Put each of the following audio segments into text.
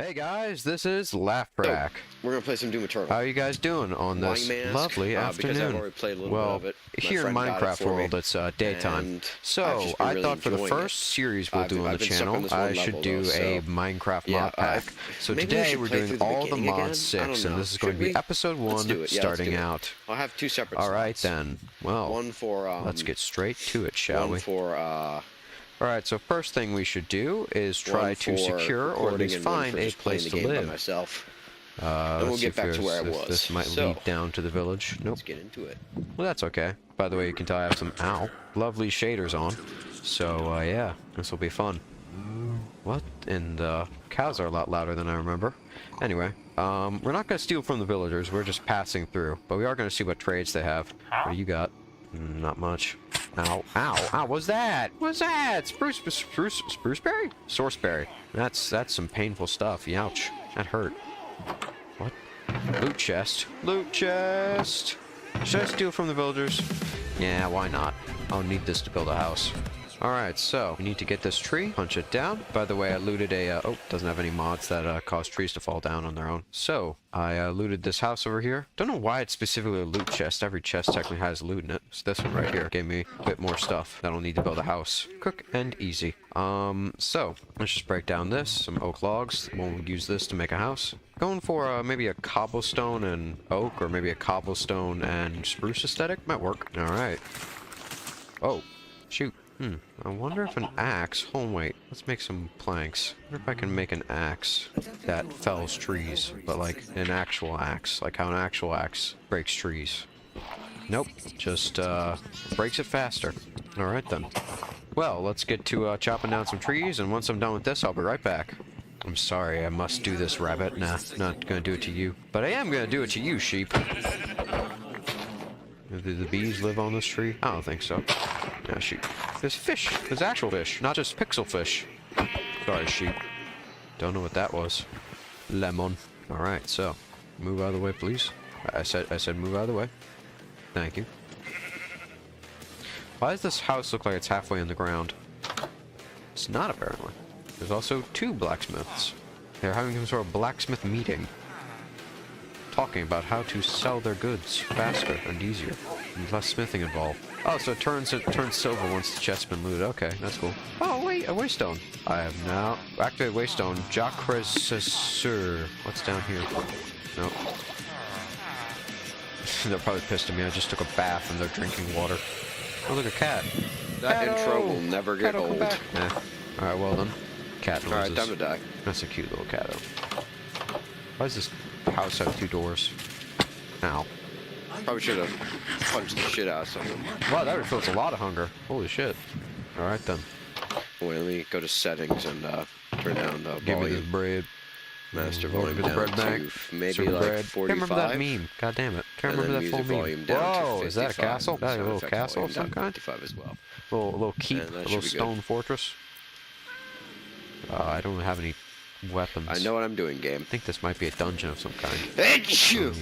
Hey guys, this is Laugh So, Track. we're gonna play some Doom Eternal. How are you guys doing on this Mask, lovely because I've afternoon? already played a little bit Well, of it. My here in friend got it Minecraft for me, world, it's daytime. and I've So just been I really thought for the enjoying first it. series we'll do on the I've been stuck on channel, this one I should level, do though, a so, Minecraft yeah, mod pack. So maybe we today should we're play doing through the all the beginning again? mods I 6, don't and know. this is going to be Should we? episode Let's 1 do it. Yeah, let's starting do it. out. I'll have two separate Alright slots. then, well, One for let's get straight to it, shall we? one for Alright, so first thing we should do is try to secure or at least find a place to live. Myself. Then we'll get back to where I was. This might So, lead down to the village. Nope. Let's get into it. Well, that's okay. By the way, you can tell I have some lovely shaders on. So, yeah, this will be fun. What? And cows are a lot louder than I remember. Anyway, we're not going to steal from the villagers. We're just passing through. But we are going to see what trades they have. What do you got? Not much. Ow, ow, ow, what's that? What's that? Spruceberry? Sourceberry. That's some painful stuff. Youch. That hurt. What? Loot chest. Loot chest! Should I steal from the villagers? Yeah, why not? I'll need this to build a house. Alright, so we need to get this tree, punch it down. By the way, I looted a, oh, doesn't have any mods that cause trees to fall down on their own. So, I looted this house over here. Don't know why it's specifically a loot chest. Every chest technically has loot in it. So this one right here gave me a bit more stuff that I'll need to build a house. Quick and easy. So, let's just break down this. Some oak logs. We'll use this to make a house. Going for maybe a cobblestone and oak, or maybe a cobblestone and spruce aesthetic. Might work. Alright. Oh, shoot. I wonder if an axe... Oh, wait. Let's make some planks. I wonder if I can make an axe that fells trees, but like an actual axe. Like how an actual axe breaks trees. Nope. Just, breaks it faster. Alright then. Well, let's get to chopping down some trees, and once I'm done with this, I'll be right back. I'm sorry, I must do this, rabbit. Nah, not gonna do it to you. But I am gonna do it to you, sheep. Do the bees live on this tree? I don't think so. Yeah, sheep. There's fish. There's actual fish, not just pixel fish. Sorry, sheep. Don't know what that was. Lemon. Alright, so. Move out of the way, please. I said move out of the way. Thank you. Why does this house look like it's halfway in the ground? It's not, apparently. There's also two blacksmiths. They're having some sort of blacksmith meeting. Talking about how to sell their goods faster and easier. And less smithing involved. Oh, so it turns silver once the chest's been looted. Okay, that's cool. Oh, wait, a waystone. I have now activated waystone. H.A.C.R. What's down here? Nope. They're probably pissed at me. I just took a bath and they're drinking water. Oh, look, a cat. That intro will never get old. Eh. Alright, well then. Cat noises. Alright, time to die. That's a cute little cat, though. Why does this house have two doors? Ow. Probably should have punched the shit out of someone. Wow, that refills a lot of hunger. Holy shit. Alright then. Wait, let me go to settings and turn down the Give me volume. this bread. Master Volume volume down bread back. to maybe Some like bread. 45. Can't remember that meme. God damn it. Can't And remember then that full music meme. volume down Whoa, to is that a 55. castle? Is that a Sound little effect castle of volume some down kind? to 55 as well. Little keep, And a that little should be stone fortress. I don't have any weapons. I know what I'm doing, game. I think this might be a dungeon of some kind. Achoo!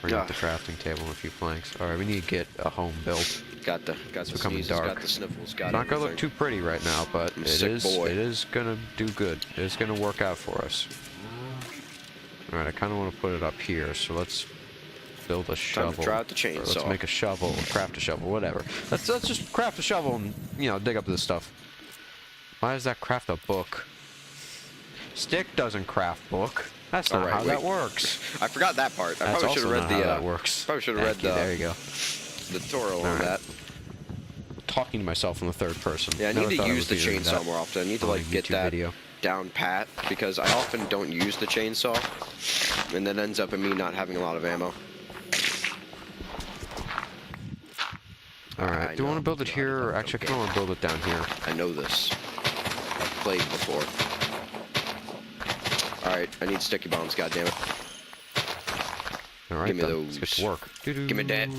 Bring up the crafting table and a few planks. Alright, we need to get a home built. Got the becoming sneezes, dark. got the sniffles, got It's not gonna everything. look too pretty right now, but I'm a it sick boy. is gonna do good. It is gonna work out for us. Alright, I kinda wanna put it up here, so let's build a shovel. Time to try out the Or chainsaw. let's make a shovel, craft a shovel, whatever. Let's just craft a shovel and, you know, dig up this stuff. Why does that craft a book? Stick doesn't craft book. That's not how that works. I forgot that part. I That's probably should have also read not the. how that works. Probably should have read the. There you go. The tutorial on Alright. that. Talking to myself in the third person. Yeah, I Never need thought to I use would the be doing chainsaw that more often. I need to on a like get YouTube that video. down pat because I often don't use the chainsaw, and that ends up in me not having a lot of ammo. Alright, do you want to build it here, or actually I kind of want to build it down here. I know this. I've played before. Alright, I need sticky bombs, goddammit. Alright, Give me then. those. Let's get to work. Give me that.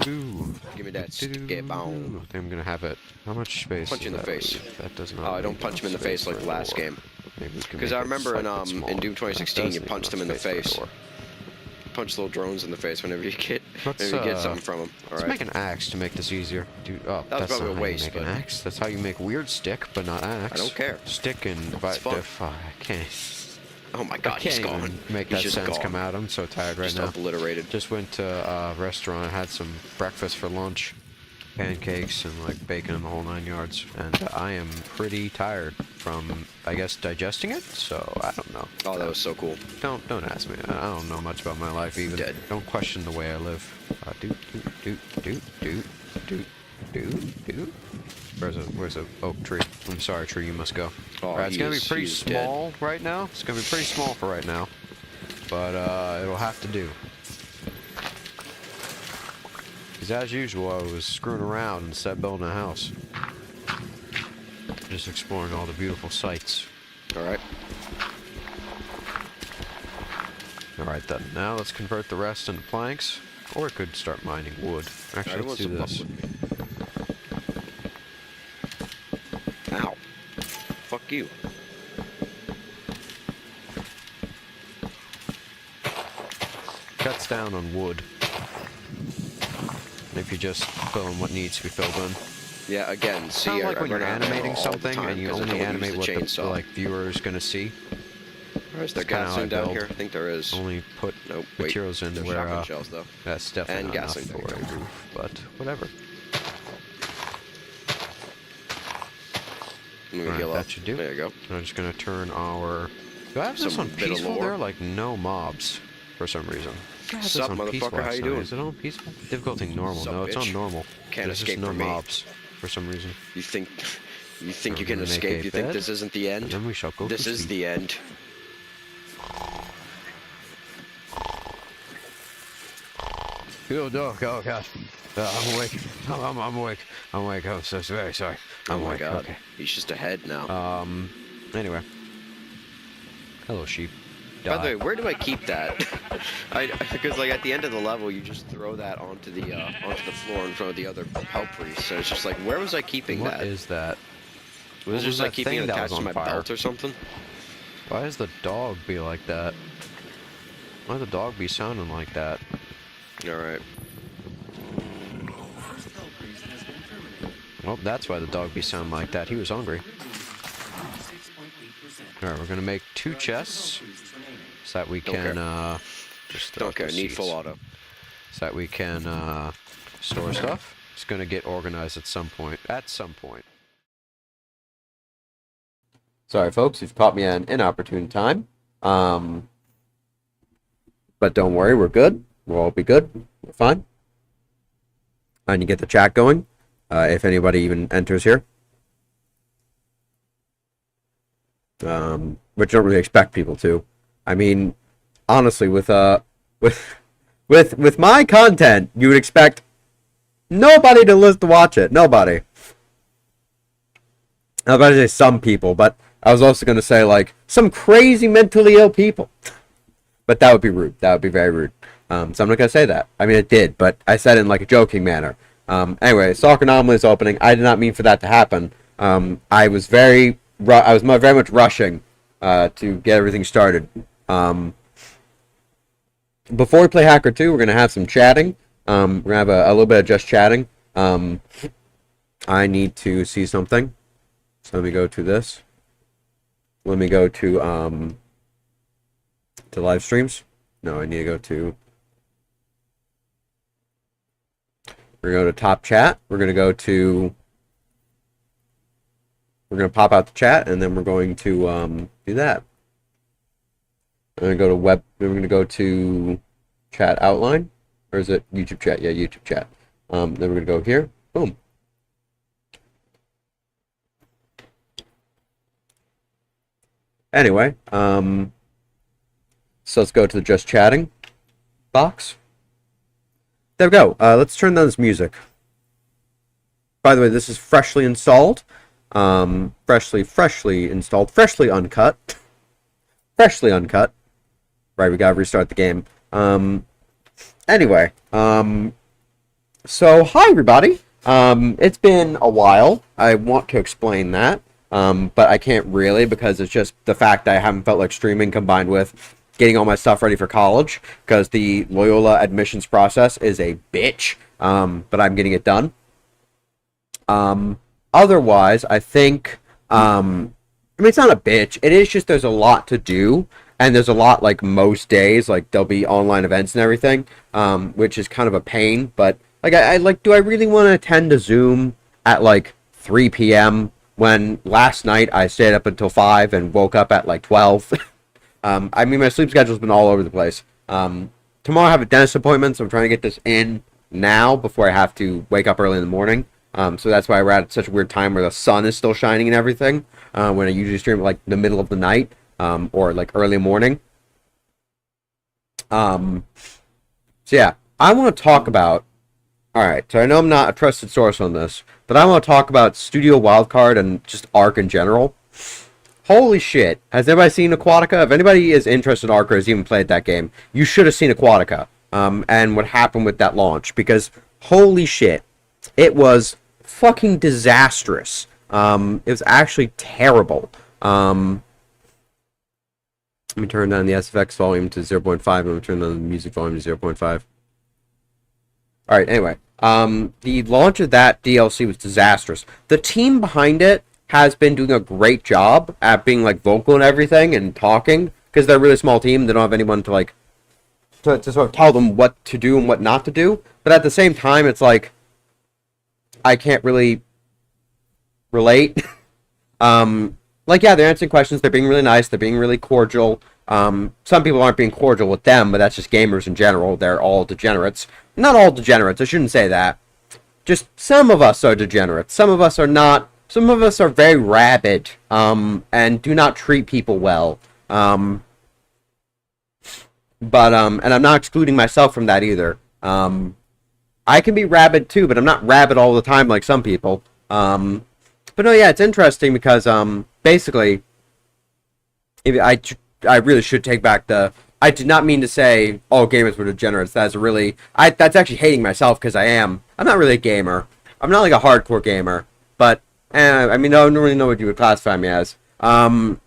Give me that sticky bomb. I think I'm gonna have it. How much space? Punch you in the does that face. leave? That does not. Oh, I don't leave punch him in the enough face space like for the a last door. game. Maybe we can Because make I it remember slight bit small. in Doom That 2016, does you leave punched enough him in the space for a face. door. Punch little drones in the face whenever you get Let's, whenever you get something from them. Let's Alright. make an axe to make this easier. Dude, oh, That was that's probably not a how waste, you make but- an axe. That's how you make weird stick, but not axe. I don't care. Stick and It's fun. I can't. Oh my I God, he's can't gone. even make He's that just sense gone. come out. I'm so tired right Just now. obliterated. Just went to a restaurant, had some breakfast for lunch, pancakes and like bacon and the whole 9 yards, and I am pretty tired from, I guess, digesting it. So I don't know. Oh, that was so cool. Don't ask me. I don't know much about my life even. Dead. Don't question the way I live. Do. Where's a oak tree? I'm sorry, tree. You must go. Oh, Alright, it's gonna be pretty he's small right now. It's gonna be pretty small for right now, but it'll have to do. Because as usual, I was screwing around instead of building a house. Just exploring all the beautiful sights. Alright. Alright then, now let's convert the rest into planks. Or it could start mining wood. Actually, let's do this. Ow. Fuck you. Cuts down on wood. If you just fill in what needs to be filled in. Yeah, again, see, Kind of like when you're run out of ammo animating all the something time and you 'cause I only don't use animate the what the chainsaw. like viewer is gonna see. Is there kinda how I gasoline down build. here? I think there is. Only put Nope, wait. materials in There's where shotgun shells, though. that's definitely And not enough gasoline, there you for a go. roof, but whatever. I'm gonna Alright, heal up. that should do. There you go. I'm just gonna turn our... Do I have this Some on bit of peaceful? lore. There are like no mobs for some reason. I had this Sup, on peaceful motherfucker, how last you night. doing? Is it on peaceful? Difficulty normal. Sup, No, it's on bitch? normal. Can't There's escape just no from me. mobs for some reason. You think you We're can gonna make escape? a You think bed, this isn't the and end? then we shall go This to is sleep. the end. Oh God. I'm awake. I'm awake. I'm awake. I'm so very sorry. Oh I'm my awake. God. Okay. He's just ahead now. Anyway. Hello, sheep. By the way, where do I keep that? Because like at the end of the level, you just throw that onto the floor in front of the other hell priests. So it's just like, where was I keeping What that? is that? Was What it just that like keeping thing it that attached was to on my fire? belt or something? Why does the dog be like that? Why does the dog be sounding like that? All right. Well, that's why the dog be sounding like that. He was hungry. Alright, we're gonna make 2 chests so that we can just Don't care. Need full auto. so that we can store stuff. It's gonna get organized at some point. Sorry, folks, you've caught me at an inopportune time. But don't worry, we're good. We'll all be good. We're fine. I need to get the chat going. If anybody even enters here. Which I don't really expect people to. I mean, honestly, with my content, you would expect nobody to watch it. Nobody. I was about to say some people, but I was also going to say, like, some crazy mentally ill people. But that would be rude. That would be very rude. So I'm not going to say that. I mean, it did, but I said it in, like, a joking manner. Anyway, S.T.A.L.K.E.R Anomaly is opening. I did not mean for that to happen. I was very much rushing to get everything started. Before we play H.A.C.R 2, we're going to have some chatting. We're going to have a little bit of just chatting. I need to see something. So let me go to this. Let me go to live streams. No, I need to go to... We're going to go to top chat. We're going to pop out the chat, and then we're going to do that. I'm going to go to web. We're going to go to chat outline, or is it YouTube chat? Yeah, YouTube chat. Then we're going to go here. Boom. Anyway, so let's go to the just chatting box. There we go. Let's turn down this music. By the way, this is freshly installed. Freshly installed. Freshly uncut. Freshly uncut. Right, we gotta restart the game. Anyway, so hi everybody. It's been a while. I want to explain that. But I can't really because it's just the fact that I haven't felt like streaming combined with getting all my stuff ready for college because the Loyola admissions process is a bitch. But I'm getting it done. Otherwise, I think, I mean, it's not a bitch. It is just there's a lot to do. and there's a lot like most days, like there'll be online events and everything, which is kind of a pain. But like, I like, do I really want to attend a Zoom at like 3 p.m. when last night I stayed up until 5 and woke up at like 12? I mean, my sleep schedule's been all over the place. Tomorrow I have a dentist appointment, so I'm trying to get this in now before I have to wake up early in the morning. So that's why we're at such a weird time where the sun is still shining and everything. When I usually stream like the middle of the night, or like early morning. So yeah, I want to talk about. All right, so I know I'm not a trusted source on this, but I want to talk about Studio Wildcard and just Ark in general. Holy shit! Has anybody seen Aquatica? If anybody is interested in Ark or has even played that game, you should have seen Aquatica. And what happened with that launch, because holy shit, it was fucking disastrous. It was actually terrible. Let me turn down the SFX volume to 0.5. I'm going to turn down the music volume to 0.5. Alright, anyway. The launch of that DLC was disastrous. The team behind it has been doing a great job at being, like, vocal and everything and talking, because they're a really small team. They don't have anyone to, like, to sort of tell them what to do and what not to do. But at the same time, it's like, I can't really relate. Like, yeah, they're answering questions, they're being really nice, they're being really cordial. Some people aren't being cordial with them, but that's just gamers in general. They're all degenerates. Not all degenerates, I shouldn't say that. Just some of us are degenerates. Some of us are not. Some of us are very rabid, and do not treat people well. And I'm not excluding myself from that either. I can be rabid too, but I'm not rabid all the time like some people. But no, yeah, it's interesting because, basically, I really should take back the... I did not mean to say all gamers were degenerates. That's really... that's actually hating myself, because I am. I'm not really a gamer. I'm not like a hardcore gamer. But, I mean, I don't really know what you would classify me as. I don't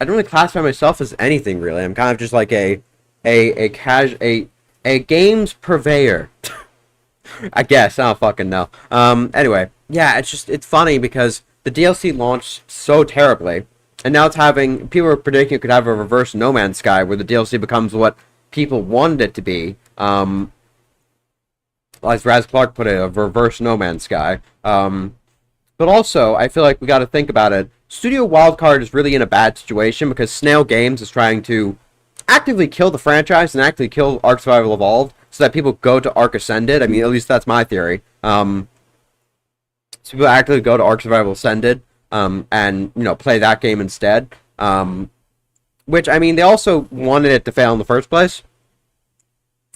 really classify myself as anything, really. I'm kind of just like a games purveyor. I guess. I don't fucking know. Anyway, yeah, it's funny because the DLC launched so terribly, and now it's having, people are predicting it could have a reverse No Man's Sky, where the DLC becomes what people wanted it to be. As H.A.C.R put it, a reverse No Man's Sky. But also, I feel like we got to think about it. Studio Wildcard is really in a bad situation because Snail Games is trying to actively kill the franchise and actively kill Ark Survival Evolved so that people go to Ark Ascended. I mean, at least that's my theory. So people actively go to Ark Survival Ascended, and, you know, play that game instead. Which, I mean, they also wanted it to fail in the first place.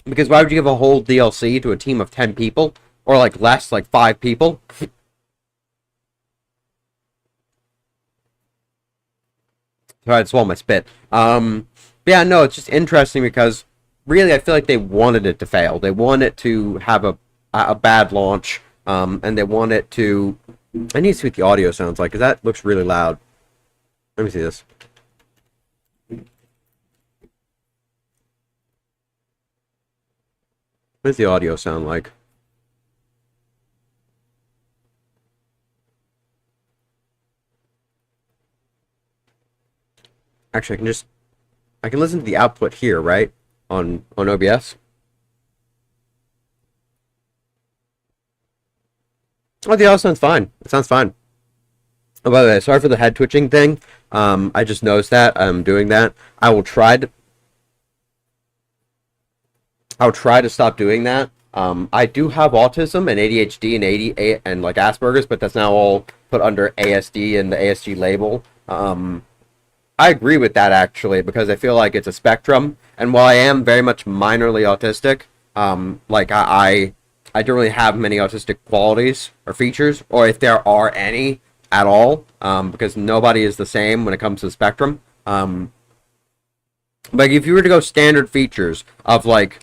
Because why would you give a whole DLC to a team of 10 people? Or, like, less, like 5 people? Sorry, I had to swallow my spit. But yeah, no, it's just interesting because really I feel like they wanted it to fail. They want it to have a bad launch, and they want it to... I need to see what the audio sounds like, because that looks really loud. Let me see this. What does the audio sound like? Actually, I can listen to the output here, right? On OBS. Oh, the audio sounds fine. It sounds fine. Oh, by the way, sorry for the head twitching thing. I just noticed that. I'm doing that. I'll try to stop doing that. I do have autism and ADHD and and like Asperger's, but that's now all put under ASD and the ASD label. I agree with that, actually, because I feel like it's a spectrum, and while I am very much minorly autistic, like, I don't really have many autistic qualities or features, or if there are any at all, because nobody is the same when it comes to the spectrum. Like, if you were to go standard features of, like,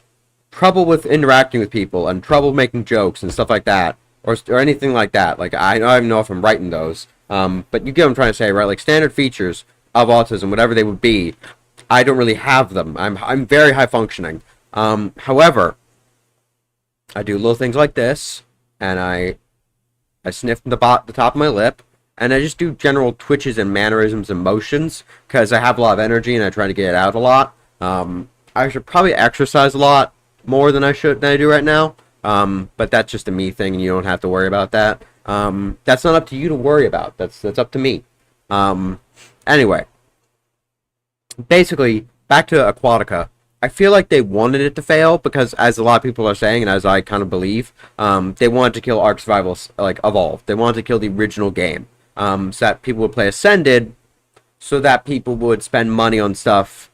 trouble with interacting with people, and trouble making jokes, and stuff like that, or anything like that, like, I don't even know if I'm writing those, but you get what I'm trying to say, right? Like, standard features of autism, whatever they would be, I don't really have them. I'm very high functioning. However, I do little things like this, and I sniff the top of my lip, and I just do general twitches and mannerisms and motions because I have a lot of energy and I try to get it out a lot. I should probably exercise a lot more than I do right now. But that's just a me thing, and you don't have to worry about that. That's not up to you to worry about. That's up to me. Anyway, basically, back to Aquatica. I feel like they wanted it to fail because, as a lot of people are saying, and as I kind of believe, they wanted to kill Ark Survival, like, Evolved. They wanted to kill the original game, so that people would play Ascended, so that people would spend money on stuff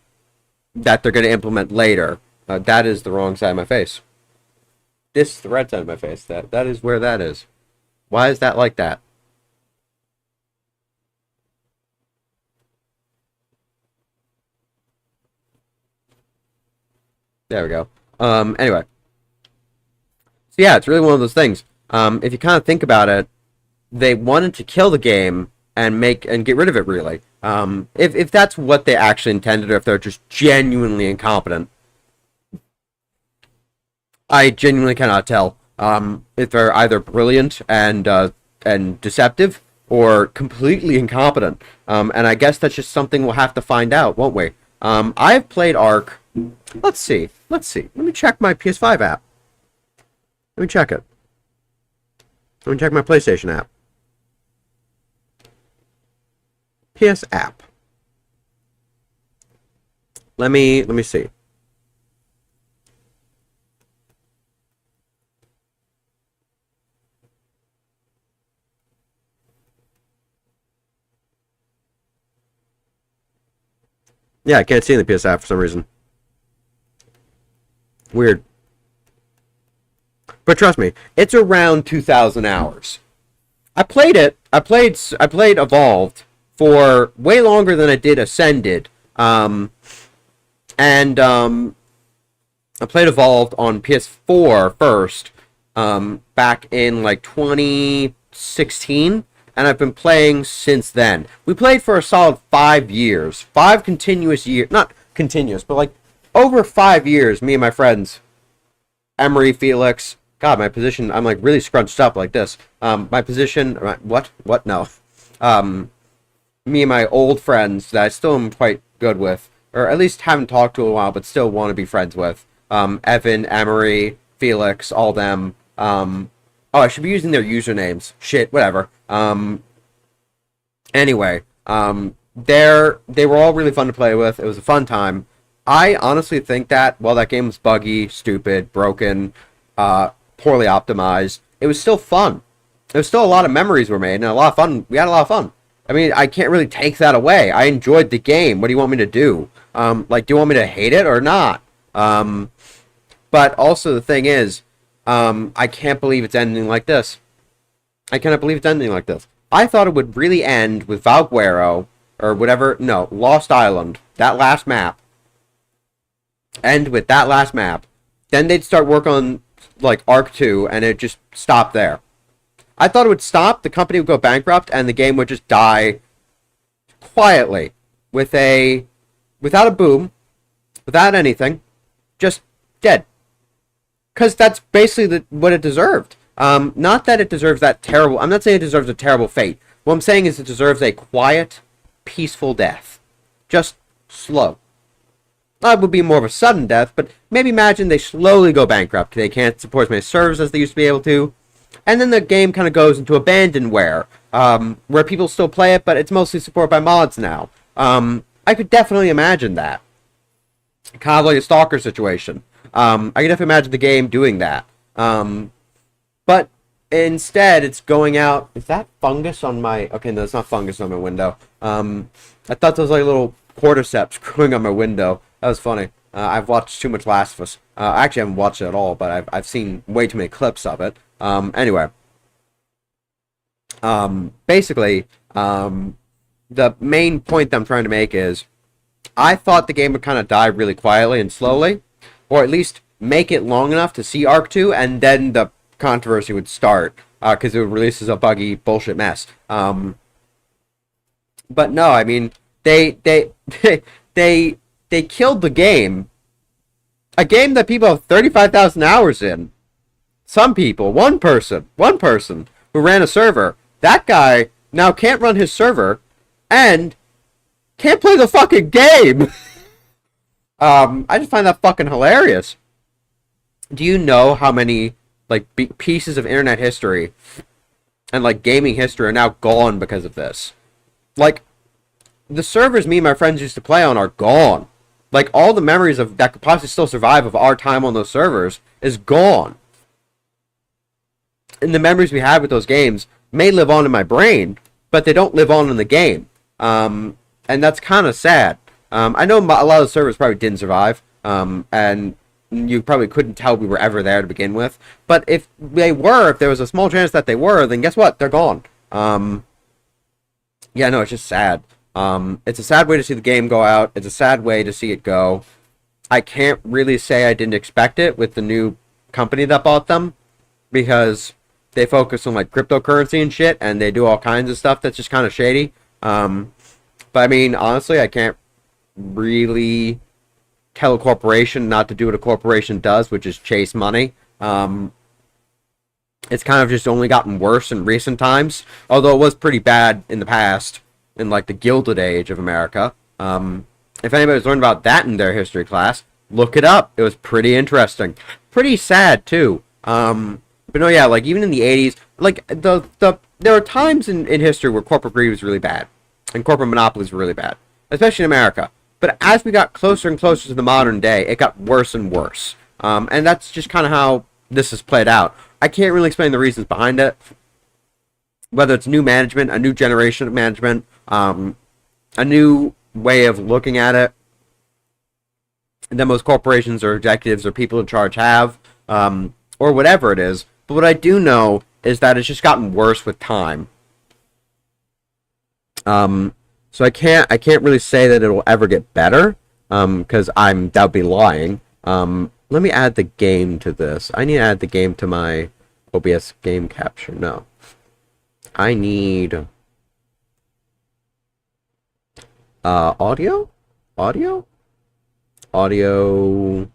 that they're going to implement later. That is the wrong side of my face. This is the right side of my face. That is where that is. Why is that like that? There we go. Anyway. So yeah, it's really one of those things. If you kind of think about it, they wanted to kill the game and get rid of it, really. If that's what they actually intended, or if they're just genuinely incompetent, I genuinely cannot tell. If they're either brilliant and deceptive, or completely incompetent. And I guess that's just something we'll have to find out, won't we? I've played Ark. Let's see. Let me check my PS5 app. Let me check it. Let me check my PlayStation app. PS app. Let me see. Yeah, I can't see in the PS app for some reason. Weird. But trust me, it's around 2,000 hours. I played it. I played Evolved for way longer than I did Ascended. I played Evolved on PS4 first, back in like 2016, and I've been playing since then. We played for a solid 5 years, 5 continuous years, not continuous, but like over 5 years. Me and my friends, Emery, Felix. God, my position, I'm like really scrunched up like this. My position, what? No. Me and my old friends that I still am quite good with, or at least haven't talked to in a while, but still want to be friends with. Evan, Emery, Felix, all them. Oh, I should be using their usernames. Shit, whatever. Anyway, they were all really fun to play with. It was a fun time. I honestly think that while that game was buggy, stupid, broken, poorly optimized, it was still fun. There was still a lot of memories were made and a lot of fun. We had a lot of fun. I mean, I can't really take that away. I enjoyed the game. What do you want me to do? Like, do you want me to hate it or not? But also the thing is, I can't believe it's ending like this. I cannot believe it's ending like this. I thought it would really end with Valguero, or whatever, no, Lost Island, that last map. End with that last map. Then they'd start work on, like, Ark 2, and it just stopped there. I thought it would stop, the company would go bankrupt, and the game would just die quietly, without a boom, without anything, just dead. Because that's basically what it deserved. Not that it deserves that terrible, I'm not saying it deserves a terrible fate. What I'm saying is it deserves a quiet, peaceful death. Just slow. That would be more of a sudden death, but maybe imagine they slowly go bankrupt. They can't support as many servers as they used to be able to. And then the game kind of goes into abandonware, where people still play it, but it's mostly supported by mods now. I could definitely imagine that. Kind of like a STALKER situation. I could definitely imagine the game doing that. But instead, it's going out... Is that fungus on my... Okay, no, it's not fungus on my window. I thought there was like a little cordyceps growing on my window. That was funny. I've watched too much Last of Us. I actually haven't watched it at all, but I've seen way too many clips of it. Anyway. Basically, the main point that I'm trying to make is, I thought the game would kind of die really quietly and slowly, or at least make it long enough to see Ark 2, and then the controversy would start, because it would release as a buggy bullshit mess. But no, I mean, they killed the game. A game that people have 35,000 hours in. Some people, one person who ran a server. That guy now can't run his server and can't play the fucking game. I just find that fucking hilarious. Do you know how many like pieces of internet history and like gaming history are now gone because of this? Like the servers me and my friends used to play on are gone. Like all the memories of that could possibly still survive of our time on those servers is gone. And the memories we had with those games may live on in my brain, but they don't live on in the game. And that's kind of sad. I know a lot of the servers probably didn't survive, and you probably couldn't tell we were ever there to begin with. But if they were, if there was a small chance that they were, then guess what? They're gone. Yeah, no, it's just sad. It's a sad way to see the game go out. It's a sad way to see it go. I can't really say I didn't expect it with the new company that bought them, because they focus on like cryptocurrency and shit, and they do all kinds of stuff that's just kind of shady. But I mean, honestly, I can't really tell a corporation not to do what a corporation does, which is chase money. It's kind of just only gotten worse in recent times, although it was pretty bad in the past, in like the Gilded Age of America. If anybody's learned about that in their history class, look it up. It was pretty interesting. Pretty sad, too. But no, yeah, like even in the 80s, like there were times in history where corporate greed was really bad, and corporate monopolies were really bad, especially in America. But as we got closer and closer to the modern day, it got worse and worse. And that's just kind of how this has played out. I can't really explain the reasons behind it. Whether it's new management, a new generation of management, a new way of looking at it that most corporations or executives or people in charge have, or whatever it is. But what I do know is that it's just gotten worse with time. So I can't really say that it'll ever get better, because that would be lying. Let me add the game to this. I need to add the game to my OBS game capture. No. I need audio? Audio? Audio.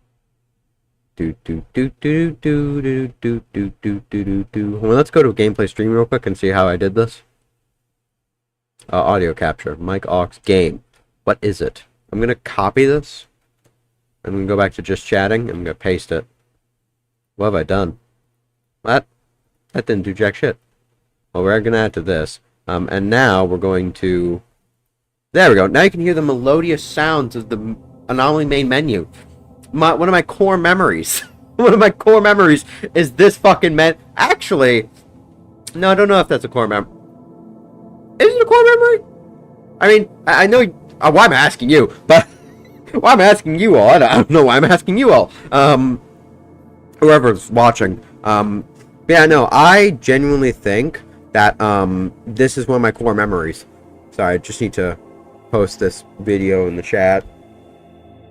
Do do do do do do do do do do do. Well, let's go to a gameplay stream real quick and see how I did this. Audio capture, mic aux game. What is it? I'm gonna copy this. I'm gonna go back to just chatting. I'm gonna paste it. What have I done? That didn't do jack shit. Well, we're gonna add to this. And now we're going to. There we go. Now you can hear the melodious sounds of the Anomaly main menu. One of my core memories. One of my core memories is this fucking Actually, no, I don't know if that's a core memory. Is it a core memory? I mean, I know why I'm asking you, but why I'm asking you all. I don't know why I'm asking you all. Whoever's watching. Yeah, no, I genuinely think that this is one of my core memories. Sorry, I just need to post this video in the chat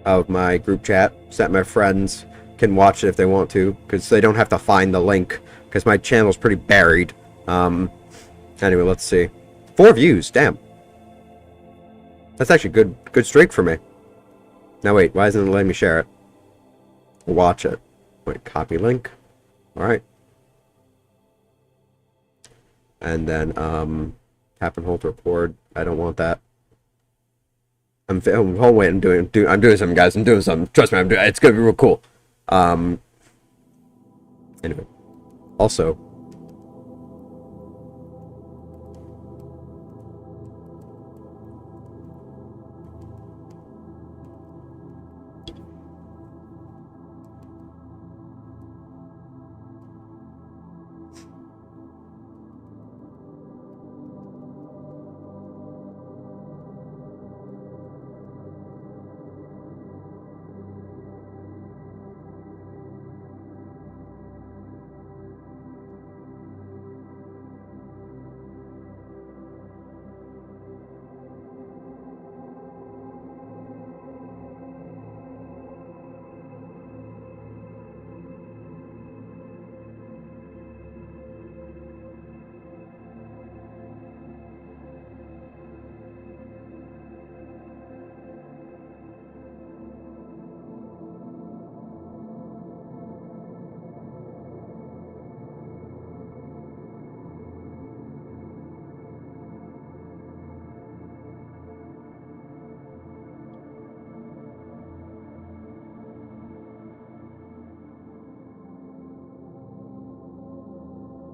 of my group chat so that my friends can watch it if they want to, because they don't have to find the link, because my channel's pretty buried. Anyway, let's see. 4 views, damn. That's actually good streak for me. Now wait, why isn't it letting me share it? Watch it. Wait, copy link. Alright. And then, tap and hold to record. I don't want that. Wait, I'm doing something, guys. I'm doing something. Trust me, it's gonna be real cool. Anyway. Also,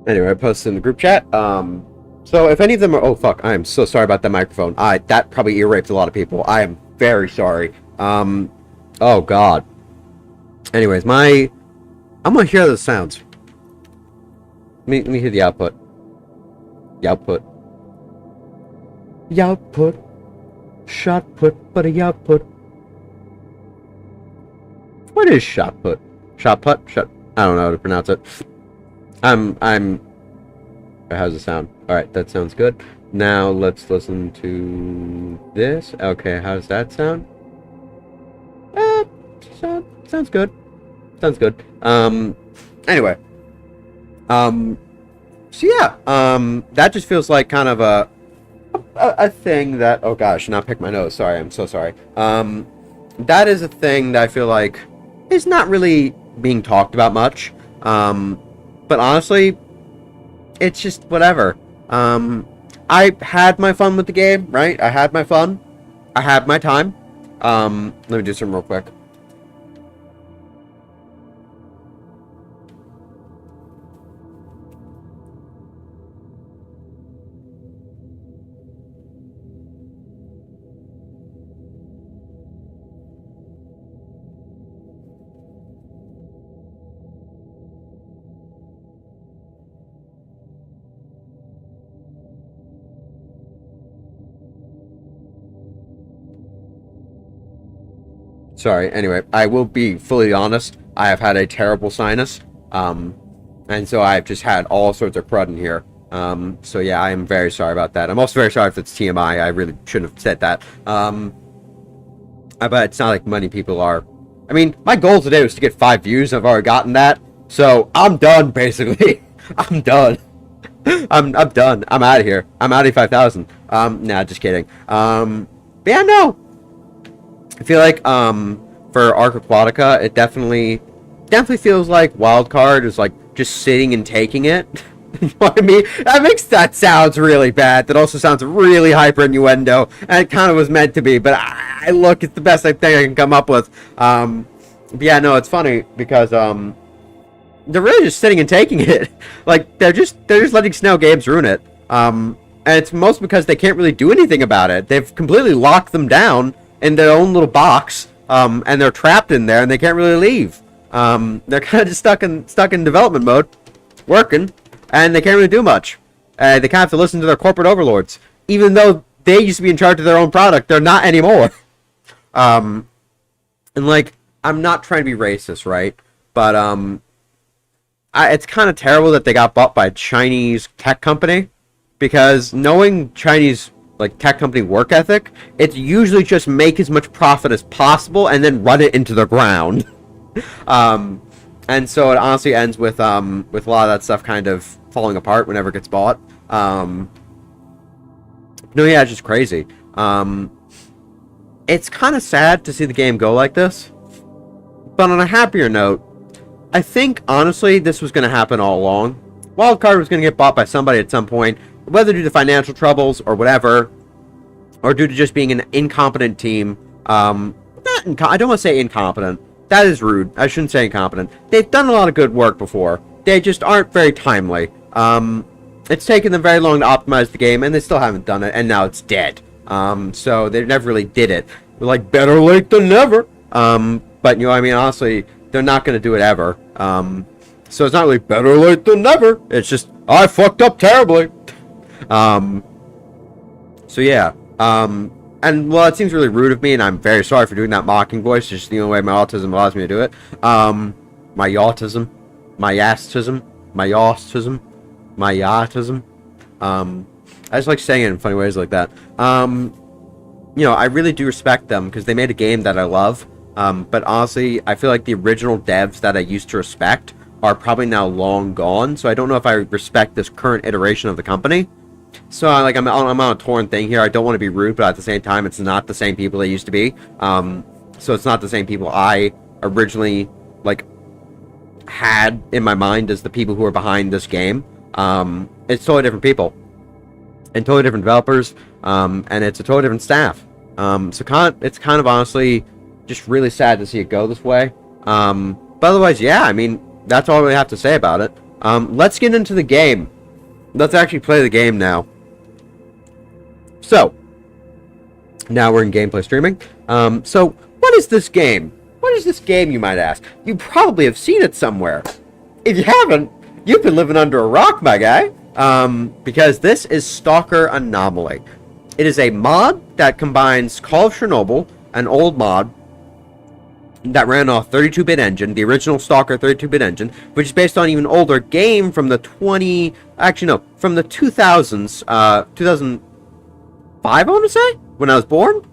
Anyway, I posted in the group chat. So if any of them are, oh fuck, I am so sorry about that microphone. That probably ear raped a lot of people. I am very sorry. Oh god. Anyways, I'm gonna hear the sounds. Let me hear the output. The output. The output. Shot put, but a output. What is shot put? Shot put? Shot. I don't know how to pronounce it. How's it sound? Alright, that sounds good. Now let's listen to this. Okay, how does that sound? Sounds good. Sounds good. Anyway. So yeah, that just feels like kind of a thing that, oh gosh, not pick my nose. Sorry, I'm so sorry. That is a thing that I feel like is not really being talked about much. But honestly, it's just whatever. I had my fun with the game, right? I had my fun. I had my time. Let me do some real quick. Sorry, anyway, I will be fully honest. I have had a terrible sinus. And so I've just had all sorts of crud in here. So yeah, I am very sorry about that. I'm also very sorry if it's TMI. I really shouldn't have said that. But it's not like many people are. I mean, my goal today was to get 5 views. I've already gotten that. So I'm done, basically. I'm done. I'm done. I'm out of here. I'm out of 5,000. Nah, just kidding. But yeah, no. I feel like for Arc Aquatica, it definitely feels like Wildcard is like just sitting and taking it. You know what I mean? That sounds really bad. That also sounds really hyper innuendo, and it kind of was meant to be. But look, it's the best thing I can come up with. But yeah, no, it's funny because they're really just sitting and taking it. Like they're just letting Snail Games ruin it. And it's mostly because they can't really do anything about it. They've completely locked them down in their own little box, and they're trapped in there, and they can't really leave. They're kind of just stuck in development mode, working, and they can't really do much. They kind of have to listen to their corporate overlords, even though they used to be in charge of their own product. They're not anymore. And like, I'm not trying to be racist, right? But it's kind of terrible that they got bought by a Chinese tech company, because knowing Chinese like tech company work ethic, it's usually just make as much profit as possible and then run it into the ground. And so it honestly ends with a lot of that stuff kind of falling apart whenever it gets bought. No, yeah, it's just crazy. It's kind of sad to see the game go like this. But on a happier note, I think honestly this was going to happen all along. Wildcard was going to get bought by somebody at some point, whether due to financial troubles or whatever, or due to just being an incompetent team. I don't want to say incompetent. That is rude. I shouldn't say incompetent. They've done a lot of good work before. They just aren't very timely. It's taken them very long to optimize the game, and they still haven't done it, and now it's dead. So they never really did it. They're like, better late than never. But, you know, I mean, honestly, they're not going to do it ever. So it's not really better late than never. It's just, I fucked up terribly. So yeah. And well, it seems really rude of me, and I'm very sorry for doing that mocking voice. It's just the only way my autism allows me to do it. My autism. My yastism. My autism. My yachtism. I just like saying it in funny ways like that. You know, I really do respect them because they made a game that I love. But honestly, I feel like the original devs that I used to respect are probably now long gone. So I don't know if I respect this current iteration of the company. So like I'm on a torn thing here. I don't want to be rude, but at the same time, it's not the same people they used to be. So it's not the same people I originally like had in my mind as the people who are behind this game. It's totally different people and totally different developers, and it's a totally different staff. So it's kind of honestly just really sad to see it go this way. But otherwise, yeah, I mean, that's all I really have to say about it. Let's get into the game. Let's actually play the game now. So, now we're in gameplay streaming. So, what is this game? What is this game, you might ask? You probably have seen it somewhere. If you haven't, you've been living under a rock, my guy. Because this is S.T.A.L.K.E.R Anomaly. It is a mod that combines Call of Chernobyl, an old mod that ran off 32-bit engine, the original S.T.A.L.K.E.R 32-bit engine, which is based on an even older game from the from the 2000s, 2005, I want to say, when I was born.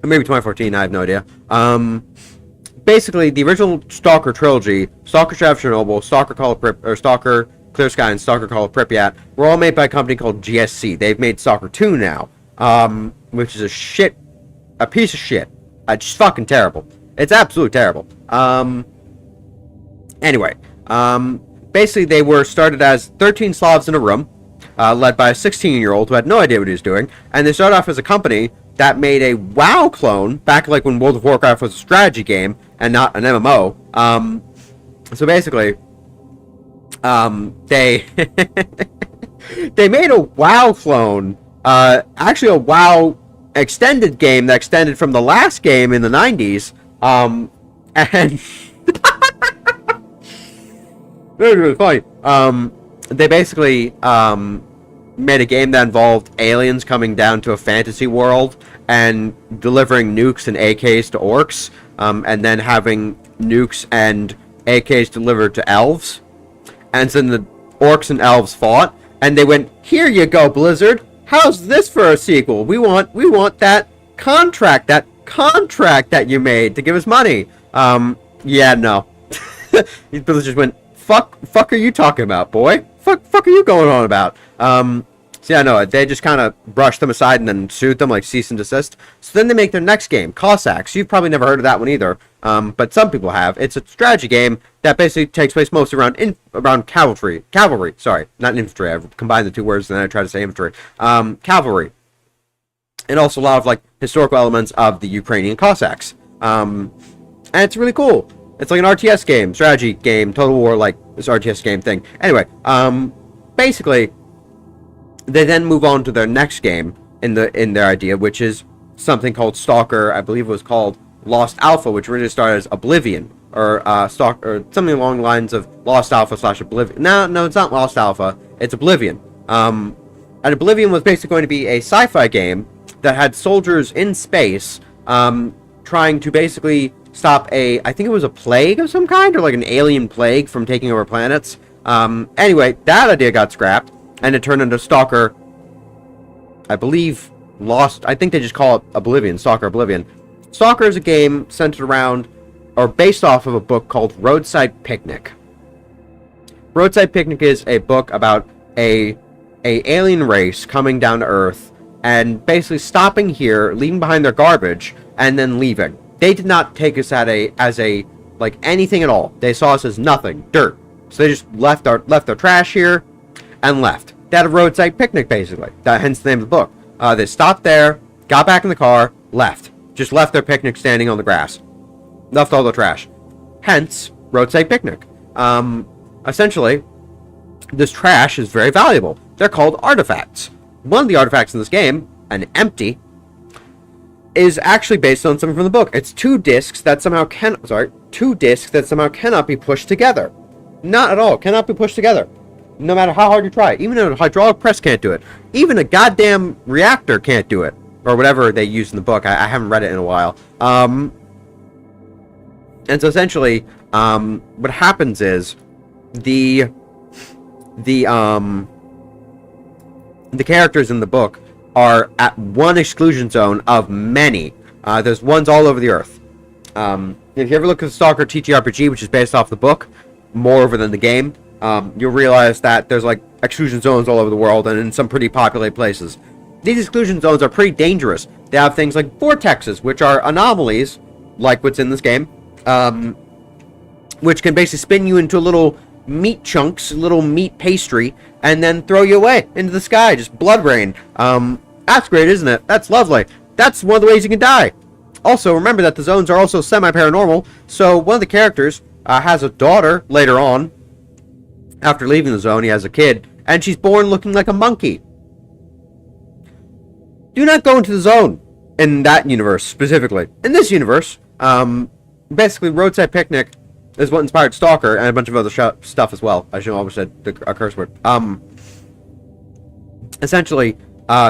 Maybe 2014, I have no idea. Basically, the original S.T.A.L.K.E.R trilogy, S.T.A.L.K.E.R Shadow of Chernobyl, S.T.A.L.K.E.R Clear Sky, and S.T.A.L.K.E.R Call of Pripyat were all made by a company called H.A.C.R. They've made S.T.A.L.K.E.R 2 now, which is a piece of shit. It's fucking terrible. It's absolutely terrible. Anyway, basically they were started as 13 Slavs in a room, led by a 16-year-old who had no idea what he was doing, and they started off as a company that made a WoW clone, back like when World of Warcraft was a strategy game and not an MMO. So basically, they they made a WoW clone, actually a WoW extended game that extended from the last game in the 90s, and it was really funny. They basically made a game that involved aliens coming down to a fantasy world and delivering nukes and AKs to orcs, and then having nukes and AKs delivered to elves. And so then the orcs and elves fought, and they went, "Here you go, Blizzard. How's this for a sequel? We want that contract that you made to give us money." Yeah, no. Blizzard just went, fuck are you talking about, boy? Fuck are you going on about? So yeah, no, they just kind of brushed them aside and then sued them, like cease and desist. So then they make their next game, Cossacks. You've probably never heard of that one either, but some people have. It's a strategy game that basically takes place mostly around cavalry. Sorry, not infantry. I've combined the two words and then I try to say infantry. Cavalry. And also a lot of like historical elements of the Ukrainian Cossacks. And it's really cool. It's like an RTS game, strategy game, Total War, like this RTS game thing. Anyway, basically, they then move on to their next game in their idea, which is something called S.T.A.L.K.E.R. I believe it was called Lost Alpha, which originally started as Oblivion, or or something along the lines of Lost Alpha / Oblivion. No, it's not Lost Alpha. It's Oblivion. And Oblivion was basically going to be a sci-fi game that had soldiers in space, trying to basically stop I think it was a plague of some kind, or like an alien plague from taking over planets. Anyway, that idea got scrapped, and it turned into S.T.A.L.K.E.R. I believe I think they just call it Oblivion, S.T.A.L.K.E.R. Oblivion. S.T.A.L.K.E.R. is a game centered around, or based off of a book called Roadside Picnic. Roadside Picnic is a book about a alien race coming down to Earth and basically stopping here, leaving behind their garbage, and then leaving. They did not take us as like anything at all. They saw us as nothing, dirt. So they just left their trash here and left. They had a roadside picnic, basically. Hence the name of the book. They stopped there, got back in the car, left. Just left their picnic standing on the grass. Left all the trash. Hence, roadside picnic. Essentially, this trash is very valuable. They're called artifacts. One of the artifacts in this game, an empty, is actually based on something from the book. It's two discs that somehow cannot be pushed together. Not at all. Cannot be pushed together. No matter how hard you try. Even a hydraulic press can't do it. Even a goddamn reactor can't do it. Or whatever they use in the book. I haven't read it in a while. And so essentially, what happens is the characters in the book are at one exclusion zone of many. There's ones all over the Earth. If you ever look at the S.T.A.L.K.E.R. TTRPG, which is based off the book, more over than the game, you'll realize that there's like exclusion zones all over the world and in some pretty populated places. These exclusion zones are pretty dangerous. They have things like vortexes, which are anomalies, like what's in this game, which can basically spin you into little meat chunks, little meat pastry, and then throw you away into the sky, just blood rain. That's great, isn't it? That's lovely. That's one of the ways you can die. Also, remember that the zones are also semi-paranormal, so one of the characters, has a daughter later on. After leaving the zone, he has a kid, and she's born looking like a monkey. Do not go into the zone in that universe, specifically. In this universe, basically, Roadside Picnic is what inspired Stalker and a bunch of other stuff as well. I should have almost said a curse word. Essentially,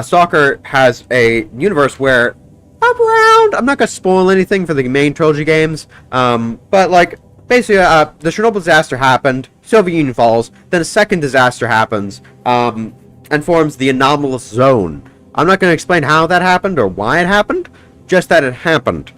Stalker has a universe where around, I'm not going to spoil anything for the main trilogy games, but like, basically, the Chernobyl disaster happened, Soviet Union falls, then a second disaster happens, and forms the anomalous zone. I'm not going to explain how that happened or why it happened, just that it happened.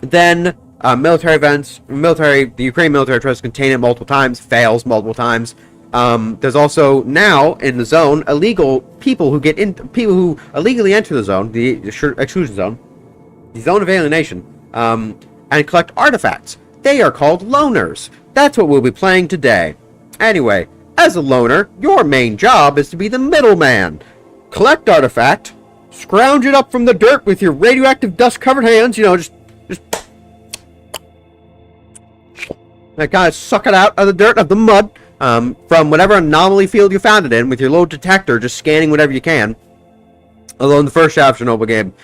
Then, military events, the Ukraine military tries to contain it multiple times, fails multiple times. There's also now in the zone illegal people who illegally enter the zone, the exclusion zone, the zone of alienation, and collect artifacts. They are called loners. That's what we'll be playing today. Anyway, as a loner, your main job is to be the middleman. Collect artifact, scrounge it up from the dirt with your radioactive dust-covered hands, just kind of suck it out of the dirt, of the mud, from whatever anomaly field you found it in, with your little detector, just scanning whatever you can. Although in the first Shadow of Chernobyl game,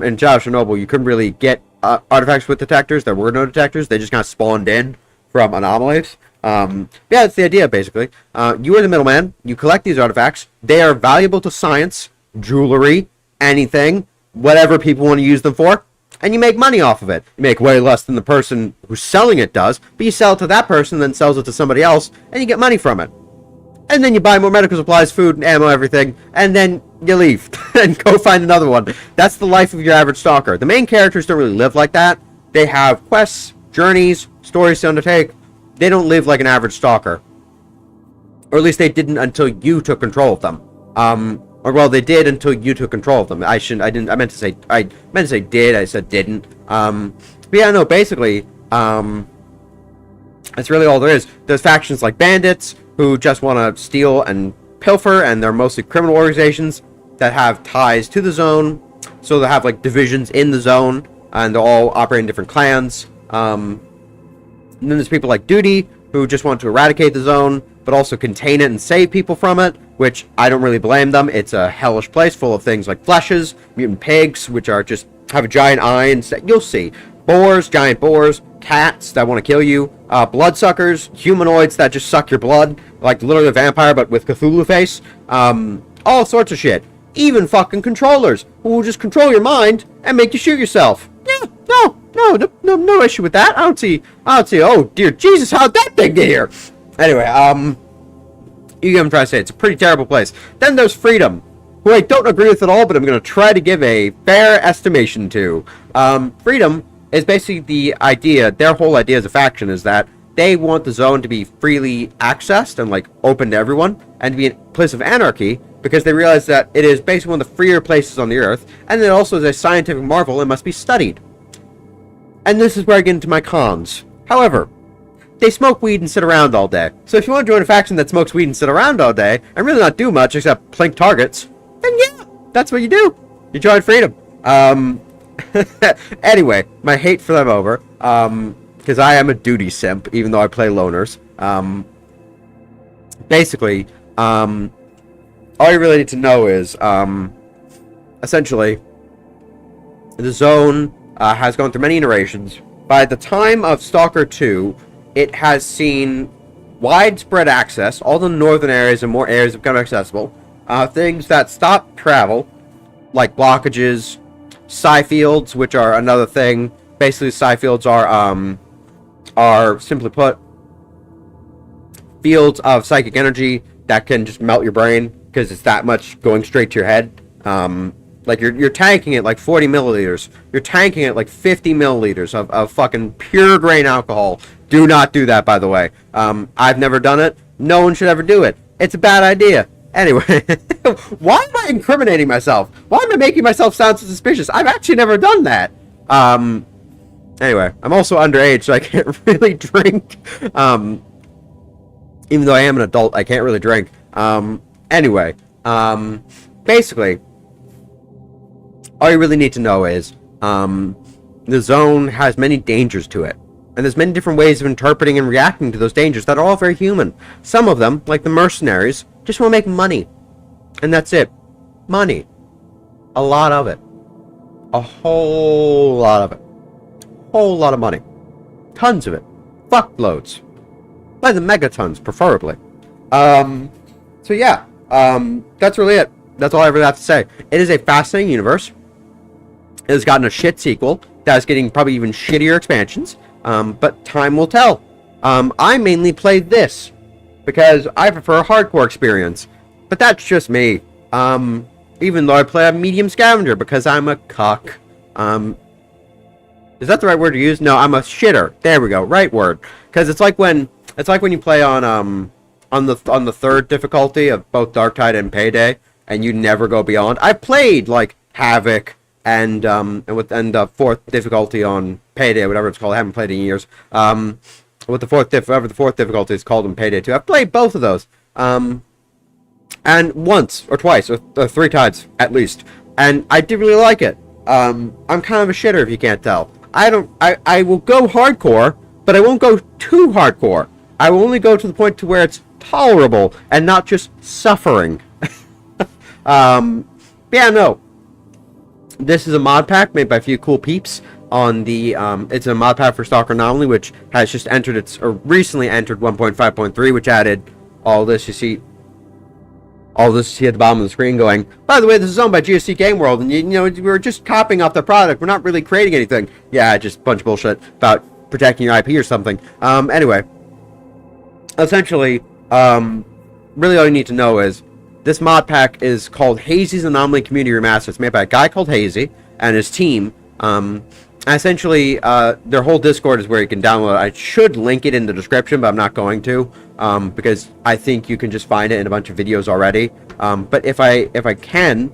in Shadow of Chernobyl, you couldn't really get artifacts with detectors. There were no detectors. They just kind of spawned in from anomalies. Yeah, that's the idea, basically. You are the middleman. You collect these artifacts. They are valuable to science, jewelry, anything, whatever people want to use them for. And you make money off of it. You make way less than the person who's selling it does, but you sell it to that person, then sells it to somebody else, and you get money from it. And then you buy more medical supplies, food, and ammo, everything, and then you leave and go find another one. That's the life of your average stalker. The main characters don't really live like that. They have quests, journeys, stories to undertake. They don't live like an average stalker. Or at least they didn't until you took control of them. Or well, they did until you took control of them. I meant to say did. I said didn't. But yeah, no. Basically, that's really all there is. There's factions like bandits who just want to steal and pilfer, and they're mostly criminal organizations that have ties to the zone. So they have like divisions in the zone, and they all operate in different clans. And then there's people like Duty who just want to eradicate the zone, but also contain it and save people from it, which I don't really blame them. It's a hellish place full of things like fleshes, mutant pigs, which are just have a giant eye, and you'll see. Boars, giant boars, cats that want to kill you, bloodsuckers, humanoids that just suck your blood, like literally a vampire but with Cthulhu face, all sorts of shit. Even fucking controllers who will just control your mind and make you shoot yourself. Yeah, no issue with that. I don't see, oh dear Jesus, how'd that thing get here? Anyway, you get what I'm trying to say. It's a pretty terrible place. Then there's Freedom, who I don't agree with at all, but I'm going to try to give a fair estimation to. Freedom is basically the idea, their whole idea as a faction is that they want the zone to be freely accessed and like open to everyone, and to be a place of anarchy, because they realize that it is basically one of the freer places on the earth, and it also is a scientific marvel and must be studied. And this is where I get into my cons. However, they smoke weed and sit around all day. So if you want to join a faction that smokes weed and sit around all day, and really not do much except plink targets, then yeah, that's what you do. You join Freedom. Anyway, my hate for them over, because I am a duty simp, even though I play loners. Basically, all you really need to know is, essentially, the zone has gone through many iterations. By the time of Stalker 2, it has seen widespread access. All the northern areas and more areas have become accessible. Things that stop travel, like blockages, psi fields, which are another thing. Basically, psi fields are simply put fields of psychic energy that can just melt your brain because it's that much going straight to your head. Like you're tanking it like 40 milliliters. You're tanking it like 50 milliliters of fucking pure grain alcohol. Do not do that, by the way. I've never done it. No one should ever do it. It's a bad idea. Anyway, why am I incriminating myself? Why am I making myself sound so suspicious? I've actually never done that. Anyway, I'm also underage, so I can't really drink. Even though I am an adult, I can't really drink. Anyway, basically, all you really need to know is, the zone has many dangers to it. And there's many different ways of interpreting and reacting to those dangers that are all very human. Some of them, like the mercenaries, just want to make money. And that's it. Money. A lot of it. A whole lot of it. Whole lot of money. Tons of it. Fuckloads. By the megatons, preferably. So yeah. That's really it. That's all I really have to say. It is a fascinating universe. It has gotten a shit sequel that is getting probably even shittier expansions. But time will tell. I mainly played this because I prefer a hardcore experience. But that's just me. Even though I play a medium scavenger because I'm a cuck. Is that the right word to use? No, I'm a shitter. There we go. Right word. Because it's like when you play on the third difficulty of both Dark Tide and Payday, and you never go beyond. I played like Havoc and the fourth difficulty on Payday, whatever it's called. I haven't played it in years. With the fourth difficulty is called in Payday 2. I've played both of those. And once or twice or 3 times at least, and I did really like it. I'm kind of a shitter if you can't tell. I will go hardcore, but I won't go too hardcore. I will only go to the point to where it's tolerable and not just suffering. Yeah, no. This is a mod pack made by a few cool peeps on the, it's a mod pack for S.T.A.L.K.E.R. Anomaly, which has just entered recently entered 1.5.3, which added all this, you see at the bottom of the screen going, by the way, this is owned by GSC Game World, and you know, we're just copying off their product, we're not really creating anything. Yeah, just a bunch of bullshit about protecting your IP or something. Anyway, essentially, really all you need to know is, this mod pack is called H.A.C.R's Anomaly Community Remastered. It's made by a guy called H.A.C.R and his team. Essentially, their whole Discord is where you can download it. I should link it in the description, but I'm not going to, because I think you can just find it in a bunch of videos already. But if I can,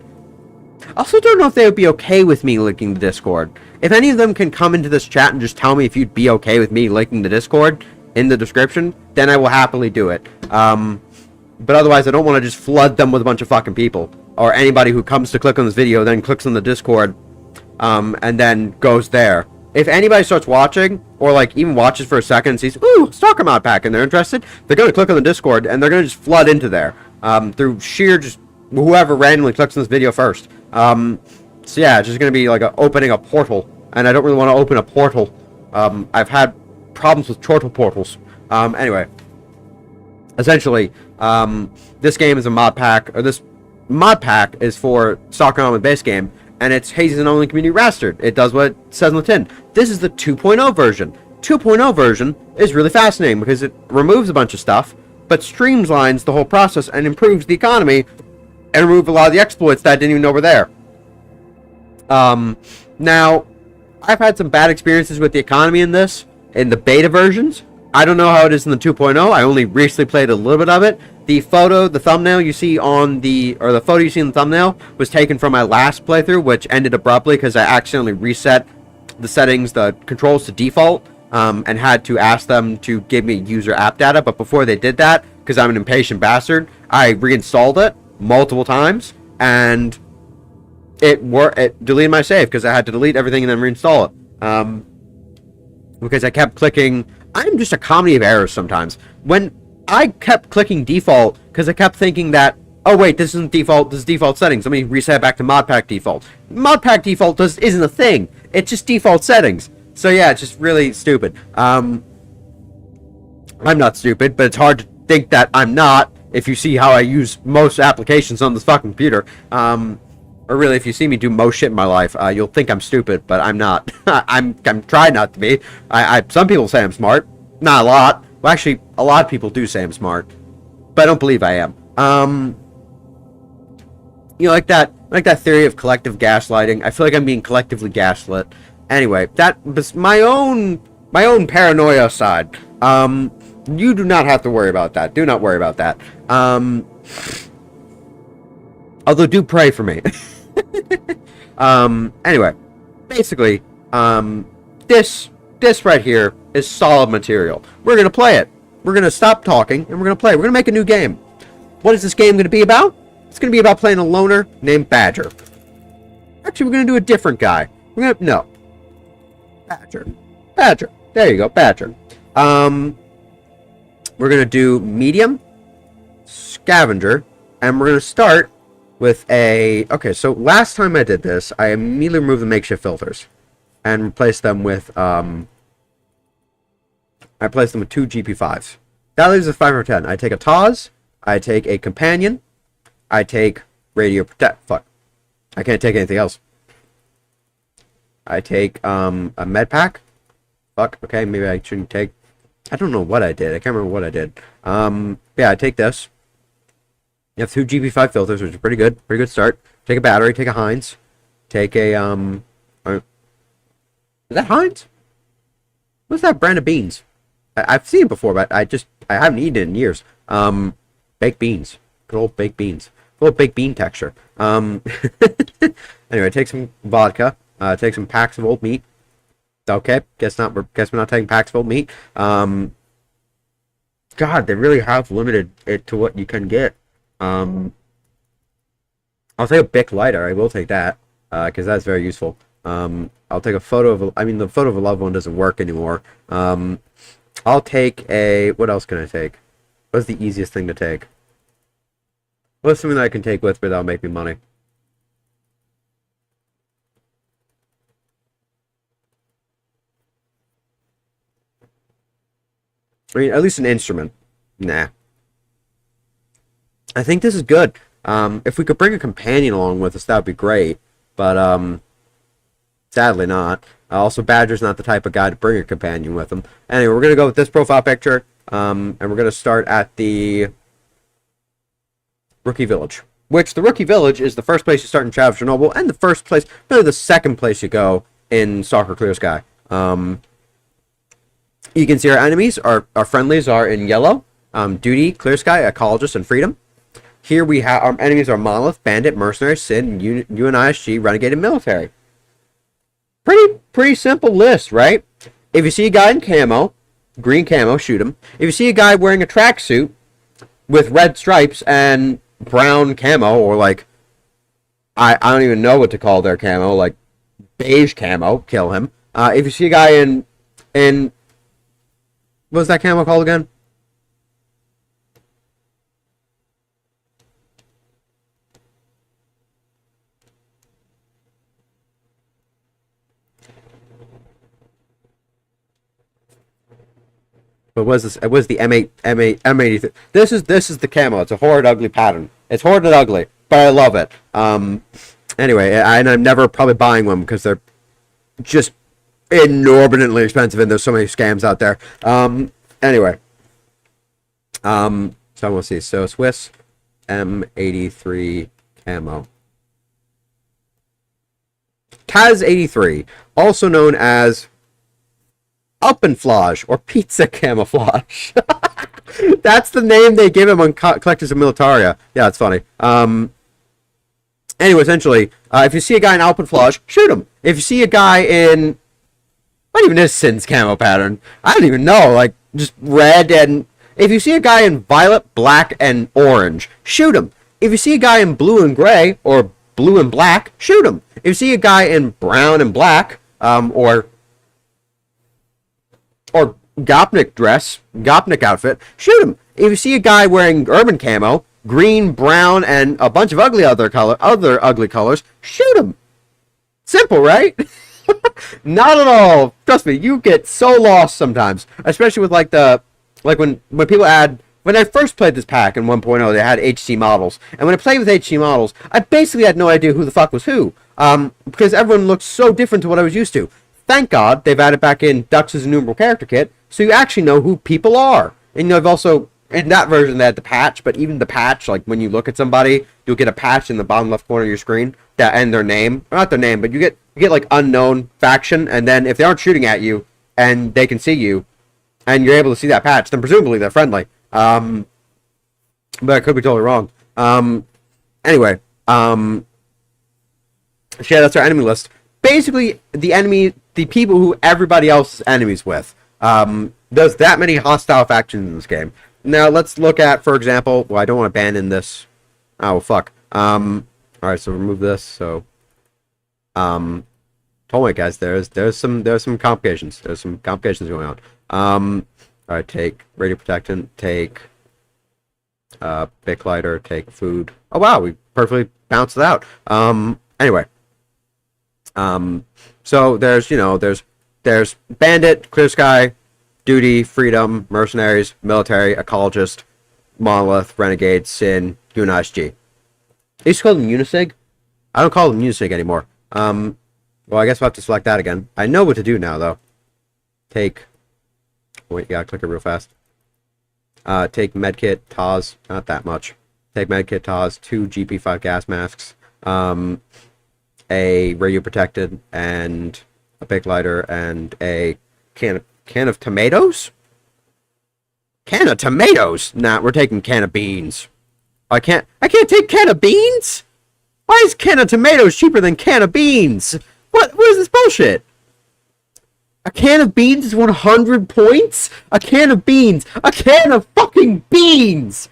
I also don't know if they would be okay with me linking the Discord. If any of them can come into this chat and just tell me if you'd be okay with me linking the Discord in the description, then I will happily do it. But otherwise, I don't want to just flood them with a bunch of fucking people. Or anybody who comes to click on this video, then clicks on the Discord, and then goes there. If anybody starts watching, or like even watches for a second and sees, ooh, S.T.A.L.K.E.R mod pack, and they're interested, they're going to click on the Discord, and they're going to just flood into there. Through sheer just whoever randomly clicks on this video first. So yeah, it's just going to be like opening a portal. And I don't really want to open a portal. I've had problems with chortle portals. Anyway. Essentially, this game is a mod pack, or this mod pack is for S.T.A.L.K.E.R Anomaly base game, and it's H.A.C.R's Anomaly Community Remastered. It does what it says on the tin. This is the 2.0 version. 2.0 version is really fascinating because it removes a bunch of stuff, but streamlines the whole process and improves the economy, and removes a lot of the exploits that I didn't even know were there. Now, I've had some bad experiences with the economy in the beta versions. I don't know how it is in the 2.0. I only recently played a little bit of it. The thumbnail you see on the photo you see in the thumbnail was taken from my last playthrough, which ended abruptly because I accidentally reset the settings, the controls to default, and had to ask them to give me user app data. But before they did that, because I'm an impatient bastard, I reinstalled it multiple times, and it deleted my save because I had to delete everything and then reinstall it. Because I kept clicking. I'm just a comedy of errors sometimes. When I kept clicking default, because I kept thinking that, oh wait, this isn't default, this is default settings. Let me reset back to Modpack default. Modpack default isn't a thing. It's just default settings. So yeah, it's just really stupid. I'm not stupid, but it's hard to think that I'm not if you see how I use most applications on this fucking computer. Or really, if you see me do most shit in my life, you'll think I'm stupid, but I'm not. I'm trying not to be. Some people say I'm smart. Not a lot. Well, actually, a lot of people do say I'm smart, but I don't believe I am. You know, like that theory of collective gaslighting. I feel like I'm being collectively gaslit. Anyway, that was my own paranoia side. You do not have to worry about that. Do not worry about that. Although, do pray for me. Anyway, basically, this right here is solid material. We're gonna play it. We're gonna stop talking and we're gonna play. We're gonna make a new game. What is this game gonna be about? It's gonna be about playing a loner named Badger. Actually, we're gonna do a different guy. No. Badger. There you go, Badger. We're gonna do medium, scavenger, and we're gonna start with a. Okay, so last time I did this, I immediately removed the makeshift filters and replaced them with I replaced them with 2 GP5s. That leaves us 5 or 10. I take a Taz, I take a companion, I take radio protect. Fuck, I can't take anything else. I take a Medpack. Fuck. Okay, maybe I shouldn't take. I don't know what I did. I can't remember what I did. Yeah, I take this. You have 2 GP5 filters, which is pretty good. Pretty good start. Take a battery. Take a Heinz. Take a is that Heinz? What's that brand of beans? I've seen it before, but I haven't eaten it in years. Baked beans. Good old baked beans. Good old baked bean texture. Anyway, take some vodka. Take some packs of old meat. Okay, guess not. Guess we're not taking packs of old meat. God, they really have limited it to what you can get. I'll take a Bic lighter. I will take that because that's very useful. I'll take a photo of. The photo of a loved one doesn't work anymore. I'll take a. What else can I take? What's the easiest thing to take? What's something that I can take with me that'll make me money? I mean, at least an instrument. Nah. I think this is good. If we could bring a companion along with us, that would be great. But, sadly not. Also, Badger's not the type of guy to bring a companion with him. Anyway, we're going to go with this profile picture. And we're going to start at the Rookie Village. Which, the Rookie Village is the first place you start in Shadow of Chernobyl, and the first place, really the second place you go in S.T.A.L.K.E.R. Clear Sky. You can see our enemies, our friendlies are in yellow. Duty, Clear Sky, Ecologist, and Freedom. Here we have our enemies are Monolith, Bandit, Mercenary, Sin, UNISG, Renegade, and Military. Pretty simple list, right? If you see a guy in camo, green camo, shoot him. If you see a guy wearing a tracksuit with red stripes and brown camo, or like I don't even know what to call their camo, like beige camo, kill him. If you see a guy in what was that camo called again? What was this? It was the M83. This is the camo. It's a horrid, ugly pattern. It's horrid and ugly, but I love it. Anyway, and I'm never probably buying one because they're just inordinately expensive, and there's so many scams out there. Anyway. So I want to see. So Swiss M83 camo. Taz83, also known as Alpenflage or Pizza Camouflage. That's the name they give him on Collectors of Militaria. Yeah, it's funny. Anyway, essentially, if you see a guy in Alpenflage, shoot him. If you see a guy in... What even is Sin's camo pattern? I don't even know. Like, just red and... If you see a guy in violet, black, and orange, shoot him. If you see a guy in blue and gray, or blue and black, shoot him. If you see a guy in brown and black, or Gopnik outfit, shoot him. If you see a guy wearing urban camo, green, brown, and a bunch of other ugly colors, shoot him. Simple, right? Not at all. Trust me, you get so lost sometimes, especially with when people add. When I first played this pack in 1.0, they had H.C. models, and when I played with H.C. models, I basically had no idea who the fuck was who, because everyone looks so different to what I was used to. Thank God they've added back in Dux' innumerable character kit, so you actually know who people are. And I've also, in that version, they had the patch, but even the patch, like when you look at somebody, you'll get a patch in the bottom left corner of your screen and their name, or not their name, but you get like unknown faction, and then if they aren't shooting at you and they can see you, and you're able to see that patch, then presumably they're friendly. But I could be totally wrong. Anyway, so yeah, that's our enemy list. Basically, the people who everybody else is enemies with. There's that many hostile factions in this game. Now, let's look at, for example... Well, I don't want to abandon this. Oh, fuck. Alright, so remove this, so... Don't worry, guys. There's some complications. There's some complications going on. All right. Take radio protectant. Take Bic lighter. Take food. Oh wow, we perfectly bounced it out. Anyway. So there's bandit, clear sky, duty, freedom, mercenaries, military, ecologist, monolith, renegade, sin, UNISG. I used to call them Unisig. I don't call them Unisig anymore. Well, I guess we'll have to select that again. I know what to do now, though. Wait, you gotta click it real fast. Take medkit, TAWS, not that much. Take medkit, TAWS, 2 GP5 gas masks, a radio protected, and a big lighter, and a can of tomatoes? Can of tomatoes? Nah, we're taking can of beans. I can't take can of beans? Why is can of tomatoes cheaper than can of beans? What is this bullshit? A can of beans is 100 points? A can of beans. A can of fucking beans!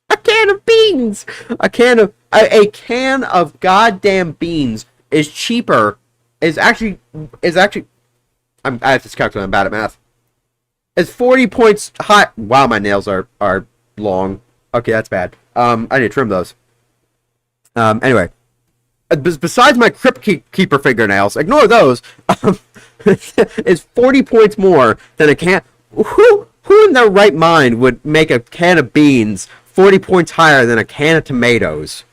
A can of beans! A can of goddamn beans is cheaper. I have to calculate. I'm bad at math. It's 40 points high. Wow, my nails are long. Okay, that's bad. I need to trim those. Anyway. Besides my Crypt Keeper fingernails, ignore those. It's 40 points more than a can. Who in their right mind would make a can of beans 40 points higher than a can of tomatoes?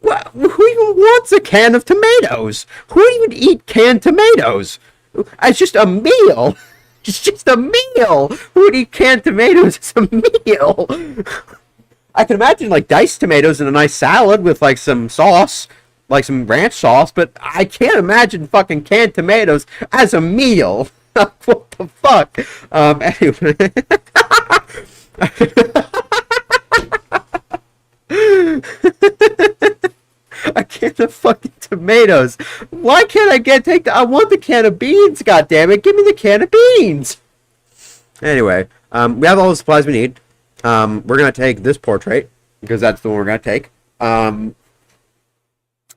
Who even wants a can of tomatoes? Who even eat canned tomatoes? It's just a meal. It's just a meal. Who would eat canned tomatoes as a meal? I can imagine like diced tomatoes in a nice salad with like some sauce. Like some ranch sauce, but I can't imagine fucking canned tomatoes as a meal. What the fuck? Anyway. A can of fucking tomatoes. Why can't I want the can of beans, goddammit. Give me the can of beans. Anyway, we have all the supplies we need. We're gonna take this portrait, because that's the one we're gonna take.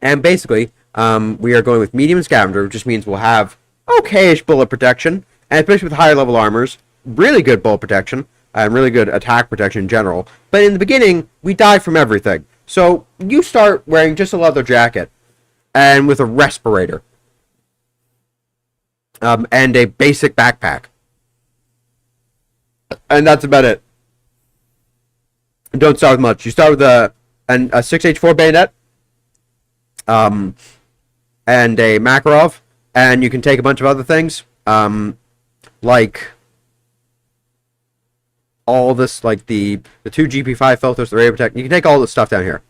And basically, we are going with medium scavenger, which just means we'll have okay-ish bullet protection, and especially with higher level armors, really good bullet protection, and really good attack protection in general. But in the beginning, we die from everything. So you start wearing just a leather jacket, and with a respirator, and a basic backpack. And that's about it. Don't start with much. You start with a 6H4 bayonet, and a Makarov, and you can take a bunch of other things, like all this, like the 2 GP5 filters, the radio protect. You can take all this stuff down here,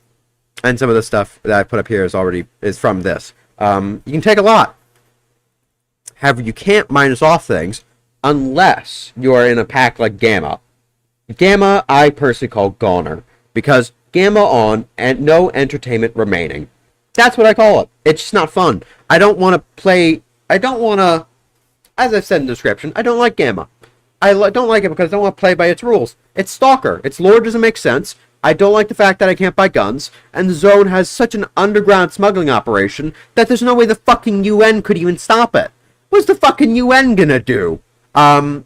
and some of the stuff that I put up here is from this. You can take a lot. However, you can't minus off things unless you are in a pack like Gamma. Gamma, I personally call Goner, because Gamma on and no entertainment remaining. That's what I call it. It's just not fun. I don't want to play... as I've said in the description, I don't like Gamma. I don't like it because I don't want to play by its rules. It's Stalker. Its lore doesn't make sense. I don't like the fact that I can't buy guns. And the zone has such an underground smuggling operation that there's no way the fucking UN could even stop it. What's the fucking UN gonna do? You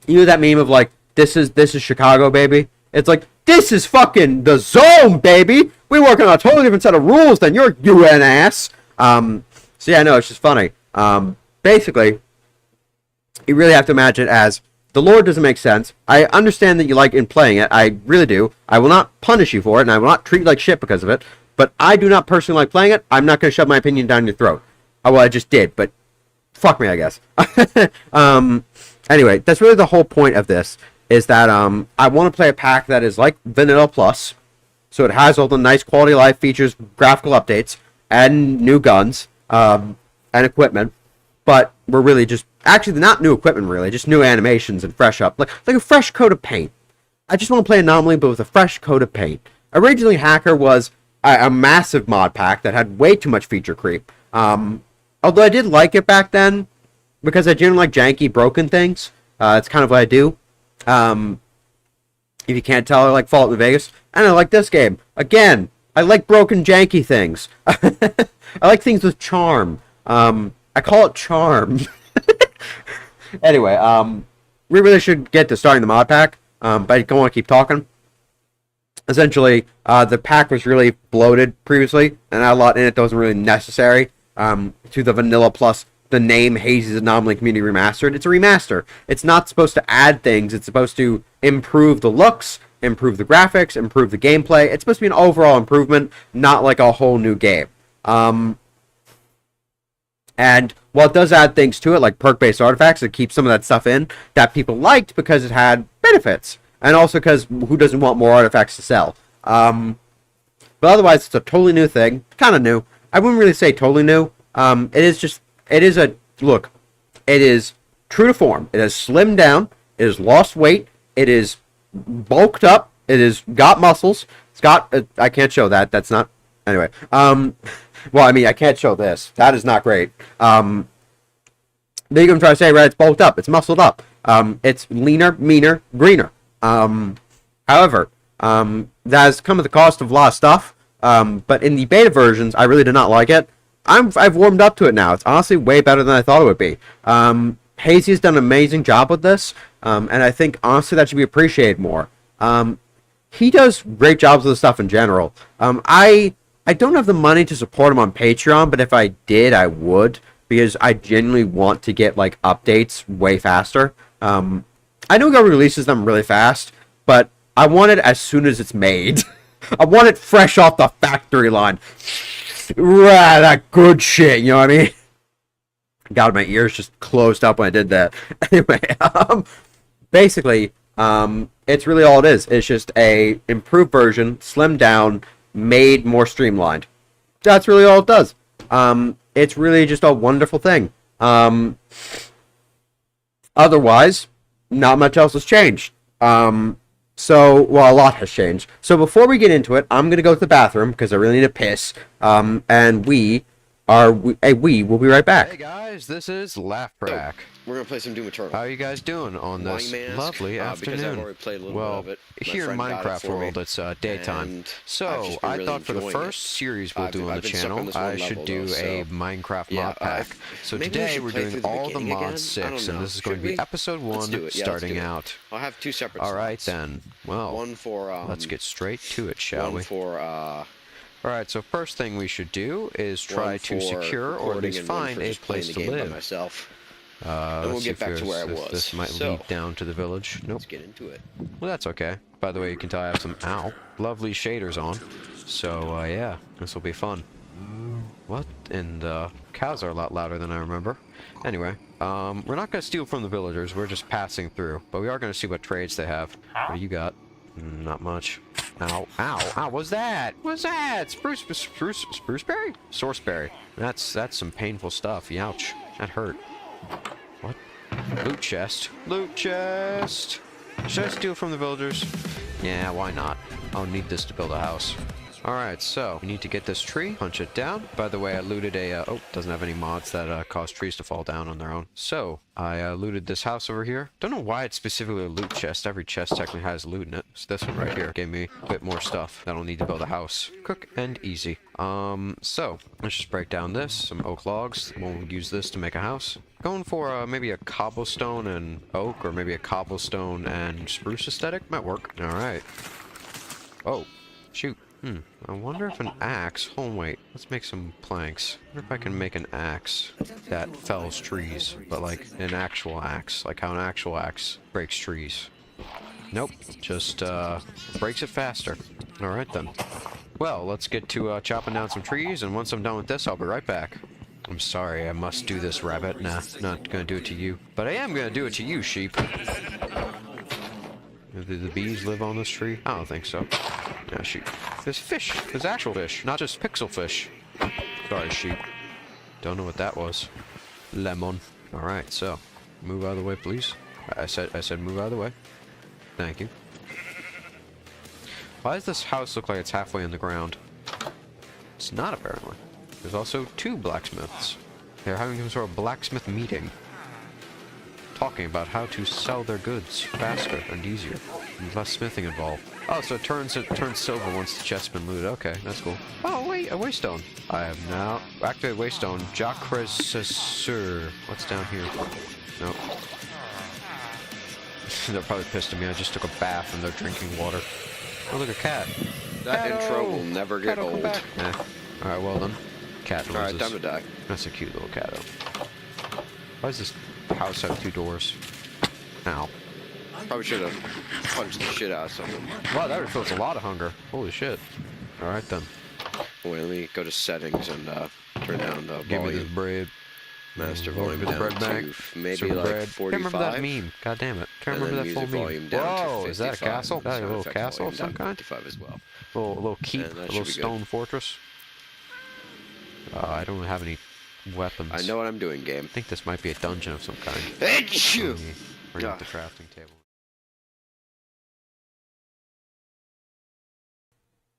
know that meme of like, this is Chicago, baby? It's like, this is fucking the zone, baby! We work on a totally different set of rules than your UN ass! So yeah, no, it's just funny. Basically, you really have to imagine it as, the lore doesn't make sense. I understand that you like in playing it. I really do. I will not punish you for it, and I will not treat you like shit because of it. But I do not personally like playing it. I'm not going to shove my opinion down your throat. Well, I just did, but fuck me, I guess. Anyway, that's really the whole point of this, is that I want to play a pack that is like Vanilla Plus, so it has all the nice quality of life features, graphical updates, and new guns, and equipment, but we're really just, actually not new equipment really, just new animations and fresh up, like a fresh coat of paint. I just want to play Anomaly, but with a fresh coat of paint. Originally, H.A.C.R was a massive mod pack that had way too much feature creep. Although I did like it back then, because I generally like janky, broken things. It's kind of what I do. If you can't tell, I like Fallout New Vegas. And I like this game. Again, I like broken, janky things. I like things with charm. I call it charm. Anyway, we really should get to starting the mod pack, but I don't want to keep talking. Essentially, the pack was really bloated previously, and a lot in it that wasn't really necessary to the vanilla plus the name Hazy's Anomaly Community Remastered. It's a remaster. It's not supposed to add things. It's supposed to improve the looks, improve the graphics, improve the gameplay. It's supposed to be an overall improvement, not like a whole new game. And while it does add things to it, like perk-based artifacts, it keeps some of that stuff in that people liked because it had benefits. And also because who doesn't want more artifacts to sell? But otherwise, it's a totally new thing. Kind of new. I wouldn't really say totally new. It is true to form. It has slimmed down. It has lost weight. It is bulked up. It has got muscles. It's got, I can't show that. That's not, anyway. Well, I mean, I can't show this. That is not great. Then you're going to try to say, right, it's bulked up. It's muscled up. It's leaner, meaner, greener. However, that has come at the cost of a lot of stuff. But in the beta versions, I really did not like it. I've warmed up to it now. It's honestly way better than I thought it would be. Hazy has done an amazing job with this. And I think, honestly, that should be appreciated more. He does great jobs with the stuff in general. I don't have the money to support him on Patreon, but if I did, I would, because I genuinely want to get, like, updates way faster. I know he releases them really fast, but I want it as soon as it's made. I want it fresh off the factory line. Rah, that good shit, you know what I mean? God, my ears just closed up when I did that. Anyway, basically, it's really all it is. It's just a improved version, slimmed down, made more streamlined. That's really all it does. It's really just a wonderful thing. Otherwise, not much else has changed. Well, a lot has changed. So before we get into it, I'm going to go to the bathroom because I really need to piss. And we will be right back. Hey guys, this is Laugh-Track. We're gonna play some Doom Eternal. How are you guys doing on this lovely because I've afternoon? already played a little Well, bit of it. here in Minecraft world, it's daytime. and So I've just been I really thought for the enjoying first it. series we'll do on I've the been stuck on channel, this one I should level, do though, a so- Minecraft Yeah, mod pack. So maybe we today should we're play doing through the all the beginning mod again? I 6, don't and know. this is going to Should be we? episode Let's 1 do it. Yeah, let's starting do it. out. I'll have two separate Alright slots. then, well, One for let's get straight to it, shall one we? for Alright, so first thing we should do is try one to for secure or at recording least and one find for a just playing place the to game by live. myself. Let's we'll see get if back to where I if was. this might So, lead down to the village. Nope. Let's get into it. Well, that's okay. By the way, you can tell I have some lovely shaders on. So, yeah, this will be fun. What? And, cows are a lot louder than I remember. Anyway, we're not going to steal from the villagers. We're just passing through. But we are going to see what trades they have. What do you got? Not much. Ow, ow, ow, what's that? What's that? Spruceberry? Sourceberry. That's some painful stuff. Youch. That hurt. What? Loot chest. Loot chest! Should I steal from the villagers? Yeah, why not? I'll need this to build a house. Alright, so we need to get this tree, punch it down. By the way, I looted a, doesn't have any mods that cause trees to fall down on their own. So, I looted this house over here. Don't know why it's specifically a loot chest. Every chest technically has loot in it. So this one right here gave me a bit more stuff that I'll need to build a house. Quick and easy. So, let's just break down this. Some oak logs. We'll use this to make a house. Going for maybe a cobblestone and oak, or maybe a cobblestone and spruce aesthetic. Might work. Alright. Oh, shoot. I wonder if an axe... Oh, wait. Let's make some planks. I wonder if I can make an axe that fells trees, but like an actual axe. Like how an actual axe breaks trees. Nope. Just, breaks it faster. Alright then. Well, let's get to chopping down some trees, and once I'm done with this, I'll be right back. I'm sorry, I must do this, rabbit. Nah, not gonna do it to you. But I am gonna do it to you, sheep. Do the bees live on this tree? I don't think so. Yeah, sheep. There's fish. There's actual fish, not just pixel fish. Sorry, sheep. Don't know what that was. Lemon. Alright, so. Move out of the way, please. I said move out of the way. Thank you. Why does this house look like it's halfway in the ground? It's not, apparently. There's also 2 blacksmiths. They're having some sort of blacksmith meeting. talking about how to sell their goods faster and easier, and less smithing involved. Oh, so it turns silver once the chest's been looted. Okay, that's cool. Oh wait, a waystone. I have now activated waystone. H.A.C.R. What's down here? Nope. They're probably pissed at me. I just took a bath and they're drinking water. Oh, look, a cat. That Catto! intro will never get Catto, come old. back. Alright, well then. Cat noises. Alright, time to die. That's a cute little catto. Why does this house have 2 doors? Ow. Probably should have punched the shit out of someone. Wow, that refills a lot of hunger. Holy shit. Alright then. Wait, let me go to settings and turn down the Give me volume. this bread. Master Lower volume the down bread back. to maybe Serve like bread. 45. Can't remember that meme. God damn it. Can't And remember then that full music meme. volume down to Whoa, is that a 55. castle? Is that a Sound little effects castle of volume some down to kind? 55 as well. Little keep, And a that little should be stone fortress. I don't have any weapons. I know what I'm doing, game. I think this might be a dungeon of some kind. Achoo! Bring up the crafting table.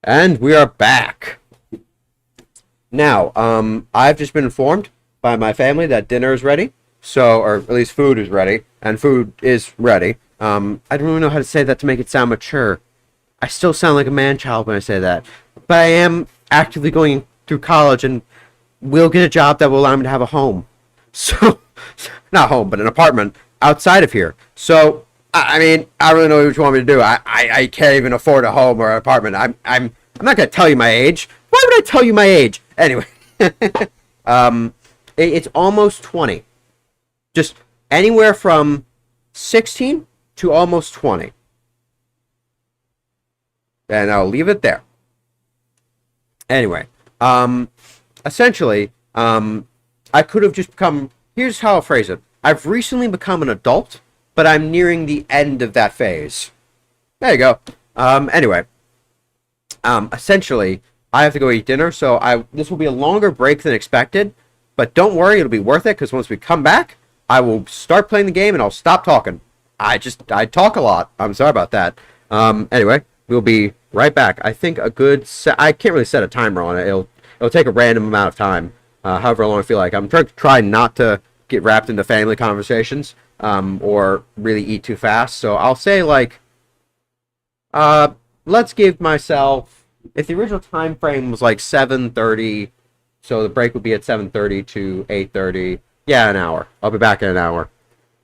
And we are back. Now, I've just been informed by my family that dinner is ready. So, or at least food is ready. And food is ready. I don't really know how to say that to make it sound mature. I still sound like a man-child when I say that. But I am actively going through college and will get a job that will allow me to have a home. So, not home, but an apartment outside of here. So, I mean, I really know what you want me to do. I can't even afford a home or an apartment. I'm not gonna tell you my age. Why would I tell you my age? Anyway, it's almost 20. Just anywhere from 16 to almost 20. And I'll leave it there. Anyway, essentially, I could have just become. Here's how I'll phrase it. I've recently become an adult, but I'm nearing the end of that phase. There you go. Anyway, essentially, I have to go eat dinner, so this will be a longer break than expected, but don't worry, it'll be worth it, because once we come back, I will start playing the game, and I'll stop talking. I talk a lot. I'm sorry about that. Anyway, we'll be right back. I think I can't really set a timer on it. It'll take a random amount of time, however long I feel like. I'm trying not to get wrapped into family conversations, or really eat too fast. So I'll say, like, let's give myself, if the original time frame was like 7:30, so the break would be at 7:30 to 8:30. Yeah, an hour. I'll be back in an hour.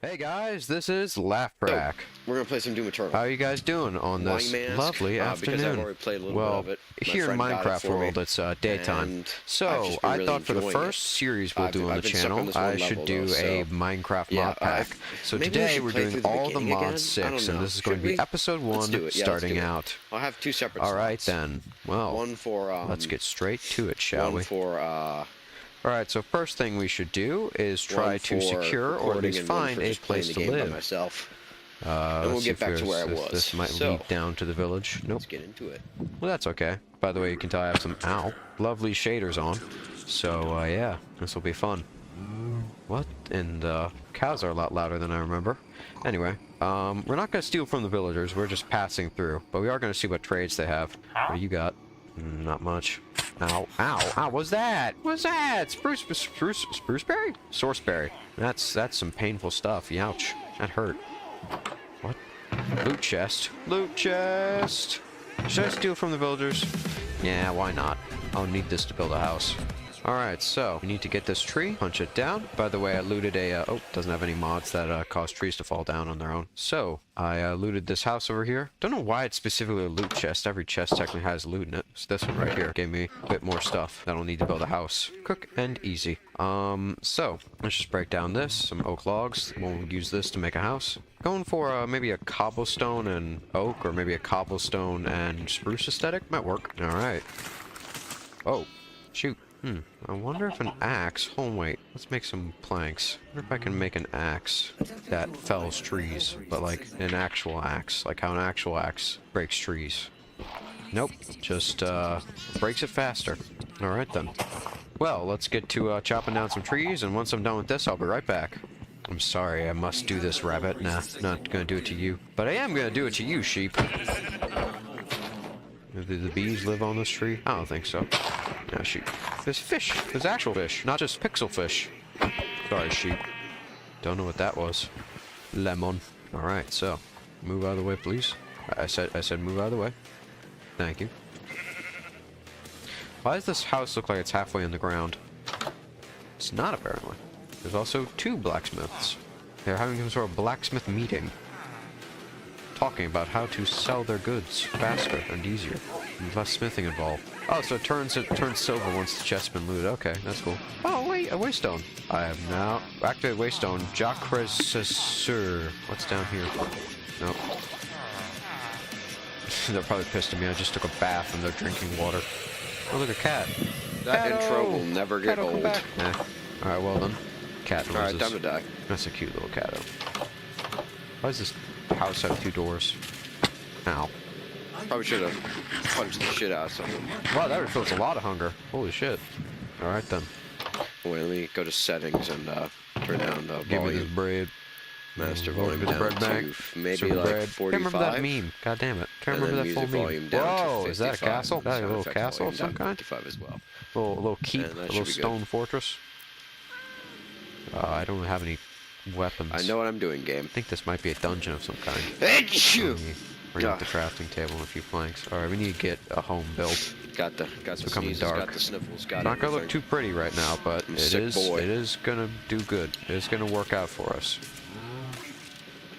Hey guys, this is Laughtrack. We're gonna play some Doom Eternal. How are you guys doing on this Mask, lovely Because I've afternoon? already played a little Well, bit of it. My here in friend got it Minecraft for me, world, it's daytime. and I've So just been I really thought for the enjoying first it. series we'll do on the I've been stuck on channel, this one I should level, do though, a so Minecraft yeah, mod pack. So maybe we today should we're play doing through the all the beginning again? mods I 6, don't and know. this is going to be Should we? episode 1 Let's do it. Yeah, let's starting do it. out. I'll have 2 separate Alright slots. then, well, One for let's get straight to it, shall one we? for Alright, so first thing we should do is try to for secure or at recording least and one find for a just playing place the to game by live. myself. And we'll get back to where I was. This might So, lead down to the village. Nope. Let's get into it. Well, that's okay. By the way, you can tell I have some lovely shaders on. So, yeah, this will be fun. What? And cows are a lot louder than I remember. Anyway, we're not going to steal from the villagers. We're just passing through. But we are going to see what trades they have. What do you got? Not much. Ow, ow, ow, what's that? What's that? Spruceberry? Sourceberry. That's some painful stuff. Youch. That hurt. What? Loot chest. Loot chest! Should I steal from the villagers? Yeah, why not? I'll need this to build a house. Alright, so we need to get this tree, punch it down. By the way, I looted oh, doesn't have any mods that cause trees to fall down on their own. So, I looted this house over here. Don't know why it's specifically a loot chest. Every chest technically has loot in it. So this one right here gave me a bit more stuff that I'll need to build a house. Quick and easy. So, let's just break down this. Some oak logs. We'll use this to make a house. Going for maybe a cobblestone and oak, or maybe a cobblestone and spruce aesthetic. Might work. Alright. Oh, shoot. I wonder if an axe... Oh, wait. Let's make some planks. I wonder if I can make an axe that fells trees, but like an actual axe. Like how an actual axe breaks trees. Nope. Just, breaks it faster. Alright then. Well, let's get to chopping down some trees, and once I'm done with this, I'll be right back. I'm sorry, I must do this, rabbit. Nah, not gonna do it to you. But I am gonna do it to you, sheep. Do the bees live on this tree? I don't think so. No, sheep. There's fish. There's actual fish, not just pixel fish. Sorry, sheep. Don't know what that was. lemon. All right, so move out of the way, please. I said move out of the way. Thank you. Why does this house look like it's halfway in the ground? It's not, apparently. There's also 2 blacksmiths. They're having some sort of blacksmith meeting, talking about how to sell their goods faster and easier, and less smithing involved. Oh, so it turns silver once the chest's been looted. Okay, that's cool. Oh wait, a waystone. I have now activated waystone. H.A.C.R. What's down here? Nope. They're probably pissed at me. I just took a bath and they're drinking water. Oh, look, a cat. That Catto! intro will never get Catto, come old. back. Nah. Alright, well done. Cat noises. Alright, time to die. That's a cute little catto. Why does this house have 2 doors? Ow. Probably should have punched the shit out of someone. Wow, that refills a lot of hunger. Holy shit. Alright then. Wait, let me go to settings and turn down the Give me this volume. bread. Master Look volume at the down bread bag. to maybe Some like bread. 45. Can't remember that meme. God damn it. Can't And remember then that full music meme. volume down to Whoa, is that a 55. castle? That a Sound little effects castle of volume some down to kind? 55 as well. Little keep, And a that little should be good. stone fortress. I don't have any weapons. I know what I'm doing, game. I think this might be a dungeon of some kind. Achoo! Let me bring up the crafting table and a few planks. Alright, we need to get a home built. Got the becoming sneezes, dark. got the sniffles, got Not gonna look everything. too pretty right now, but I'm a it sick is boy. it is gonna do good. It is gonna work out for us.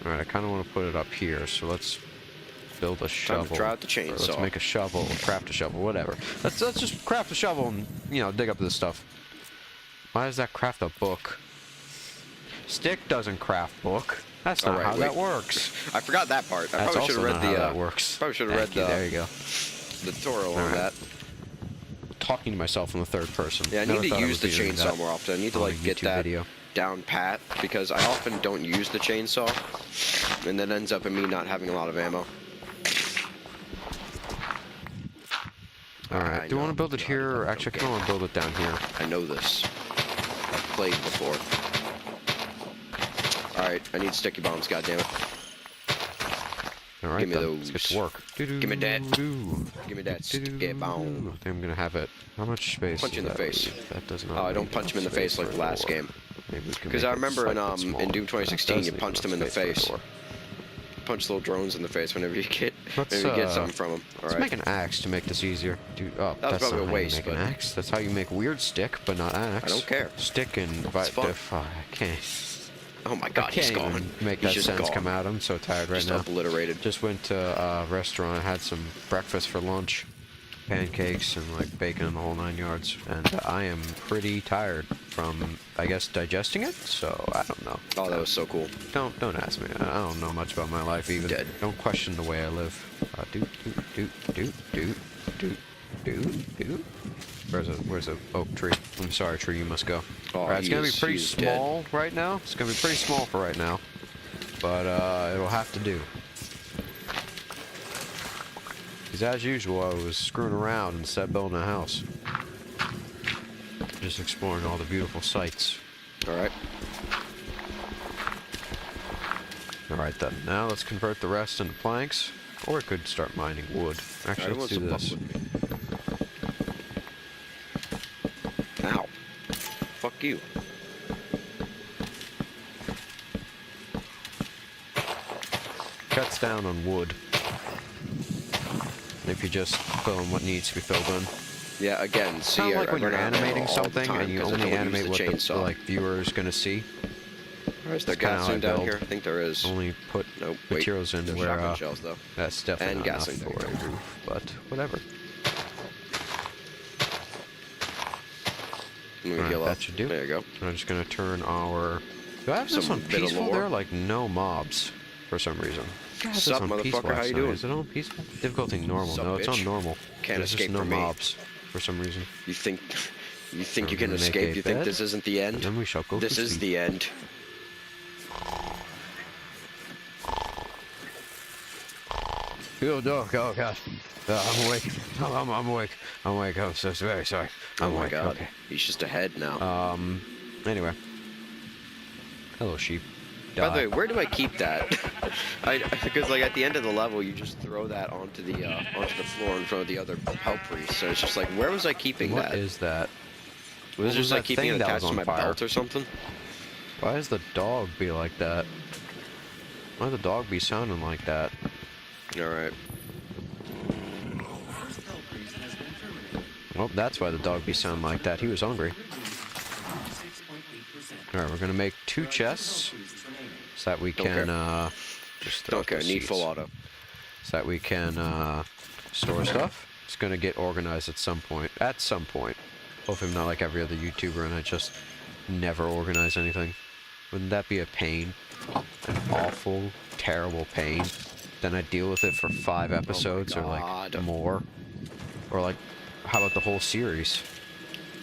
Alright, I kinda wanna put it up here, so let's build a Time shovel. to try out the Or chainsaw. let's make a shovel, or craft a shovel, whatever. Let's just craft a shovel and, you know, dig up this stuff. Why does that craft a book? Stick doesn't craft book. That's not Alright, how wait. that works. I forgot that part. I That's probably should also have not read how the that works. Probably should have read Thank you, there you go. the tutorial on Alright. that. Talking to myself in the third person. Yeah, I Never need to thought use would the be doing chainsaw that more often. I need to on a like get YouTube that video. down pat because I often don't use the chainsaw, and then ends up in me not having a lot of ammo. Alright, do you know. want to build it here, or actually, I kind of want to build it down here. I know this. I've played before. Alright, I need sticky bombs, goddammit. Alright, Give me then, let's get those. to work. Give me that. Doo-doo. Give me that sticky Doo-doo. bomb. I think I'm gonna have it. How much space? Punch you in does the that face. leave? That does not. Oh, I don't leave punch him in the enough face space like for the a last door. game. Maybe we can Because make I it remember in slightly smaller. Doom That 2016, does you leave punched enough him in the space face. for a door. Punch little drones in the face whenever you get Let's, something from them. Let's Alright. make an axe to make this easier. Dude, oh, That was that's probably not a how waste, you make an but- axe. That's how you make weird stick, but not axe. I don't care. Stick and It's fun. I can't. Oh my I god, he's can't gone. even make He's that just sense gone. come out. I'm so tired right Just now. obliterated. Just went to a restaurant. I had some breakfast for lunch, pancakes and like bacon and the whole 9 yards. And I am pretty tired from, I guess, digesting it. So I don't know. Oh, that was so cool. Don't ask me. I don't know much about my life even. Dead. Don't question the way I live. Where's a oak tree? I'm sorry, tree. You must go. Oh, Alright, it's gonna be he's pretty dead. small right now. It's gonna be pretty small for right now, but it'll have to do. Because as usual, I was screwing around instead of building a house. Just exploring all the beautiful sights. Alright. Alright then, now let's convert the rest into planks, or we could start mining wood. Actually, let's do this. Ow. Fuck you. Cuts down on wood. If you just fill in what needs to be filled in. Yeah, again, see, Kind of like I when you're run out of ammo animating all the something time and you 'cause I only don't use animate the what the chainsaw. like viewer is gonna see. Is there That's kinda how I gasoline down build. here? I think there is. Only put Nope, wait. materials in There's where shotgun shells, though. that's definitely And not enough gasoline. for a roof, but whatever. Let me Alright, heal that up. should do. There you go. I'm just gonna turn our. Do I have this Some on bit of peaceful? lore. There are like no mobs for some reason. God, this Sup, on peaceful motherfucker, how last you night. doing? Is it on peaceful? Difficulty normal. Sup, No, it's on bitch? normal. Can't There's escape just no from me. mobs for some reason. You think you I'm can gonna make escape? a You think bed, this isn't the end? And then we shall go This to is sleep. the end. Oh God. I'm awake. I'm awake. I'm awake. I'm so very sorry. Oh I'm my awake. god. Okay. He's just ahead now. Anyway. Hello, sheep. By the way, where do I keep that? Because like at the end of the level, you just throw that onto the floor in front of the other help priests. So it's just like, where was I keeping What that? is that? Was what it just was like that keeping thing it that attached was to on my fire? belt or something? Why does the dog be like that? Why the dog be sounding like that? Alright. Well, that's why the dog be sounding like that. He was hungry. Alright, we're gonna make 2 chests so that we can just throw Okay, those need seeds. full auto. So that we can store stuff. It's gonna get organized at some point. At some point. Hopefully I'm not like every other YouTuber and I just never organize anything. Wouldn't that be a pain? An awful, terrible pain. Then I deal with it for 5 episodes or like God. more. Or like, how about the whole series?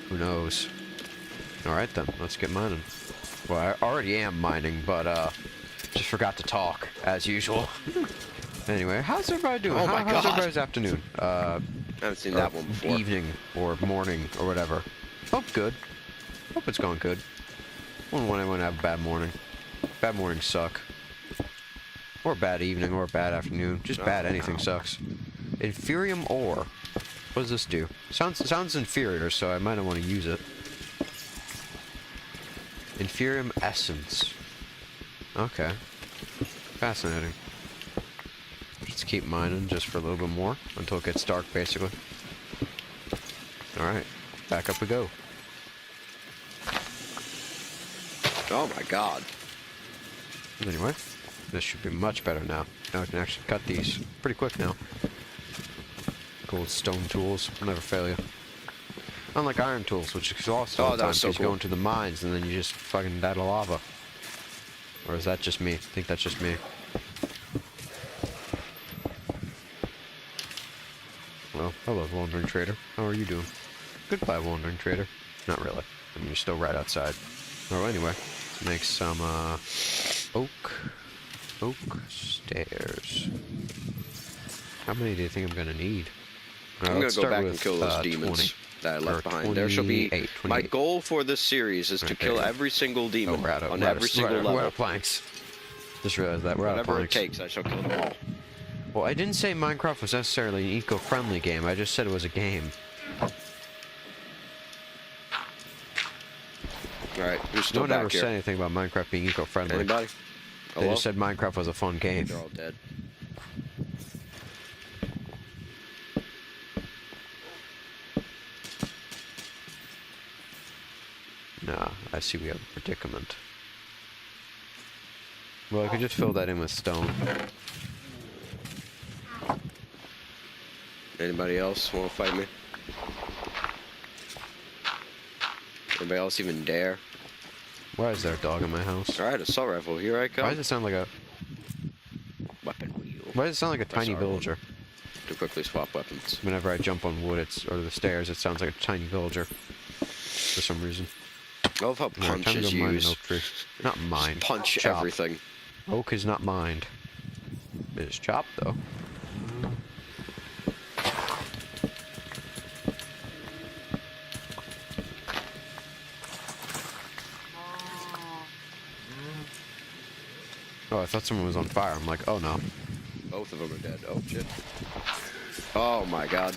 Who knows? Alright then, let's get mining. Well, I already am mining, but just forgot to talk, as usual. Anyway, how's everybody doing? Oh my How's God. everybody's afternoon? I haven't seen that one before. Evening, or morning, or whatever. Hope good. Hope it's going good. Wouldn't want anyone to have a bad morning. Bad mornings suck. Or bad evening, or bad afternoon. Just bad anything sucks. Inferium ore. What does this do? Sounds inferior, so I might not want to use it. Inferium essence. Okay. Fascinating. Let's keep mining just for a little bit more until it gets dark, basically. Alright. Back up we go. Oh my God. Anyway, this should be much better now. Now I can actually cut these pretty quick now. Gold stone tools will never fail you. Unlike iron tools, which exhaust all the that time was so because you go cool. into the mines and then you just fucking die to lava. Or is that just me? I think that's just me. Well, hello, wandering trader. How are you doing? Goodbye, wandering trader. Not really. I mean, you're still right outside. Oh, anyway, let's make some oak stairs. How many do you think I'm gonna need? I'm Let's gonna go start back with, and kill those 20. demons that I left Or behind. There shall be 28, my 28. goal for this series is to Right kill there. every single demon we're out of, on we're out every of- single we're out of- We're out level. of planks. Just realized that we're out of Whatever it planks. takes, I shall kill them all. Well, I didn't say Minecraft was necessarily an eco-friendly game. I just said it was a game. Alright, who's No still one ever back said here? anything about Minecraft being eco-friendly. Anybody? They Hello? just said Minecraft was a fun game. They're all dead. Nah, I see we have a predicament. Well, I could just fill that in with stone. Anybody else want to fight me? Anybody else even dare? Why is there a dog in my house? Alright, assault rifle, here I come. Why does it sound like a... Weapon wheel. Why does it sound like a Press tiny R1 villager? To quickly swap weapons. Whenever I jump on wood, or the stairs, it sounds like a tiny villager. For some reason. I love how Alright, punch time to is go mine an used. oak tree. Not mine. Just punch Chop. everything. Oak is not mined. It is chopped, though. Oh, I thought someone was on fire. I'm like, oh no. Both of them are dead. Oh shit. Oh my god.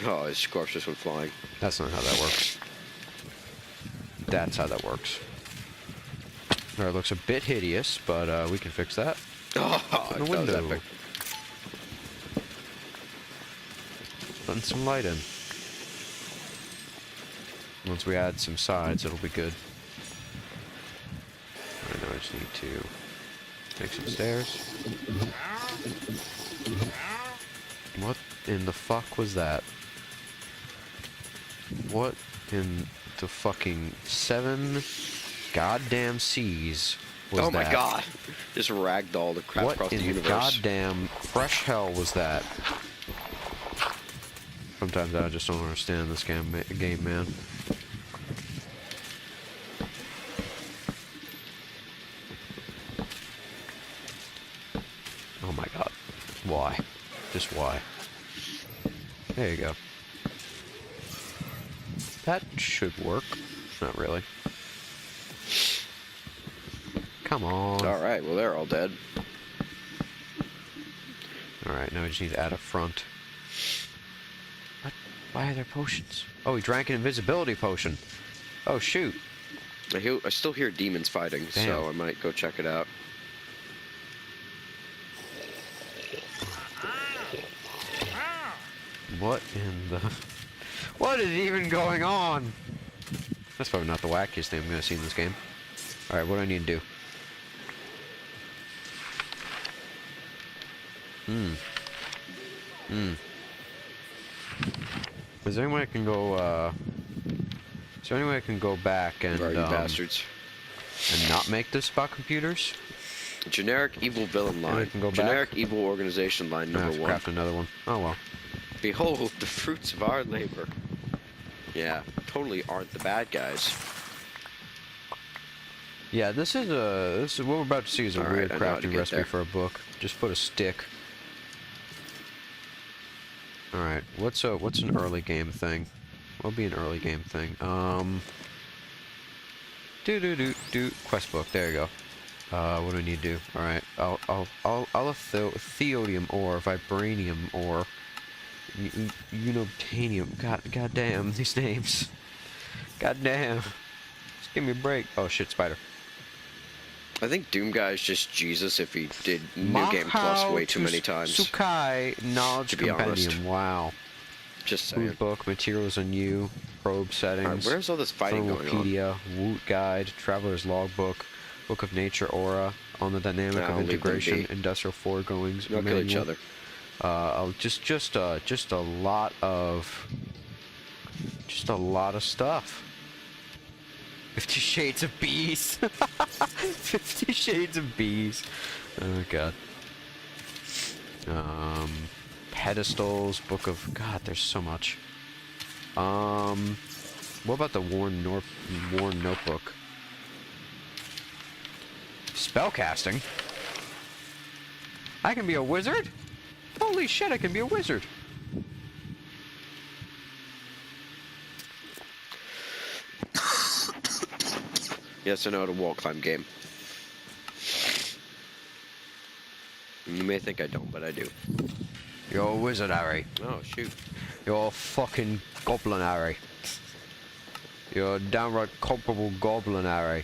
Oh, his corpse just went flying. That's not how that works. That's how that works. Alright, looks a bit hideous, but we can fix that. Oh, Open the that was window. epic. Letting some light in. Once we add some sides, it'll be good. Alright, now I just need to make some stairs. What in the fuck was that? What in the fucking 7 goddamn seas was that? Oh my god. Just ragdoll the crap What across in the the universe. goddamn fresh hell was that? Sometimes I just don't understand this game, man. Oh my god. Why? Just why? There you go. That should work. Not really. Come on. Alright, well they're all dead. Alright, now we just need to add a front. What? Why are there potions? Oh, he drank an invisibility potion. Oh, shoot. I still hear demons fighting, Damn. so I might go check it out. What in the... What is even going on? That's probably not the wackiest thing I'm going to see in this game. Alright, what do I need to do? Is there any way I can go, is there any way I can go back and, Where are you bastards? and not make this about computers? Generic evil villain Yeah, we line. can go Generic back. evil organization line I have number to 1. craft another one. Oh, well. Behold the fruits of our labor. Yeah, totally aren't the bad guys. Yeah, this is what we're about to see is a Alright, weird I know how to crafting get recipe there. for a book. Just put a stick. Alright, what's an early game thing? What'll be an early game thing? Quest book, there you go. What do I need to do? Alright, I'll a theodium ore, vibranium ore, unobtainium. God damn, these names. God damn. Just give me a break. Oh shit, spider. I think Doom Guy is just Jesus if he did New Game Plus way too many times. Sukai Knowledge To be honest. Compendium. Wow. Just Food saying. book, materials on you, probe settings. Alright, where's all this fighting going on? Thermopedia, Woot Guide, Traveler's Logbook, Book of Nature Aura, on the dynamic Nah, of I'll leave them integration, be. industrial foregoings. They'll kill each manual. other. Just a lot of stuff. 50 Shades of Bees. 50 Shades of Bees. Oh god. Pedestals, Book of God. There's so much. What about the Worn Notebook? Spellcasting. I can be a wizard? Holy shit! I can be a wizard. Yes, I know the wall climb game. You may think I don't, but I do. You're a wizard, Harry. Oh, shoot. You're a fucking goblin, Harry. You're a downright culpable goblin, Harry.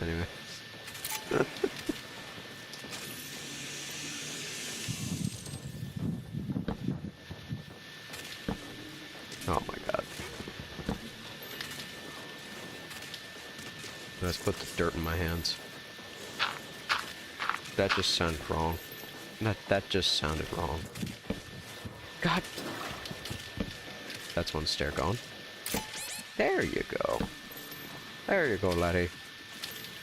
Anyway. Oh my god. Let's put the dirt in my hands. That just sounded wrong. That just sounded wrong. God. That's one stair gone. There you go. There you go, laddie.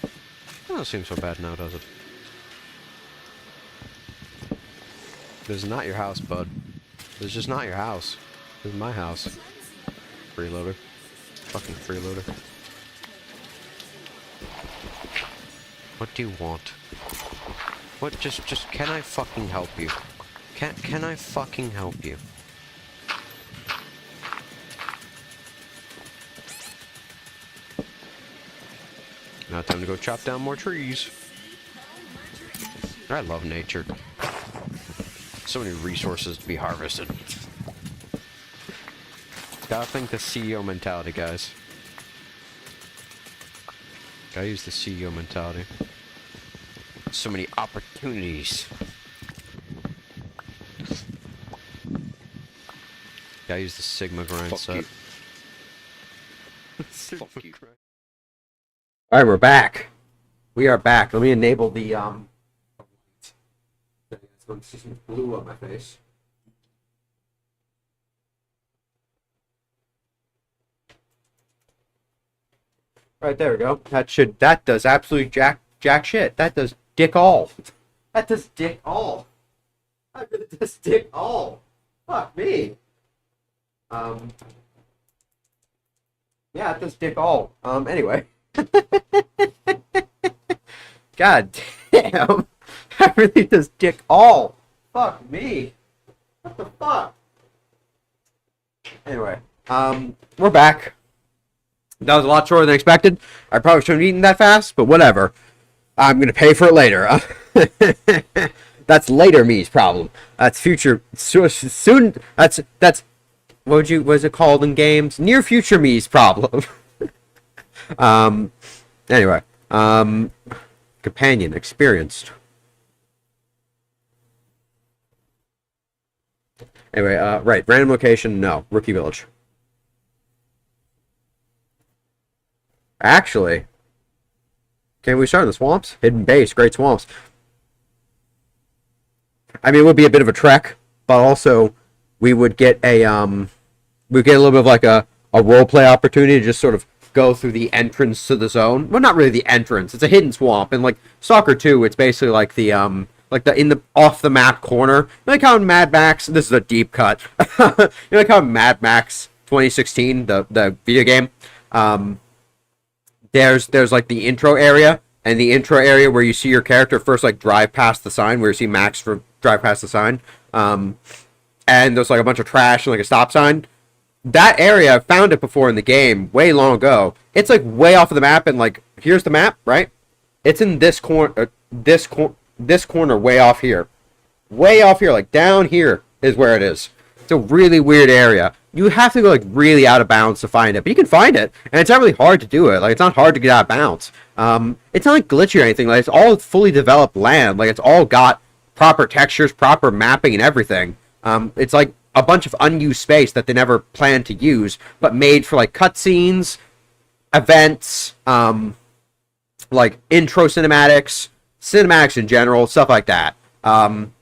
That doesn't seem so bad now, does it? This is not your house, bud. This is just not your house. This is my house. Freeloader. Fucking freeloader. What do you want? What, just, can I fucking help you? Can I fucking help you? Now time to go chop down more trees. I love nature. So many resources to be harvested. Gotta think the CEO mentality, guys. Gotta use the CEO mentality. So many opportunities. Gotta use the Sigma grind Fuck set. you. Sigma Fuck you. grind. All right, we're back. We are back. Let me enable the It's going to see some blue on my face. Right, there we go. That does absolute jack shit. That does dick all. That does dick all. That really does dick all. Fuck me. Yeah, it does dick all. Anyway. God damn. That really does dick all. Fuck me. What the fuck? Anyway, we're back. That was a lot shorter than expected. I probably shouldn't have eaten that fast, but whatever. I'm gonna pay for it later. That's later me's problem. That's future soon. That's what is it called in games? Near future me's problem. Anyway, companion, experienced. Anyway, right, random location, no. Rookie Village. Actually, can we start in the swamps? Hidden base, great swamps. I mean, it would be a bit of a trek, but also we would get we'd get a little bit of like a role play opportunity to just sort of go through the entrance to the zone. Well, not really the entrance. It's a hidden swamp, and like Stalker 2, it's basically like the in the off the map corner. Like how in Mad Max, this is a deep cut. Like how in Mad Max 2016, the video game, there's like the intro area, and the intro area where you see your character first like drive past the sign, where you see Max for drive past the sign, and there's like a bunch of trash and like a stop sign. That area, I found it before in the game way long ago. It's like way off of the map, and like here's the map, right? It's in this corner, this corner way off here, like down here is where it is. It's a really weird area. You have to go like really out of bounds to find it, but you can find it, and it's not really hard to do it. Like it's not hard to get out of bounds. It's not like glitchy or anything. Like it's all fully developed land. Like it's all got proper textures, proper mapping, and everything. It's like a bunch of unused space that they never planned to use, but made for like cutscenes, events, like intro cinematics in general, stuff like that. And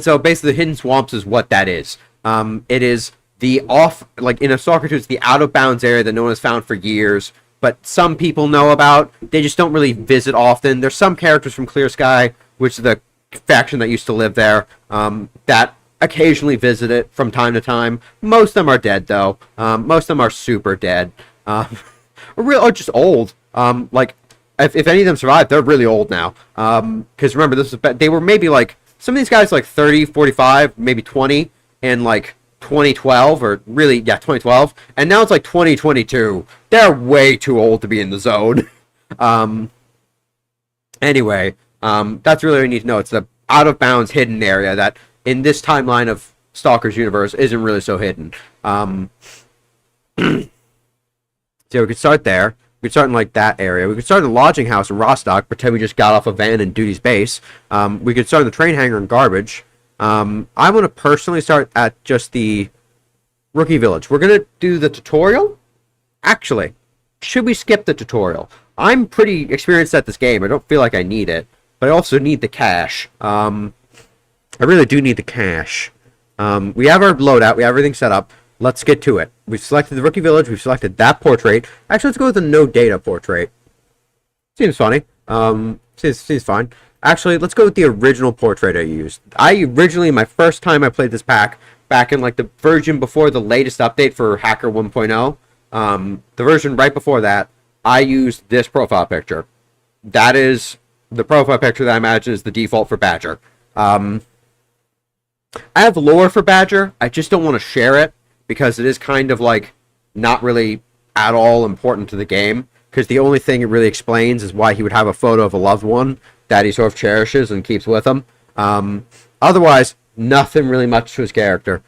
so basically the Hidden Swamps is what that is. It is the off, like in a Stalker 2, it's the out of bounds area that no one has found for years, but some people know about. They just don't really visit often. There's some characters from Clear Sky, which is the faction that used to live there, that occasionally visit it from time to time. Most of them are dead, though. Most of them are super dead. Or just old. Like, if any of them survive, they're really old now. Because remember, they were maybe like, some of these guys like 30, 45, maybe 20 in like 2012, or really, yeah, 2012. And now it's like 2022. They're way too old to be in the zone. Anyway, that's really what you need to know. It's the out of bounds hidden area that in this timeline of Stalker's universe isn't really so hidden. So we could start there. We could start in like that area. We could start in the lodging house in Rostock, pretend we just got off a van in Duty's base. We could start in the train hangar in Garbage. I want to personally start at just the Rookie Village. We're going to do the tutorial. Actually, should we skip the tutorial? I'm pretty experienced at this game. I don't feel like I need it, but I also need the cash. I really do need the cash. We have our loadout. We have everything set up. Let's get to it. We've selected the Rookie Village. We've selected that portrait. Actually, let's go with the no data portrait. Seems funny. Seems fine. Actually, let's go with the original portrait I used. My first time I played this pack, back in like the version before the latest update for H.A.C.R 1.0, the version right before that, I used this profile picture. That is the profile picture that I imagine is the default for Badger. I have lore for Badger. I just don't want to share it because it is kind of like not really at all important to the game. Because the only thing it really explains is why he would have a photo of a loved one that he sort of cherishes and keeps with him. Otherwise, nothing really much to his character.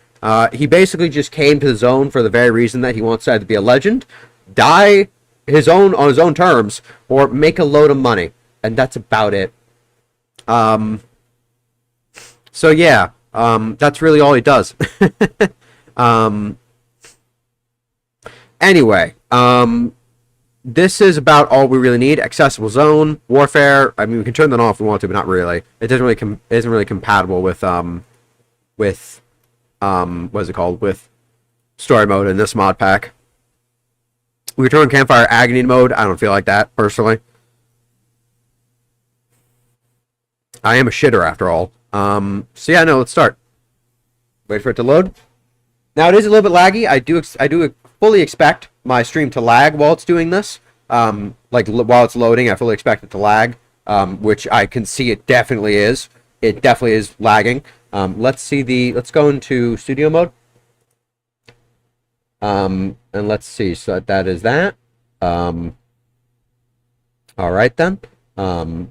He basically just came to the zone for the very reason that he wants to either be a legend, die on his own terms, or make a load of money. And that's about it. So yeah, that's really all he does. Anyway, this is about all we really need. Accessible zone, warfare. I mean, we can turn that off if we want to, but not really. It isn't really compatible with what is it called? With story mode in this mod pack. We can turn campfire agony mode. I don't feel like that personally. I am a shitter after all. So yeah, no, let's start. Wait for it to load. Now it is a little bit laggy. I do fully expect my stream to lag while it's doing this. Like while it's loading, I fully expect it to lag, which I can see it definitely is. It definitely is lagging. Let's go into studio mode. And let's see. So that is that. All right then. All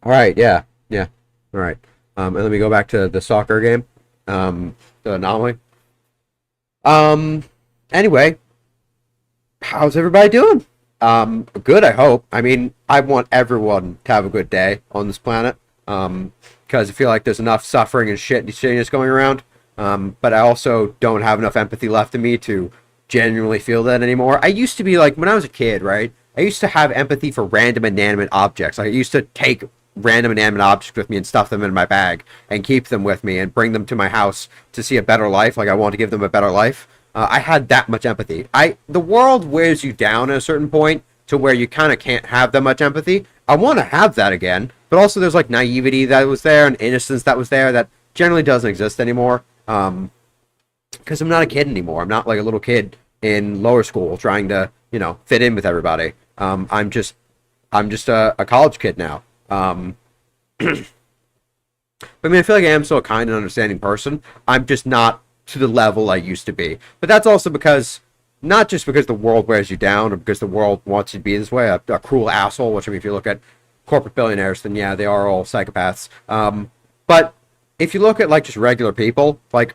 right. Yeah. All right. And let me go back to the S.T.A.L.K.E.R game. The Anomaly. Anyway, how's everybody doing? Good, I hope. I mean, I want everyone to have a good day on this planet. Because I feel like there's enough suffering and shit and shittiness going around. But I also don't have enough empathy left in me to genuinely feel that anymore. I used to be like, when I was a kid, right? I used to have empathy for random inanimate objects. Like, I used to take random inanimate objects with me and stuff them in my bag and keep them with me and bring them to my house to see a better life. Like, I want to give them a better life. I had that much empathy. The world wears you down at a certain point to where you kind of can't have that much empathy. I want to have that again, but also there's like naivety that was there and innocence that was there that generally doesn't exist anymore. Because I'm not a kid anymore. I'm not like a little kid in lower school trying to, fit in with everybody. I'm just a college kid now. I mean, I feel like I am still a kind and understanding person. I'm just not to the level I used to be. But that's also because, not just because the world wears you down or because the world wants you to be this way, a cruel asshole, which, I mean, if you look at corporate billionaires, then yeah, they are all psychopaths. But if you look at, like, just regular people, like,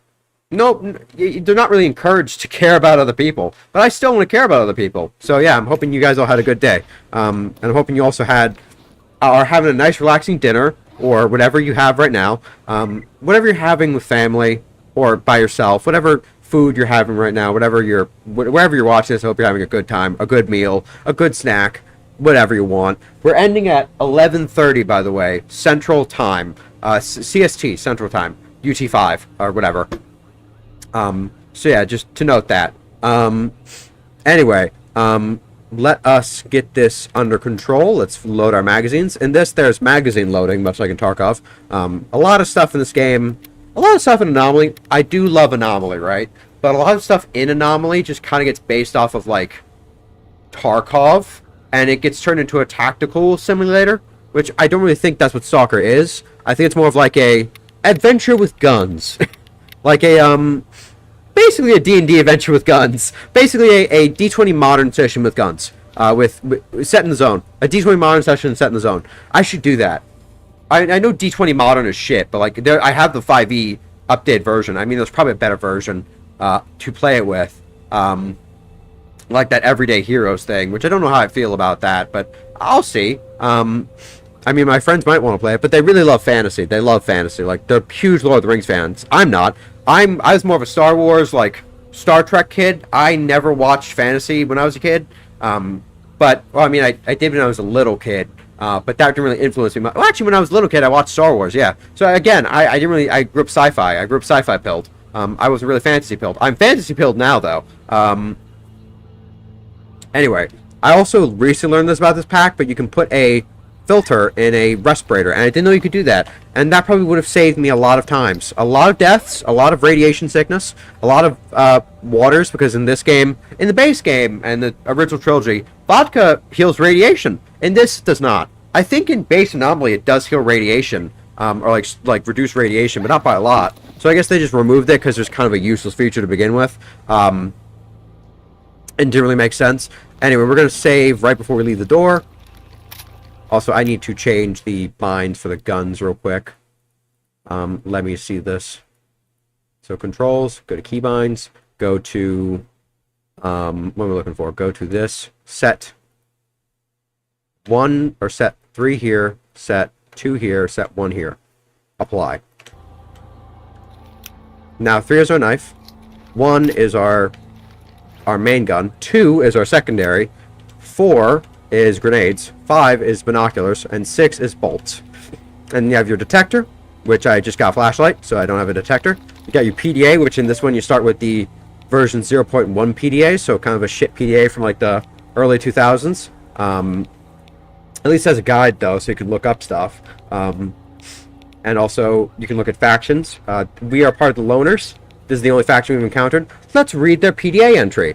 no, they're not really encouraged to care about other people. But I still want to care about other people. So yeah, I'm hoping you guys all had a good day. And I'm hoping you also are having a nice relaxing dinner or whatever you have right now. Whatever you're having with family or by yourself, whatever food you're having right now, wherever you're watching this, I hope you're having a good time, a good meal, a good snack, whatever you want. We're ending at 11:30, by the way, Central Time, CST, Central Time, UT5, or whatever. So yeah, just to note that. Anyway, let us get this under control. Let's load our magazines. In this, there's magazine loading, much like in Tarkov. A lot of stuff in this game, a lot of stuff in Anomaly. I do love Anomaly, right? But a lot of stuff in Anomaly just kind of gets based off of, like, Tarkov, and it gets turned into a tactical simulator, which I don't really think that's what S.T.A.L.K.E.R is. I think it's more of like a adventure with guns. Like a, basically a D&D adventure with guns. Basically a D20 modern session with guns. With set in the zone. A D20 modern session set in the zone. I should do that. I know D20 modern is shit, but like I have the 5e updated version. I mean, there's probably a better version to play it with. Like that Everyday Heroes thing, which I don't know how I feel about that, but I'll see. I mean, my friends might want to play it, but they really love fantasy. They love fantasy. Like, they're huge Lord of the Rings fans. I'm not. I was more of a Star Wars, like, Star Trek kid. I never watched fantasy when I was a kid. But, well, I mean, I did when I was a little kid. But that didn't really influence me much. Well, actually, when I was a little kid, I watched Star Wars, yeah. So, again, I grew up sci-fi. I grew up sci-fi pilled. I wasn't really fantasy pilled. I'm fantasy pilled now, though. Anyway, I also recently learned this about this pack, but you can put a filter in a respirator, and I didn't know you could do that, and that probably would have saved me a lot of times, a lot of deaths, a lot of radiation sickness, a lot of waters, because in this game, in the base game and the original trilogy, vodka heals radiation, and this does not. I think in base Anomaly it does heal radiation, or like reduce radiation, but not by a lot. So I guess they just removed it because there's kind of a useless feature to begin with. It didn't really make sense. Anyway, we're gonna save right before we leave the door. Also, I need to change the binds for the guns real quick. Let me see this. So controls, go to keybinds, go to, what am I looking for? Go to this, set 1, or set 3 here, set 2 here, set 1 here. Apply. Now, 3 is our knife, 1 is our main gun, 2 is our secondary, 4 is grenades, 5 is binoculars, and 6 is bolts. And you have your detector, which I just got a flashlight, so I don't have a detector. You got your PDA, which in this one you start with the version 0.1 PDA, so kind of a shit PDA from like the early 2000s. At least has a guide though, so you can look up stuff. And also you can look at factions. We are part of the Loners. This is the only faction we've encountered. Let's read their PDA entry.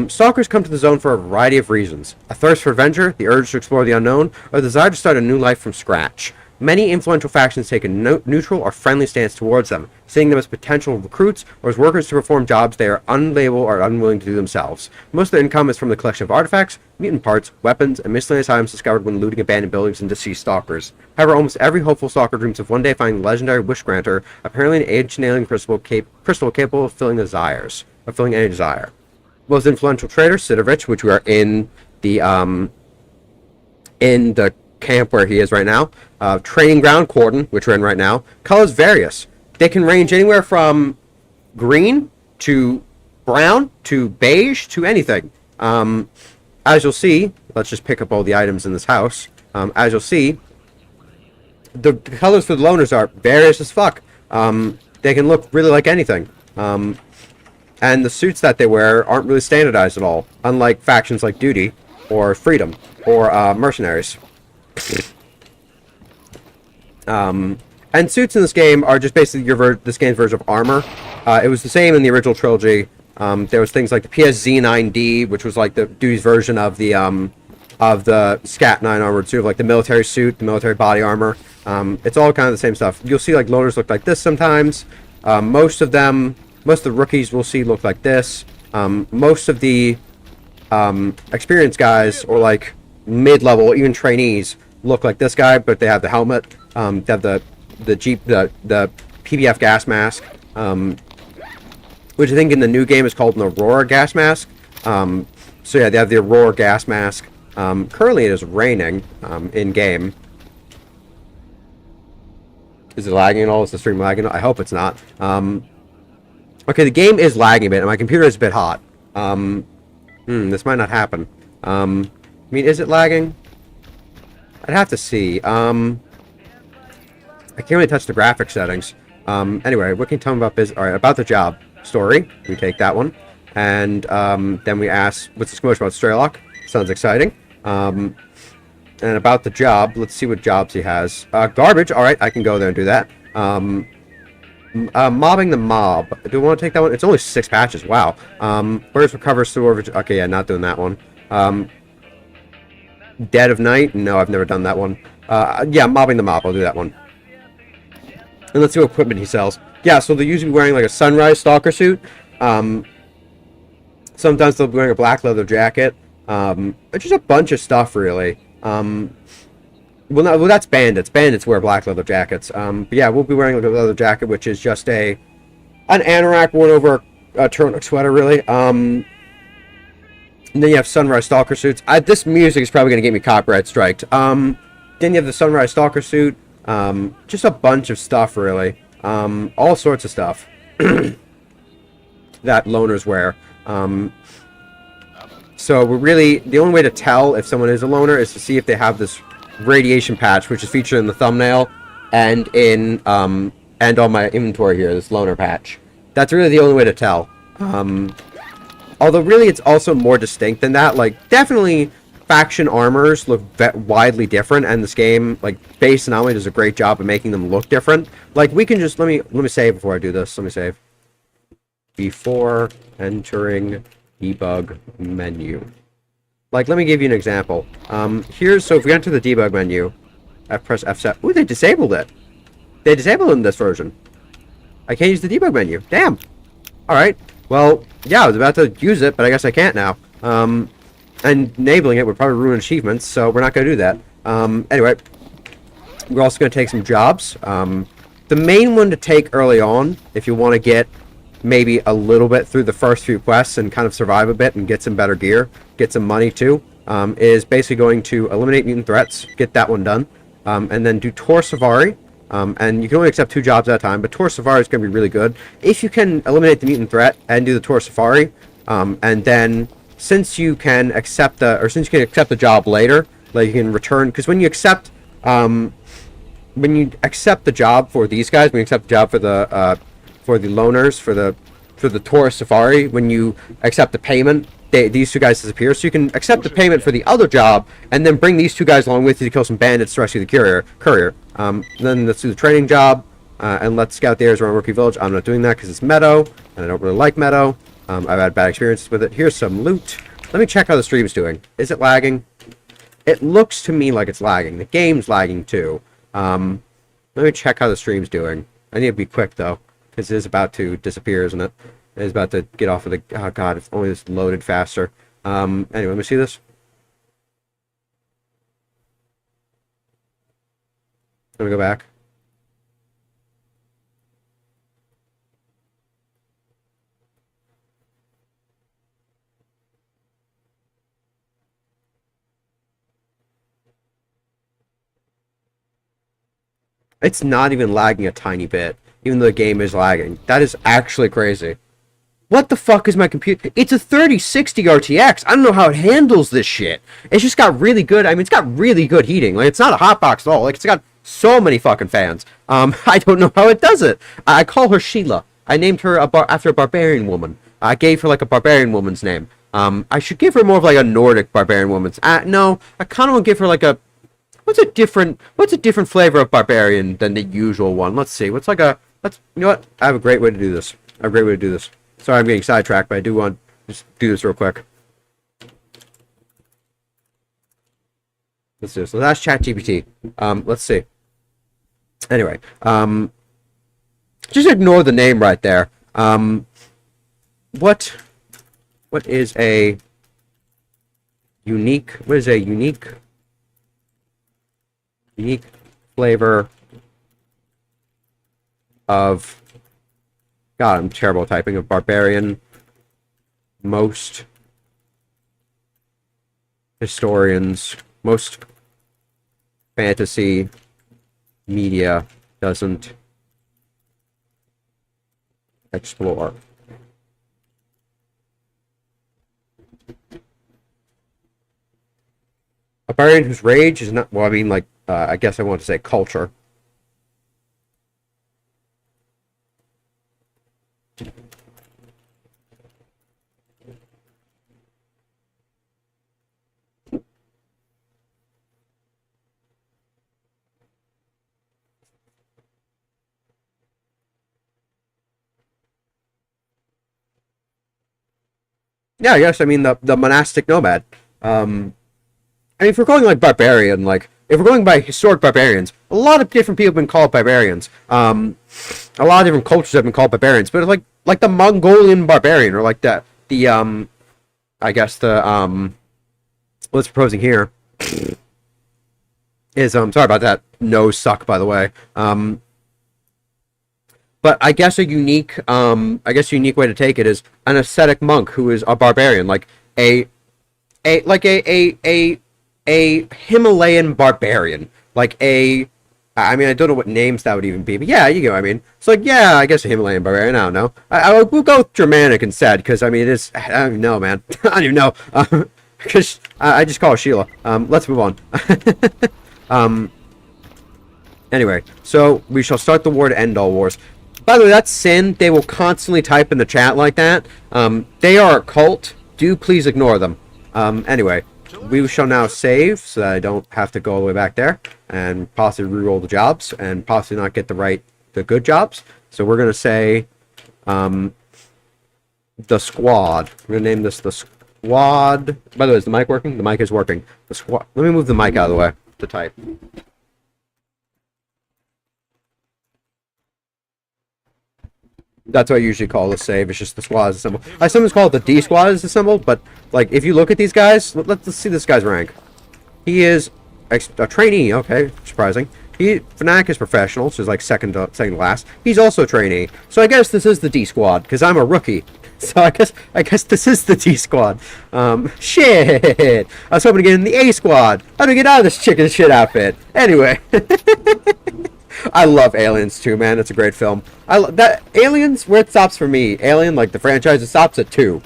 Stalkers come to the zone for a variety of reasons. A thirst for adventure, the urge to explore the unknown, or the desire to start a new life from scratch. Many influential factions take a neutral or friendly stance towards them, seeing them as potential recruits or as workers to perform jobs they are unable or unwilling to do themselves. Most of their income is from the collection of artifacts, mutant parts, weapons, and miscellaneous items discovered when looting abandoned buildings and deceased stalkers. However, almost every hopeful stalker dreams of one day finding the legendary Wish Granter, apparently an ancient alien crystal capable of filling any desire. most influential trader, Sidovich, which we are in the camp where he is right now. Training ground, Corden, which we're in right now. Colors various. They can range anywhere from green to brown to beige to anything. As you'll see, let's just pick up all the items in this house. As you'll see, the colors for the loners are various as fuck. They can look really like anything. And the suits that they wear aren't really standardized at all, unlike factions like Duty or Freedom or Mercenaries. And suits in this game are just basically this game's version of armor. It was the same in the original trilogy. There was things like the PSZ-9D, which was like the Duty's version of the SCAT-9 armored suit, like the military suit, the military body armor. It's all kind of the same stuff. You'll see like loners look like this sometimes. Most of the rookies we'll see look like this. Most of the experienced guys or like mid-level, even trainees, look like this guy, but they have the helmet. They have the PBF gas mask, which I think in the new game is called an Aurora gas mask. So yeah, they have the Aurora gas mask. Currently it is raining in game. Is it lagging at all? Is the stream lagging? I hope it's not. Okay, the game is lagging a bit, and my computer is a bit hot. This might not happen. I mean, is it lagging? I'd have to see. I can't really touch the graphic settings. Anyway, what can you tell me about business? All right, about the job story. We take that one, and then we ask, "What's this commotion about Straylock?" Sounds exciting. And about the job, let's see what jobs he has. Garbage. All right, I can go there and do that. Mobbing the mob. Do we want to take that one? It's only 6 patches. Wow. Where's recover storage? Okay, yeah, not doing that one. Dead of Night? No, I've never done that one. Yeah, mobbing the mob. I'll do that one. And let's see what equipment he sells. Yeah, so they're usually wearing like a Sunrise Stalker suit. Sometimes they'll be wearing a black leather jacket. Just a bunch of stuff, really. Well, that's bandits. Bandits wear black leather jackets. But yeah, we'll be wearing like a leather jacket, which is just an anorak worn over a turtleneck sweater, really. And then you have Sunrise Stalker suits. This music is probably going to get me copyright striked. Then you have the Sunrise Stalker suit. Just a bunch of stuff, really. All sorts of stuff that loners wear. So we're really, the only way to tell if someone is a loner is to see if they have this radiation patch, which is featured in the thumbnail and in and on my inventory here, this loner patch. That's really the only way to tell. Although really it's also more distinct than that. Like, definitely faction armors look widely different, and this game, like, base Anomaly does a great job of making them look different. Like, we can just, let me save before I do this. Let me save. Before entering debug menu. Like, let me give you an example. So if we enter the debug menu, I press F7. Ooh, they disabled it. They disabled it in this version. I can't use the debug menu. Damn. Alright. Well, yeah, I was about to use it, but I guess I can't now. And enabling it would probably ruin achievements, so we're not going to do that. Anyway, we're also going to take some jobs. The main one to take early on, if you want to get maybe a little bit through the first few quests and kind of survive a bit and get some better gear, get some money too, is basically going to eliminate mutant threats, get that one done, and then do Tour Safari. And you can only accept 2 jobs at a time, but Tour Safari is going to be really good. If you can eliminate the mutant threat and do the Tour Safari, and then since you can accept the job later, like you can return, because when you accept the job for these guys, when you accept the job for the loners, for the Tour Safari, when you accept the payment, these 2 guys disappear. So you can accept the payment for the other job, and then bring these 2 guys along with you to kill some bandits to rescue the courier. Then let's do the training job, and let's scout the areas around Rookie Village. I'm not doing that because it's Meadow, and I don't really like Meadow. I've had bad experiences with it. Here's some loot. Let me check how the stream's doing. Is it lagging? It looks to me like it's lagging. The game's lagging too. Let me check how the stream's doing. I need to be quick though, because it is about to disappear, isn't it? It is about to get off of the... Oh god, if only this loaded faster. Anyway, let me see this. Let me go back. It's not even lagging a tiny bit, even though the game is lagging. That is actually crazy. What the fuck is my computer? It's a 3060 RTX. I don't know how it handles this shit. It's just got really good, I mean, it's got really good heating. Like, it's not a hot box at all. Like, it's got so many fucking fans. I don't know how it does it. I call her Sheila. I named her after a barbarian woman. I gave her, like, a barbarian woman's name. I should give her more of, like, a Nordic barbarian woman's. No, I kind of want to give her, like, a... What's a different flavor of barbarian than the usual one? Let's see. You know what? I have a great way to do this. Sorry, I'm getting sidetracked, but I do want to just do this real quick. Let's do this. So that's ChatGPT. Let's see. Anyway, just ignore the name right there. What is a unique flavor of... God, I'm terrible at typing. Of barbarian. Most historians, most fantasy media doesn't explore. A barbarian whose rage is not... Well, I mean, like, I guess I want to say culture. Yeah, I guess, I mean, the monastic nomad. I mean, if we're going, like, barbarian, like, if we're going by historic barbarians, a lot of different people have been called barbarians. A lot of different cultures have been called barbarians, but, like the Mongolian barbarian, or, like, I guess what's proposing here is, sorry about that nose suck, by the way. But I guess a unique way to take it is an ascetic monk who is a barbarian, like a Himalayan barbarian, like I mean, I don't know what names that would even be, but yeah, you know, I mean, it's like, yeah, I guess a Himalayan barbarian. I don't know. We'll go with Germanic instead, because I mean, I don't even know, man. I don't even know, because I just call her Sheila. Let's move on. Anyway, so we shall start the war to end all wars. By the way, that's sin. They will constantly type in the chat like that. They are a cult. Do please ignore them. Anyway, we shall now save so that I don't have to go all the way back there and possibly reroll the jobs and possibly not get the good jobs. So we're gonna say the squad. We're gonna name this the squad. By the way, is the mic working? The mic is working. The squad. Let me move the mic out of the way to type. That's what I usually call the save. It's just the squad as a symbol. I sometimes call it the D squad as a symbol, but like if you look at these guys, let's see this guy's rank. He is a trainee. Okay, surprising. Fnatic is professional, so he's like second to last. He's also a trainee, so I guess this is the D squad because I'm a rookie. So I guess this is the D squad. Shit. I was hoping to get in the A squad. How do I get out of this chicken shit outfit? Anyway. I love Aliens too, man. It's a great film. That Aliens, where it stops for me. Alien, like the franchise, it stops at 2.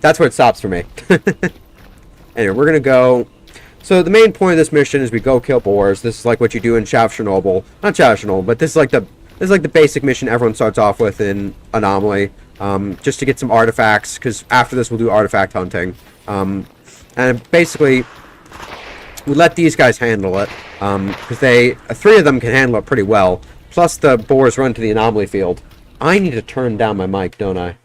That's where it stops for me. Anyway, we're gonna go. So the main point of this mission is we go kill boars. This is like what you do in Chernobyl. Not Chernobyl, but this is like the basic mission everyone starts off with in Anomaly. Just to get some artifacts, because after this we'll do artifact hunting. And basically, we let these guys handle it, because 3 of them can handle it pretty well. Plus the boars run to the anomaly field. I need to turn down my mic, don't I?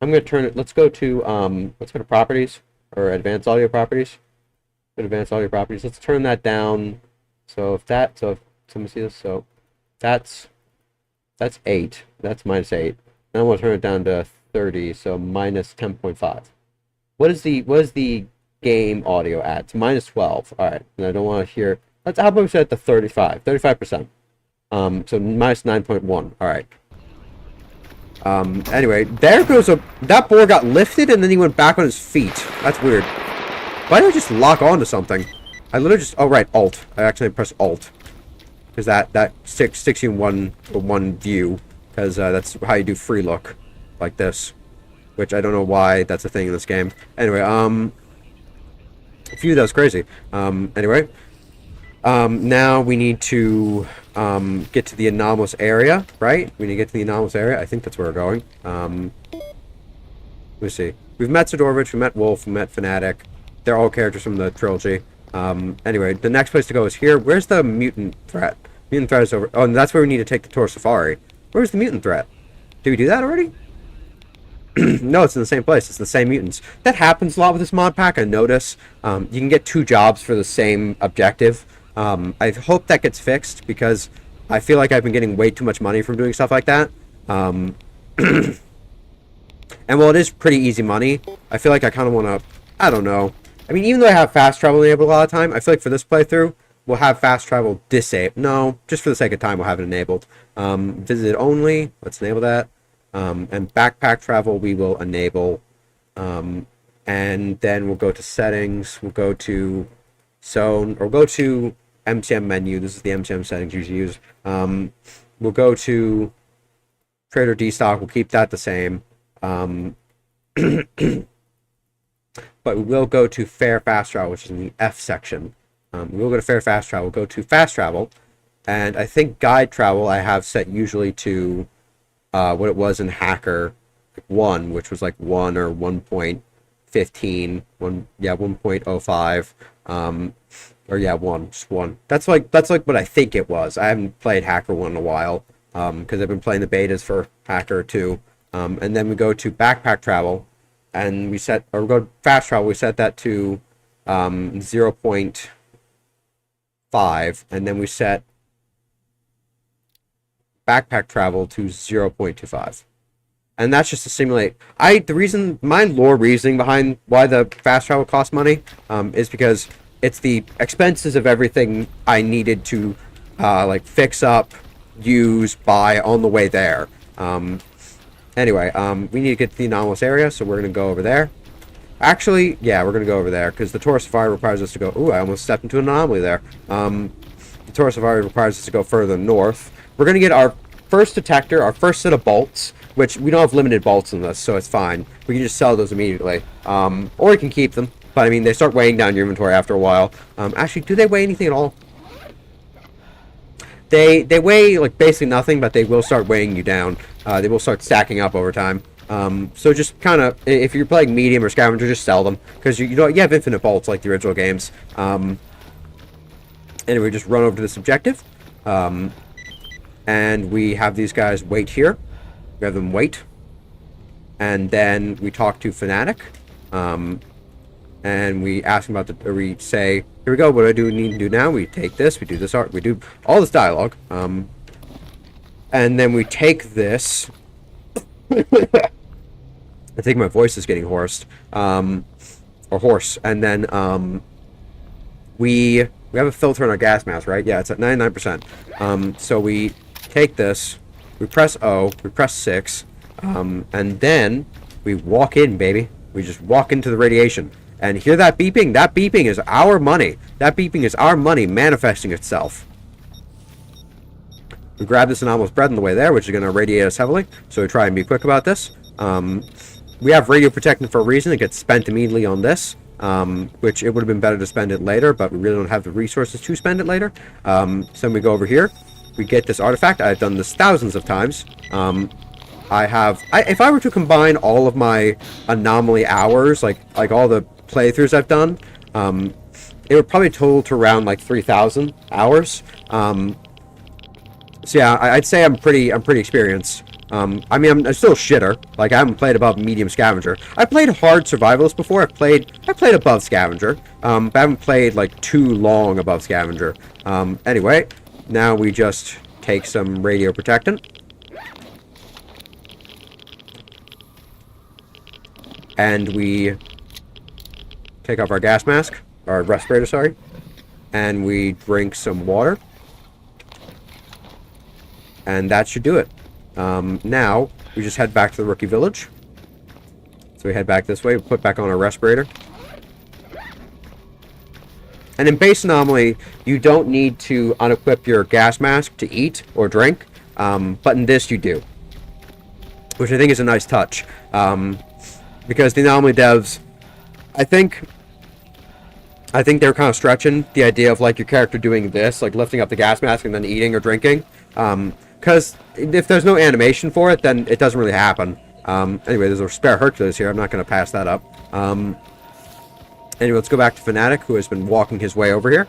I'm gonna turn it. Let's go to properties or advanced audio properties. Advanced audio properties. Let's turn that down. So let me see this. So that's 8. That's -8. Now I want to turn it down to 30. So minus 10.5. What is the game audio at? It's -12. All right, and I don't want to hear. How about we set it to 35%. So minus 9.1. All right. Anyway, there goes that boar got lifted and then he went back on his feet. That's weird. Why did I just lock onto something? I literally just, oh right, Alt. I actually pressed Alt. because that sticks you in one view, because that's how you do free look, like this, which I don't know why that's a thing in this game. Anyway, phew, that was crazy. Anyway, now we need to get to the anomalous area, right? We need to get to the anomalous area. I think that's where we're going. Let's see. We've met Sidorovich, we met Wolf, we met Fanatic. They're all characters from the trilogy. Anyway, the next place to go is here. Where's the mutant threat? Mutant threat is over. Oh, and that's where we need to take the tour safari. Where's the mutant threat? Did we do that already? No, it's in the same place. It's the same mutants. That happens a lot with this mod pack, I notice. You can get 2 jobs for the same objective. I hope that gets fixed, because I feel like I've been getting way too much money from doing stuff like that. And while it is pretty easy money, I feel like I kind of want to, I don't know. I mean, even though I have fast travel enabled a lot of the time, I feel like for this playthrough, we'll have fast travel disabled. No, just for the sake of time, we'll have it enabled. Visit only, let's enable that. And backpack travel, we will enable. And then we'll go to settings, we'll go to zone, or go to MTM menu. This is the MTM settings usually used. We'll go to trader destock, we'll keep that the same. But we will go to fair fast travel, which is in the F section. We will go to fair fast travel, go to fast travel, and I think guide travel I have set usually to what it was in H.A.C.R 1, which was like 1 or 1.15, 1.05, or yeah, 1, just 1. That's like what I think it was. I haven't played H.A.C.R 1 in a while, because I've been playing the betas for H.A.C.R 2. And then we go to backpack travel, and we set, or we go to fast travel, we set that to 0.5, and then we set backpack travel to 0.25. And that's just to simulate. My lore reasoning behind why the fast travel costs money is because it's the expenses of everything I needed to like fix up, use, buy on the way there. Anyway, we need to get to the anomalous area, so we're going to go over there. Actually, yeah, we're going to go over there, because the Tour Safari requires us to go... Ooh, I almost stepped into an anomaly there. The Tour Safari requires us to go further north. We're going to get our first detector, our first set of bolts, which we don't have limited bolts in this, so it's fine. We can just sell those immediately. Or we can keep them, but I mean, they start weighing down your inventory after a while. Actually, do they weigh anything at all? They weigh like basically nothing, but they will start weighing you down. They will start stacking up over time. So just kind of, if you're playing medium or scavenger, just sell them, because you have infinite bolts like the original games. Anyway, just run over to this objective, and we have these guys wait here. We have them wait, and then we talk to Fanatic, and we ask him about or we say, here we go, what do I need to do now? We take this, we do this art, we do all this dialogue, and then we take this. I think my voice is getting hoarse, or hoarse, and then we have a filter on our gas mask, right? Yeah, it's at 99%. So we take this, we press O, we press 6, and then we walk in, baby. We just walk into the radiation. And hear that beeping? That beeping is our money. That beeping is our money manifesting itself. We grab this anomalous bread on the way there, which is going to radiate us heavily, so we try and be quick about this. We have radio protection for a reason. It gets spent immediately on this, which it would have been better to spend it later, but we really don't have the resources to spend it later. So then we go over here. We get this artifact. I've done this thousands of times. If I were to combine all of my anomaly hours, like all the playthroughs I've done, it would probably total to around like 3,000 hours. So yeah, I'd say I'm pretty experienced. I mean, I'm still a shitter. Like, I haven't played above medium scavenger. I played hard survivalist before. I played above scavenger, but I haven't played like too long above scavenger. Anyway, now we just take some radio protectant. And we take off our gas mask, our respirator, sorry, and we drink some water. And that should do it. Now, we just head back to the rookie village. So we head back this way, we put back on our respirator. And in base Anomaly, you don't need to unequip your gas mask to eat or drink, but in this you do, which I think is a nice touch, because the Anomaly devs, I think they're kind of stretching the idea of like your character doing this, like lifting up the gas mask and then eating or drinking, because if there's no animation for it, then it doesn't really happen. Anyway, there's a spare Hercules here. I'm not going to pass that up. Anyway, let's go back to Fnatic, who has been walking his way over here.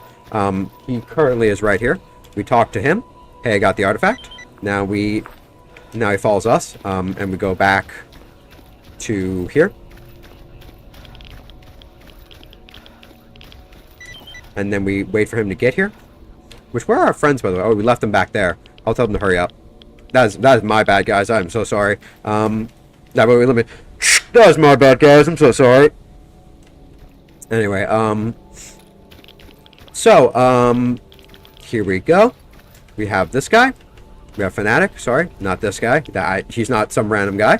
He currently is right here. We talk to him. Hey, I got the artifact. Now he follows us, and we go back to here. And then we wait for him to get here. Where are our friends, by the way? Oh, we left them back there. I'll tell them to hurry up. That is my bad, guys. I'm so sorry. That was my bad, guys. I'm so sorry. Anyway, here we go. We have this guy. We have Fnatic. Sorry, not this guy. He's not some random guy.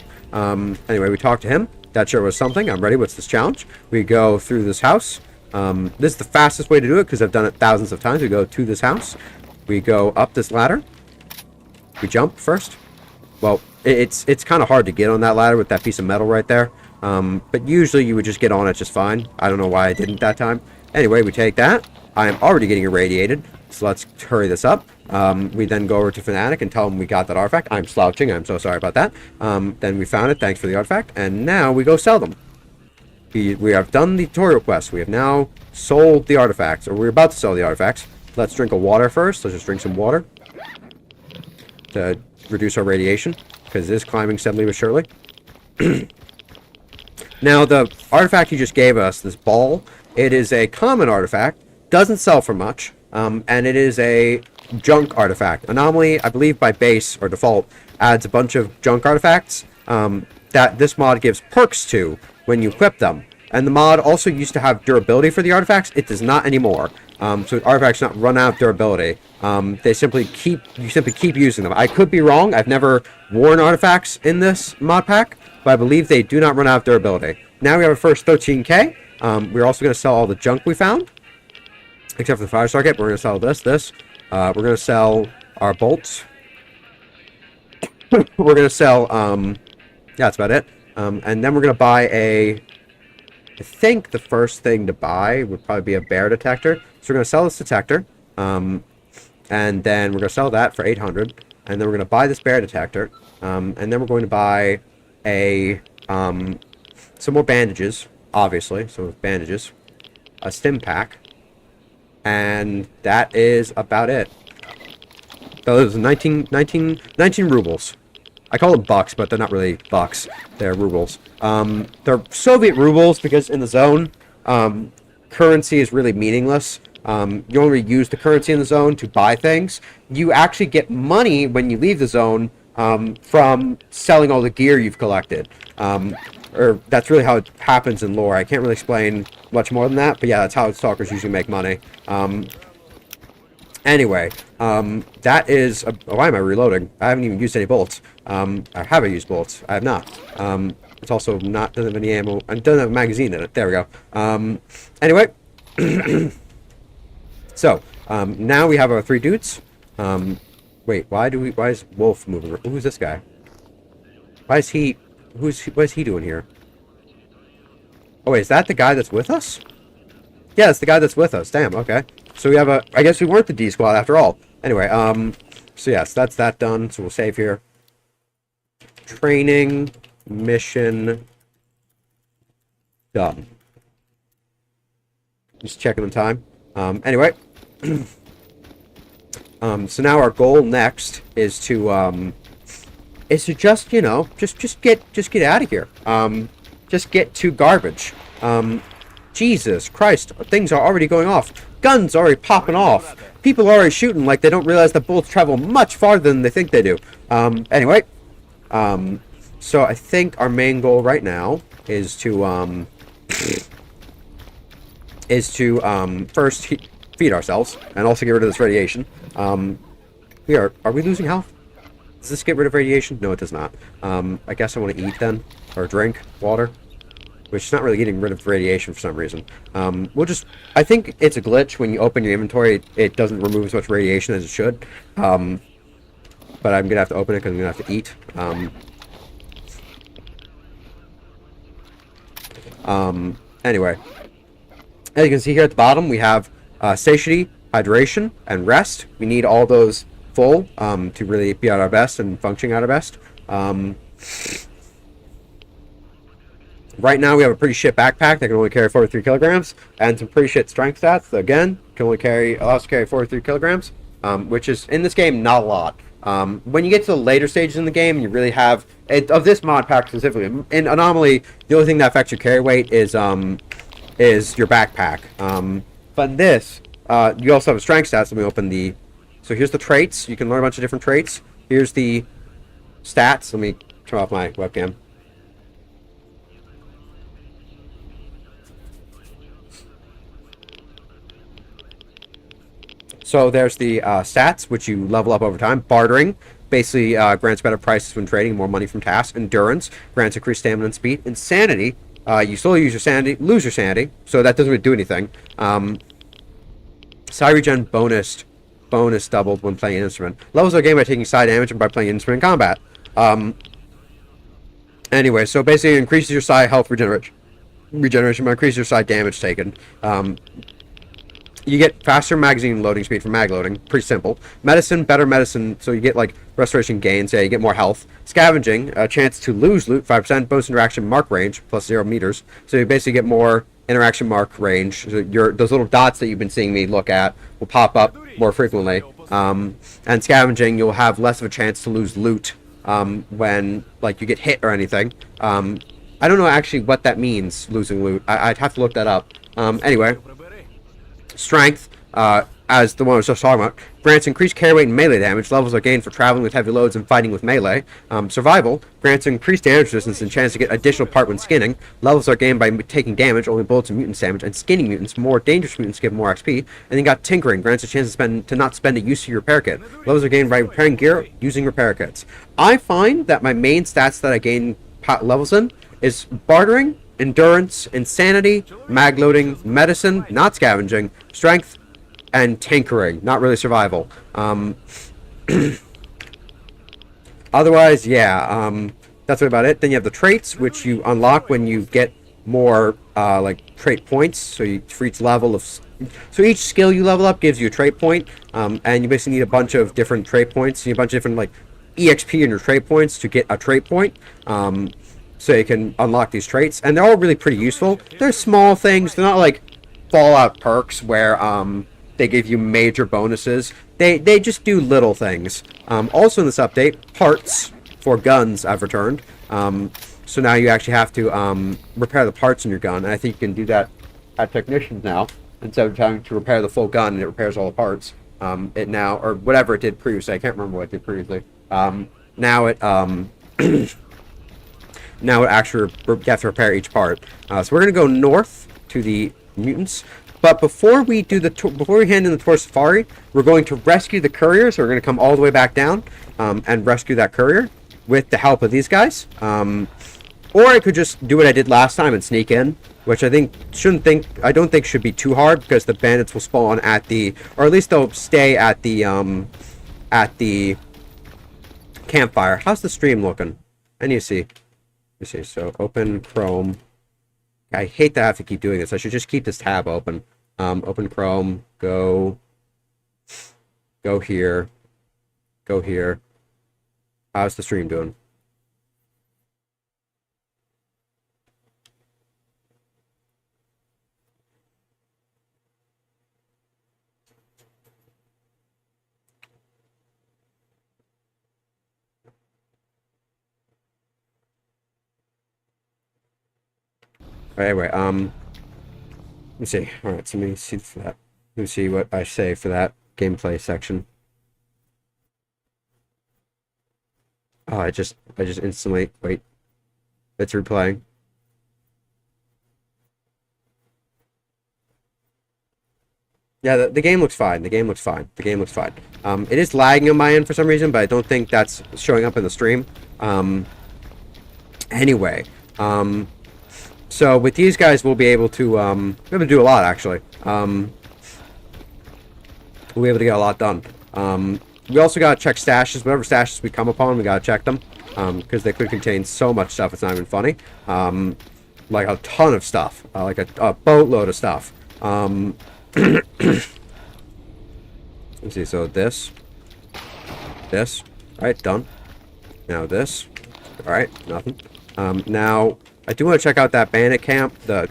Anyway, we talked to him. That sure was something. I'm ready. What's this challenge? We go through this house. This is the fastest way to do it because I've done it thousands of times. We go to this house. We go up this ladder. We jump first. Well, it's kind of hard to get on that ladder with that piece of metal right there. But usually you would just get on it just fine. I don't know why I didn't that time. Anyway, we take that. I am already getting irradiated, so let's hurry this up. We then go over to Fnatic and tell him we got that artifact. I'm slouching. I'm so sorry about that. Then we found it. Thanks for the artifact. And now we go sell them. We have done the tutorial quest. We have now sold the artifacts, or we're about to sell the artifacts. Let's drink a water first. Let's just drink some water to reduce our radiation, because it is climbing steadily but surely. Now, the artifact you just gave us, this ball, it is a common artifact, doesn't sell for much, and it is a junk artifact. Anomaly, I believe by base, or default, adds a bunch of junk artifacts that this mod gives perks to when you equip them. And the mod also used to have durability for the artifacts. It does not anymore. So artifacts not run out of durability. You simply keep using them. I could be wrong. I've never worn artifacts in this mod pack, but I believe they do not run out of durability. Now we have our first 13k. We're also going to sell all the junk we found, except for the fire socket. We're going to sell this. We're going to sell our bolts. We're going to sell, yeah, that's about it. And then we're going to buy I think the first thing to buy would probably be a bear detector. So we're going to sell this detector. And then we're going to sell that for 800. And then we're going to buy this bear detector. And then we're going to buy some more bandages, obviously. So bandages. A stim pack. And that is about it. Those 19 rubles. I call them bucks, but they're not really bucks. They're rubles. They're Soviet rubles because in the zone, currency is really meaningless. You only use the currency in the zone to buy things. You actually get money when you leave the zone from selling all the gear you've collected. Or that's really how it happens in lore. I can't really explain much more than that, but yeah, that's how stalkers usually make money. Anyway, that is... why am I reloading? I haven't even used any bullets. I haven't used bullets. I have not. It's also not... doesn't have any ammo... and doesn't have a magazine in it. There we go. Anyway. So, now we have our 3 dudes. Wait, why is Wolf moving? Who's this guy? Why is he... what is he doing here? Oh, wait, is that the guy that's with us? Yeah, it's the guy that's with us. Damn, okay. So we have a... I guess we weren't the D squad after all. Anyway, so yes, that's that done. So we'll save here. Training, mission, done. Just checking the time. Anyway. So now our goal next is to just, you know, just get out of here. Just get to garbage. Jesus Christ, things are already going off. Guns already popping off. People are already shooting like they don't realize that bullets travel much farther than they think they do. Anyway. So I think our main goal right now is to, first feed ourselves and also get rid of this radiation. Are we losing health? Does this get rid of radiation? No, it does not. I guess I want to eat then, or drink water. which is not really getting rid of radiation for some reason. I think it's a glitch when you open your inventory, it doesn't remove as much radiation as it should. But I'm gonna have to open it because I'm gonna have to eat. Anyway, as you can see here at the bottom, we have satiety, hydration, and rest. We need all those full to really be at our best and functioning at our best. Right now, we have a pretty shit backpack that can only carry 43 kilograms, and some pretty shit strength stats. That, again, can only allow us to carry 43 kilograms, which is in this game not a lot. When you get to the later stages in the game, you really have of this mod pack specifically. In Anomaly, the only thing that affects your carry weight is your backpack. But in this, you also have a strength stats. Let me open the. So here's the traits. You can learn a bunch of different traits. Here's the stats. Let me turn off my webcam. So there's the stats, which you level up over time. Bartering basically grants better prices when trading, more money from tasks. Endurance grants increased stamina and speed. Insanity, you slowly use your sanity, lose your sanity, so that doesn't really do anything. Side regen bonus doubled when playing an instrument. Levels a game by taking side damage and by playing an instrument in combat. Anyway, so basically it increases your side health regeneration by increases your side damage taken. You get faster magazine loading speed for mag loading. Pretty simple. Medicine, better medicine, so you get like restoration gains. Yeah, you get more health. Scavenging, a chance to lose loot, 5%. Bonus interaction mark range, plus 0 meters. So you basically get more interaction mark range. So those little dots that you've been seeing me look at will pop up more frequently. And scavenging, you'll have less of a chance to lose loot when like you get hit or anything. I don't know actually what that means, losing loot. I'd have to look that up. Anyway. Strength, as the one I was just talking about, grants increased carry weight and melee damage. Levels are gained for traveling with heavy loads and fighting with melee. Survival grants increased damage resistance and chance to get additional part when skinning. Levels are gained by taking damage, only bullets and mutants damage, and skinning mutants. More dangerous mutants give more XP. And then you got tinkering, grants a chance to not spend a use of your repair kit. Levels are gained by repairing gear using repair kits. I find that my main stats that I gain levels in is bartering, endurance, insanity, mag loading, medicine, not scavenging, strength, and tinkering. Not really survival. Otherwise, yeah, that's about it. Then you have the traits, which you unlock when you get more like trait points. So for each level of, so each skill you level up gives you a trait point, and you basically need a bunch of different trait points. You need a bunch of different like EXP in your trait points to get a trait point. So you can unlock these traits, and they're all really pretty useful. They're small things. They're not like Fallout perks where they give you major bonuses. They just do little things. Also in this update, parts for guns have returned. So now you actually have to repair the parts in your gun, and I think you can do that at Technicians now. Instead of having to repair the full gun, and it repairs all the parts. It now, or whatever it did previously, I can't remember what it did previously. Now it now actually you have to repair each part. So we're gonna go north to the mutants. But before we do before we hand in the tour safari, we're going to rescue the courier. So we're gonna come all the way back down and rescue that courier with the help of these guys. Or I could just do what I did last time and sneak in, which I don't think should be too hard because the bandits will spawn at the, or at least they'll stay at the campfire. How's the stream looking? I need to see. So open Chrome. I hate that I have to keep doing this. I should just keep this tab open. Open Chrome. Go here. Go here. How's the stream doing? Anyway, let me see. Alright, so let me see for that. Let me see what I say for that gameplay section. Oh, I just instantly, wait. It's replaying. Yeah, the game looks fine. The game looks fine. It is lagging on my end for some reason, but I don't think that's showing up in the stream. Anyway, So with these guys, we'll be able to do a lot actually. We'll be able to get a lot done. We also gotta check stashes. Whatever stashes we come upon, we gotta check them because they could contain so much stuff. It's not even funny. Like a ton of stuff, like a boatload of stuff. Let's see. So this, all right, done. Now this, all right, nothing. Now I do want to check out that bandit camp, the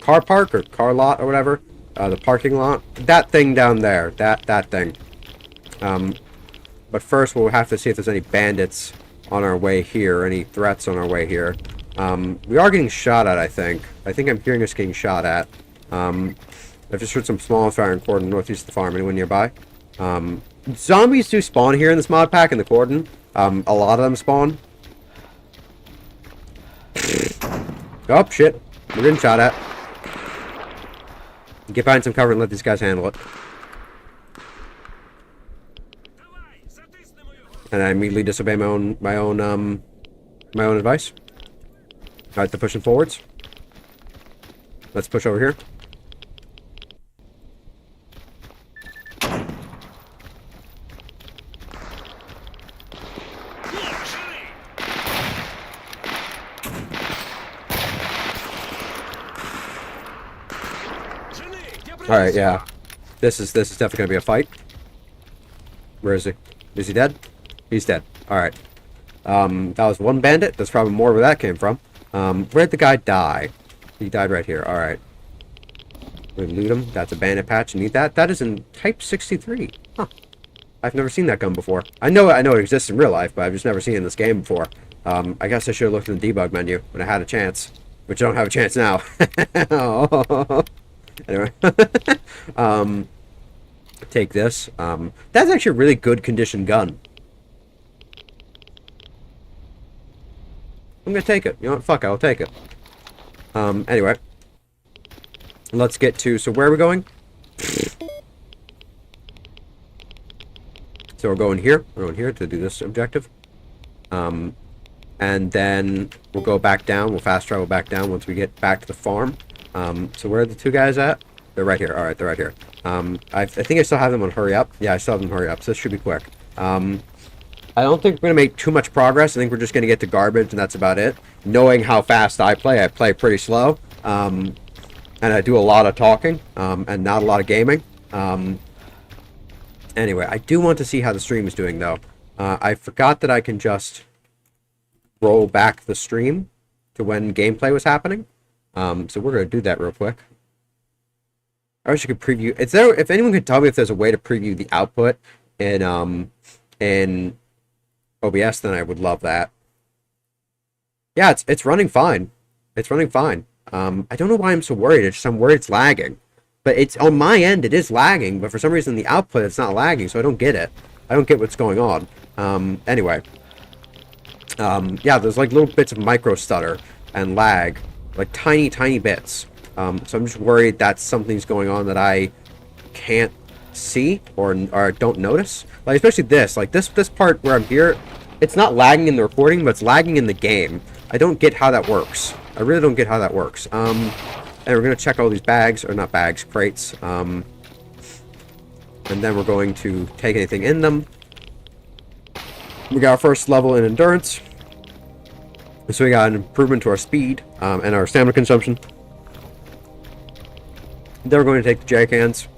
car park or car lot or whatever, the parking lot. That thing down there, that thing. But first we'll have to see if there's any bandits on our way here, any threats on our way here. We are getting shot at, I think. I think I'm hearing us getting shot at. I've just heard some small fire in Cordon, northeast of the farm. Anyone nearby? Zombies do spawn here in this mod pack in the Cordon. A lot of them spawn. Oh, shit. We're getting shot at. Get behind some cover and let these guys handle it. And I immediately disobey my own advice. Alright, they're pushing forwards. Let's push over here. Alright, yeah. This is definitely gonna be a fight. Where is he? Is he dead? He's dead. Alright. That was one bandit. That's probably more where that came from. Where'd the guy die? He died right here. Alright. We loot him. That's a bandit patch. Need that. That is in Type 63. Huh. I've never seen that gun before. I know it exists in real life, but I've just never seen it in this game before. I guess I should have looked in the debug menu when I had a chance. Which I don't have a chance now. Anyway. Take this. That's actually a really good condition gun. I'm gonna take it. You know what? Fuck, I'll take it. Anyway. Let's get to... So where are we going? So we're going here. We're going here to do this objective. And then we'll go back down. We'll fast travel back down once we get back to the farm. So where are the two guys at? They're right here. Alright, they're right here. I think I still have them on hurry up. Yeah, I still have them on hurry up, so this should be quick. I don't think we're going to make too much progress. I think we're just going to get to garbage, and that's about it. Knowing how fast I play pretty slow. And I do a lot of talking, and not a lot of gaming. Anyway, I do want to see how the stream is doing, though. I forgot that I can just roll back the stream to when gameplay was happening. So we're going to do that real quick. I wish I could preview. If anyone could tell me if there's a way to preview the output in OBS, then I would love that. Yeah, it's running fine. It's running fine. I don't know why I'm so worried. It's just I'm worried it's lagging. But it's on my end, it is lagging, but for some reason the output it's not lagging, so I don't get it. I don't get what's going on. Anyway. Yeah, there's like little bits of micro stutter and lag. Like tiny bits. So I'm just worried that something's going on that I can't see or don't notice. Like especially this. Like this part where I'm here, it's not lagging in the recording, but it's lagging in the game. I don't get how that works. I really don't get how that works. And we're gonna check all these bags, or not bags, crates. And then we're going to take anything in them. We got our first level in endurance. So we got an improvement to our speed and our stamina consumption. Then we're going to take the J cans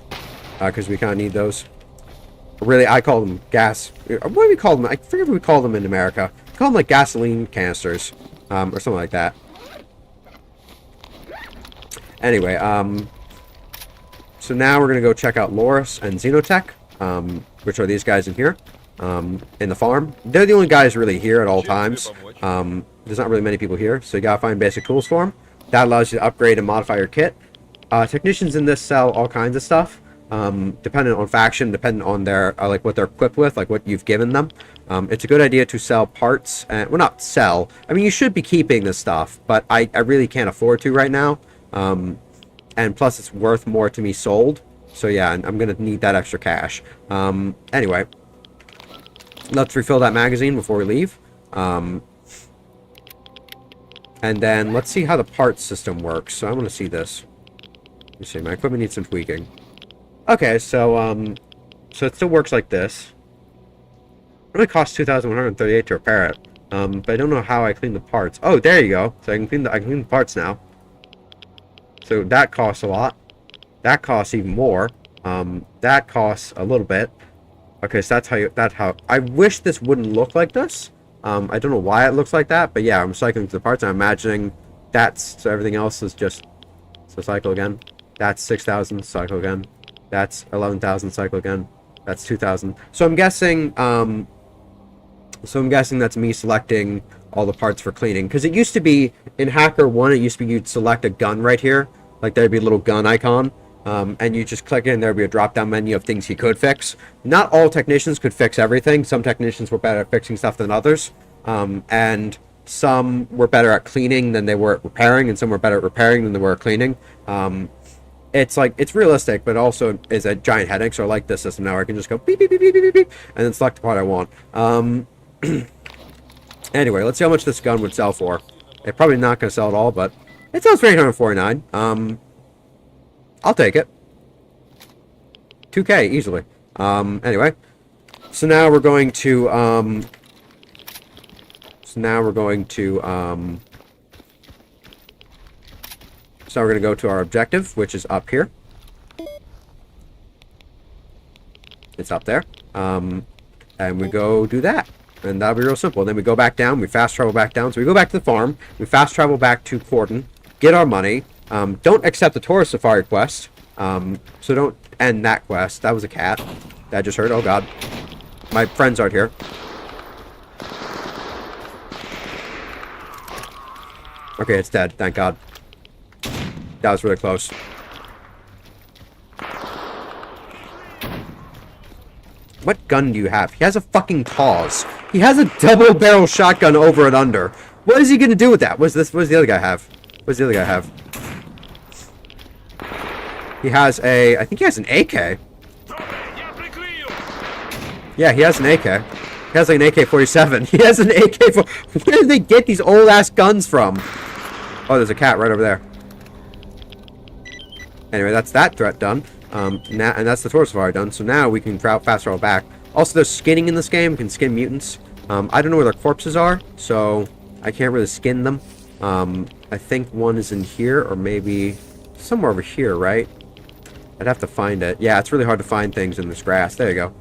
because we kind of need those. Really, I call them gas. What do we call them? I forget what we call them in America. We call them like gasoline canisters or something like that. Anyway, so now we're going to go check out Loris and Xenotech, which are these guys in here in the farm. They're the only guys really here at all times. There's not really many people here, so you gotta find basic tools for them. That allows you to upgrade and modify your kit. Technicians in this sell all kinds of stuff, dependent on faction, dependent on their like what they're equipped with, like what you've given them. It's a good idea to sell parts, and well, not sell. I mean, you should be keeping this stuff, but I really can't afford to right now. And plus, it's worth more to me sold. So yeah, I'm gonna need that extra cash. Anyway, let's refill that magazine before we leave. And then let's see how the parts system works. So I want to see this. Let me see. My equipment needs some tweaking. Okay, so it still works like this. It only costs $2,138 to repair it. But I don't know how I clean the parts. Oh, there you go. So I can clean the parts now. So that costs a lot. That costs even more. That costs a little bit. Okay, so that's how I wish this wouldn't look like this. I don't know why it looks like that, but yeah, I'm cycling through the parts. I'm imagining that's so everything else is just so cycle again. That's 6,000, cycle again. That's 11,000, cycle again. That's 2,000. So I'm guessing that's me selecting all the parts for cleaning, because it used to be in H.A.C.R 1, it used to be you'd select a gun right here, like there'd be a little gun icon. And you just click it and there'd be a drop-down menu of things he could fix. Not all technicians could fix everything. Some technicians were better at fixing stuff than others. And some were better at cleaning than they were at repairing, and some were better at repairing than they were at cleaning. It's like, it's realistic, but also is a giant headache. So I like this system now where I can just go beep, beep, beep, beep, beep, beep, and then select the part I want. Anyway, let's see how much this gun would sell for. It's probably not going to sell at all, but it sells for $849. I'll take it. 2K easily. Anyway, so now we're going to go to our objective, which is up here. It's up there. And we go do that. And that'll be real simple. Then we go back down, we fast travel back down. So we go back to the farm, we fast travel back to Corden, get our money. Don't accept the tourist safari quest. So don't end that quest. That was a cat that I just heard. Oh god. My friends aren't here. Okay, it's dead. Thank god. That was really close. What gun do you have? He has a fucking Cause. He has a double barrel shotgun over and under. What is he gonna do with that? What does the other guy have? What does the other guy have? He has a... I think he has an AK. Yeah, he has an AK. He has like an AK-47. He has an AK-47. Where do they get these old-ass guns from? Oh, there's a cat right over there. Anyway, that's that threat done. And that's the tourist safari done. So now we can fast travel back. Also, there's skinning in this game. We can skin mutants. I don't know where their corpses are, so I can't really skin them. I think one is in here, or maybe somewhere over here, right? I'd have to find it. Yeah, it's really hard to find things in this grass. There you go.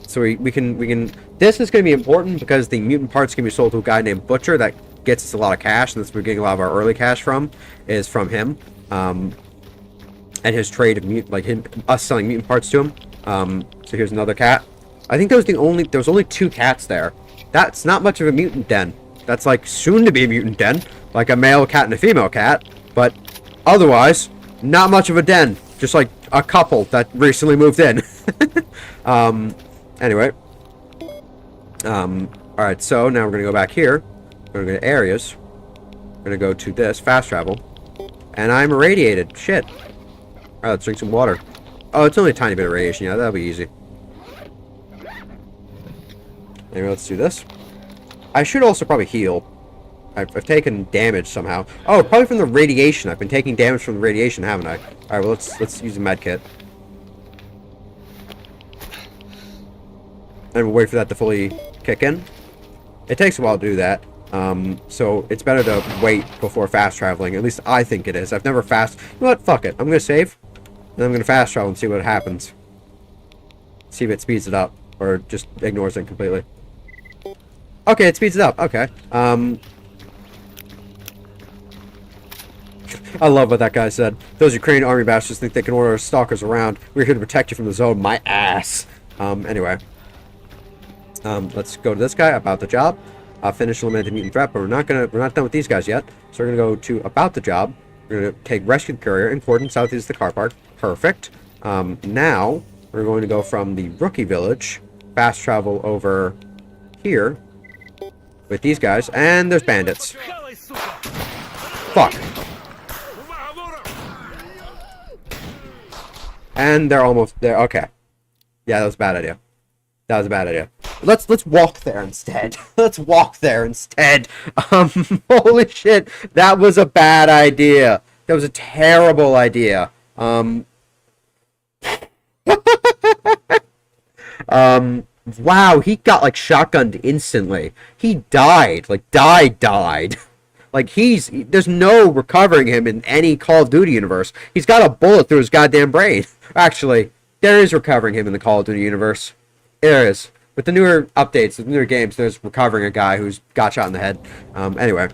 So we can. This is going to be important because the mutant parts can be sold to a guy named Butcher that gets us a lot of cash, and that's where we're getting a lot of our early cash from. Is from him. And his trade of us selling mutant parts to him. So here's another cat. I think there was only 2 cats there. That's not much of a mutant den. That's like soon to be a mutant den, like a male cat and a female cat. But otherwise, not much of a den. Just like a couple that recently moved in. Anyway. Alright, so now we're gonna go back here. We're gonna go to areas. We're gonna go to this fast travel. And I'm irradiated. Shit. Alright, let's drink some water. Oh, it's only a tiny bit of radiation. Yeah, that'll be easy. Anyway, let's do this. I should also probably heal. I've taken damage somehow. Oh, probably from the radiation. I've been taking damage from the radiation, haven't I? Alright, well, let's use a med kit. And we'll wait for that to fully kick in. It takes a while to do that. So it's better to wait before fast traveling. At least I think it is. I've never fast... You know what? Fuck it. I'm gonna save. And I'm gonna fast travel and see what happens. See if it speeds it up. Or just ignores it completely. Okay, it speeds it up. Okay. I love what that guy said. Those Ukrainian army bastards think they can order stalkers around. We're here to protect you from the zone. My ass. Anyway. Let's go to this guy. About the job. Finish eliminating mutant threat, but we're not done with these guys yet. So we're gonna go to about the job. We're gonna take rescue the courier in Corden, southeast of the car park. Perfect. Now we're going to go from the rookie village, fast travel over here with these guys, and there's bandits. Fuck. And they're almost there. Okay. Yeah, that was a bad idea. That was a bad idea. let's walk there instead. Let's walk there instead. Holy shit, that was a bad idea. That was a terrible idea. Wow, he got like shotgunned instantly. He died, like died. Like there's no recovering him in any Call of Duty universe. He's got a bullet through his goddamn brain. Actually, there is recovering him in the Call of Duty universe. There is. With the newer updates, the newer games, there's recovering a guy who's got shot in the head. Anyway.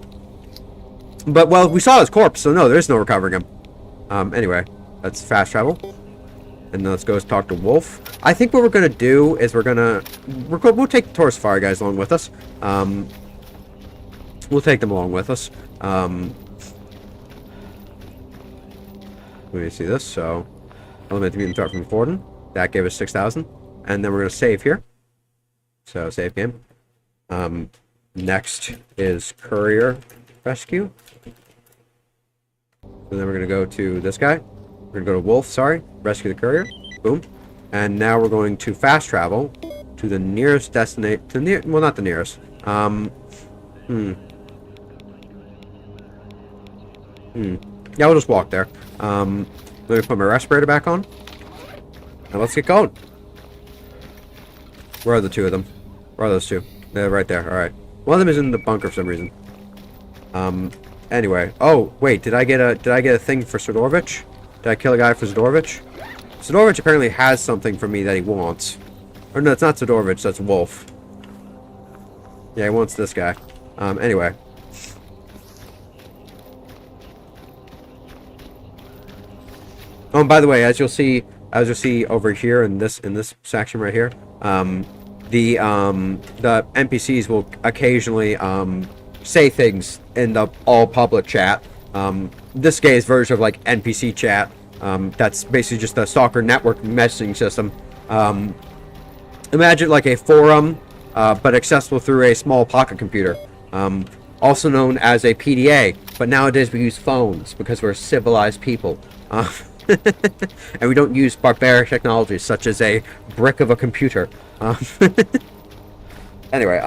But, well, we saw his corpse, so no, there's no recovering him. Anyway, let's fast travel. And then let's go talk to Wolf. I think what we're going to do is we'll take the Tour Safari guys along with us. We'll take them along with us. Let me see this. So, eliminate the mutant threat from Forden. That gave us 6,000. And then we're going to save here. So, save game. Next is Courier Rescue. And then we're going to go to this guy. We're going to go to Wolf, sorry. Rescue the Courier. Boom. And now we're going to fast travel to the nearest destination. Well, not the nearest. Yeah, we'll just walk there. Let me put my respirator back on. And let's get going. Where are the two of them? Where are those two? They're right there. Alright. One of them is in the bunker for some reason. Anyway. Oh, wait, did I get a thing for Sidorovich? Did I kill a guy for Sidorovich? Sidorovich apparently has something for me that he wants. Or no, it's not Sidorovich, that's Wolf. Yeah, he wants this guy. Anyway. Oh, and by the way, as you'll see over here in this section right here, the NPCs will occasionally say things in the all public chat. This guy's version of like NPC chat. That's basically just the S.T.A.L.K.E.R network messaging system. Imagine like a forum, but accessible through a small pocket computer. Also known as a PDA, but nowadays we use phones because we're civilized people. And we don't use barbaric technologies such as a brick of a computer. Anyway,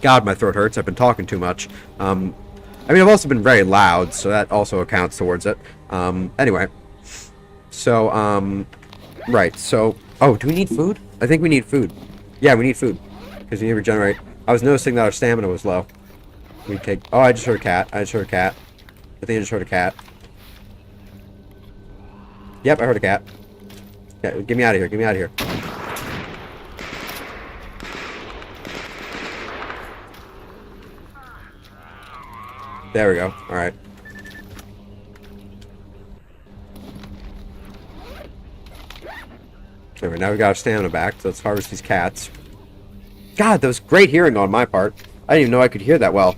God, my throat hurts. I've been talking too much. I mean, I've also been very loud, so that also accounts towards it. Anyway. So, right, so... Oh, do we need food? I think we need food. Yeah, we need food. Because we need to regenerate. I was noticing that our stamina was low. We take... Oh, I just heard a cat. I think I just heard a cat. Yep, I heard a cat. Yeah, get me out of here. Get me out of here. There we go. Alright. Anyway, now we got our stamina back, so let's harvest these cats. God, that was great hearing on my part. I didn't even know I could hear that well.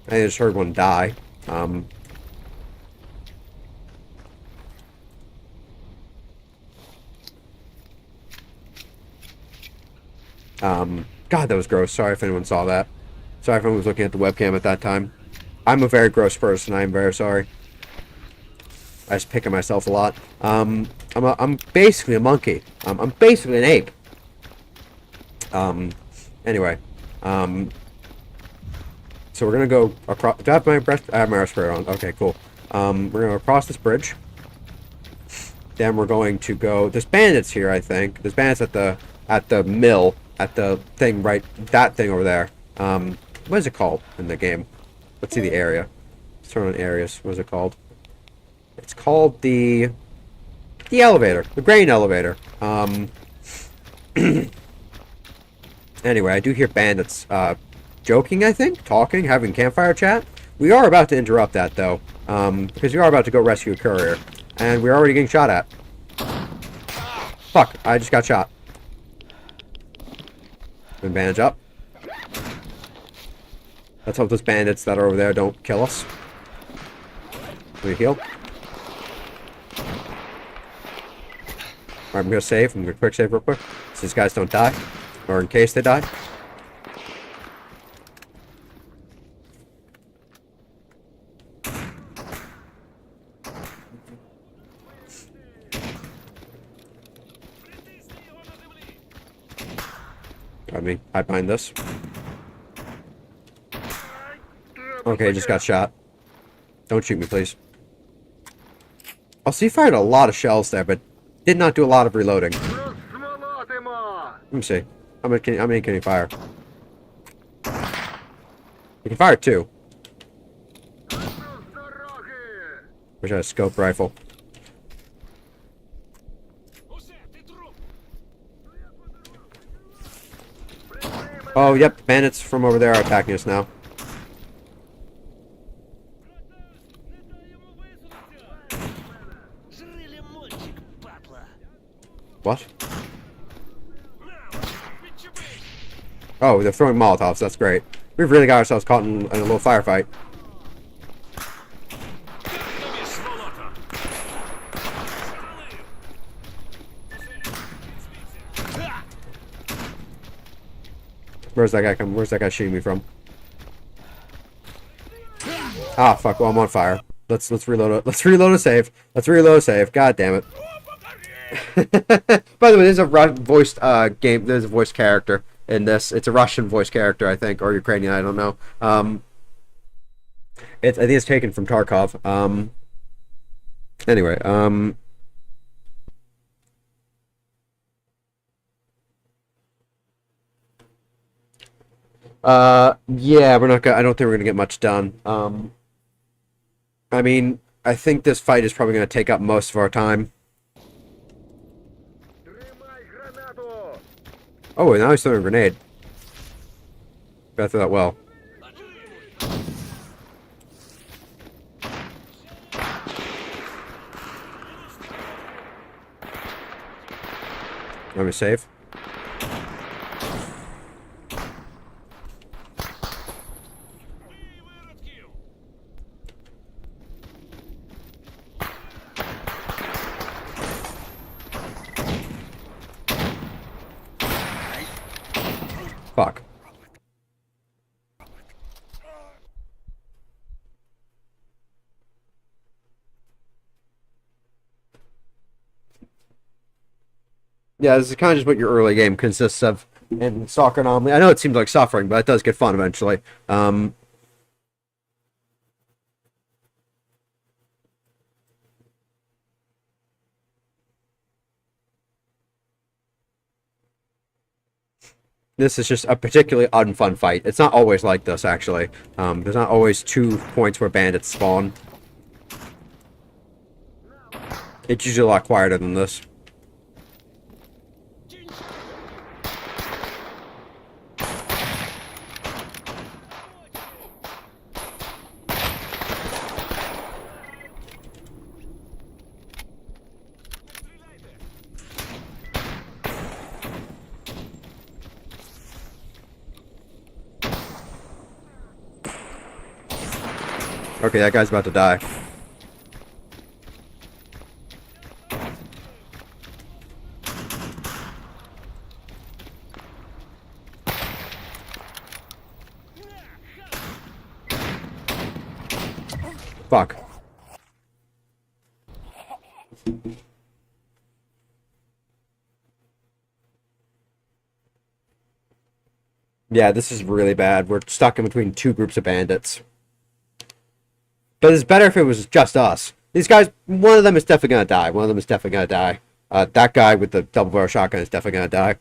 I just heard one die. God, that was gross. Sorry if anyone saw that. Sorry if anyone was looking at the webcam at that time. I'm a very gross person. I am very sorry. I just pick at myself a lot. I'm basically a monkey. I'm basically an ape. Anyway. So we're gonna go across. Do I have my respirator on? Okay, cool. We're gonna go across this bridge. Then we're going to go. There's bandits here, I think. There's bandits at the mill, at the thing right. That thing over there. What is it called in the game? Let's see the area. Let's turn on areas. What is it called? It's called the elevator, the grain elevator. Anyway, I do hear bandits joking, I think, talking, having campfire chat. We are about to interrupt that though, because we are about to go rescue a courier, and we're already getting shot at. Fuck! I just got shot. Bandage up. Let's hope those bandits that are over there don't kill us. Can we heal? Alright, I'm gonna save. I'm gonna quick save real quick. So these guys don't die. Or in case they die. Got me. Hide behind this. Okay, just got shot. Don't shoot me, please. Oh, so he fired a lot of shells there, but did not do a lot of reloading. Let me see. How many can he fire? He can fire 2. Wish I had a scope rifle. Oh, yep. Bandits from over there are attacking us now. What? Oh, they're throwing Molotovs. That's great. We've really got ourselves caught in a little firefight. Where's that guy coming? Where's that guy shooting me from? Ah, fuck. Well, I'm on fire. Let's reload it. Let's reload a save. Let's reload a save. God damn it. By the way, there's a voiced game. There's a voiced character in this. It's a Russian voice character, I think, or Ukrainian. I don't know. I think it's taken from Tarkov. Anyway. Yeah, we're not gonna. I don't think we're gonna get much done. I mean, I think this fight is probably gonna take up most of our time. Oh, and now he's throwing a grenade. Gotta throw that well. Let me save. Fuck. Yeah, this is kind of just what your early game consists of in S.T.A.L.K.E.R. Anomaly. I know it seems like suffering, but it does get fun eventually. This is just a particularly unfun fight. It's not always like this, actually. There's not always 2 points where bandits spawn. It's usually a lot quieter than this. Okay, that guy's about to die. Fuck. Yeah, this is really bad. We're stuck in between 2 groups of bandits. But it's better if it was just us. These guys, one of them is definitely gonna die. One of them is definitely gonna die. That guy with the double barrel shotgun is definitely gonna die.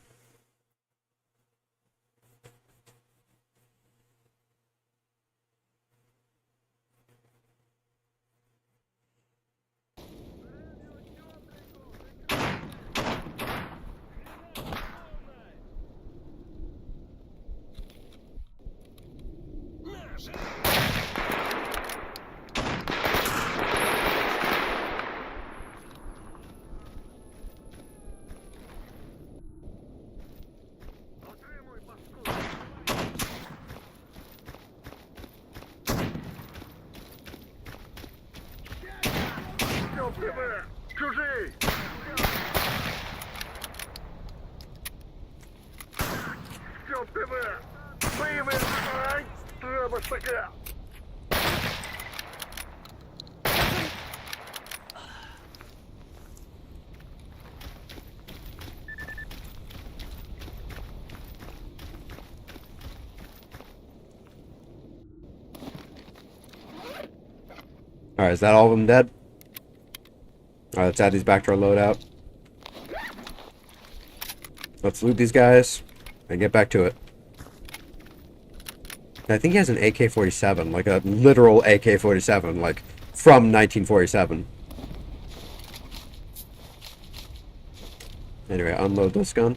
Alright, is that all of them dead? Alright, let's add these back to our loadout. Let's loot these guys and get back to it. I think he has an AK-47, like a literal AK-47, like from 1947. Anyway, unload this gun.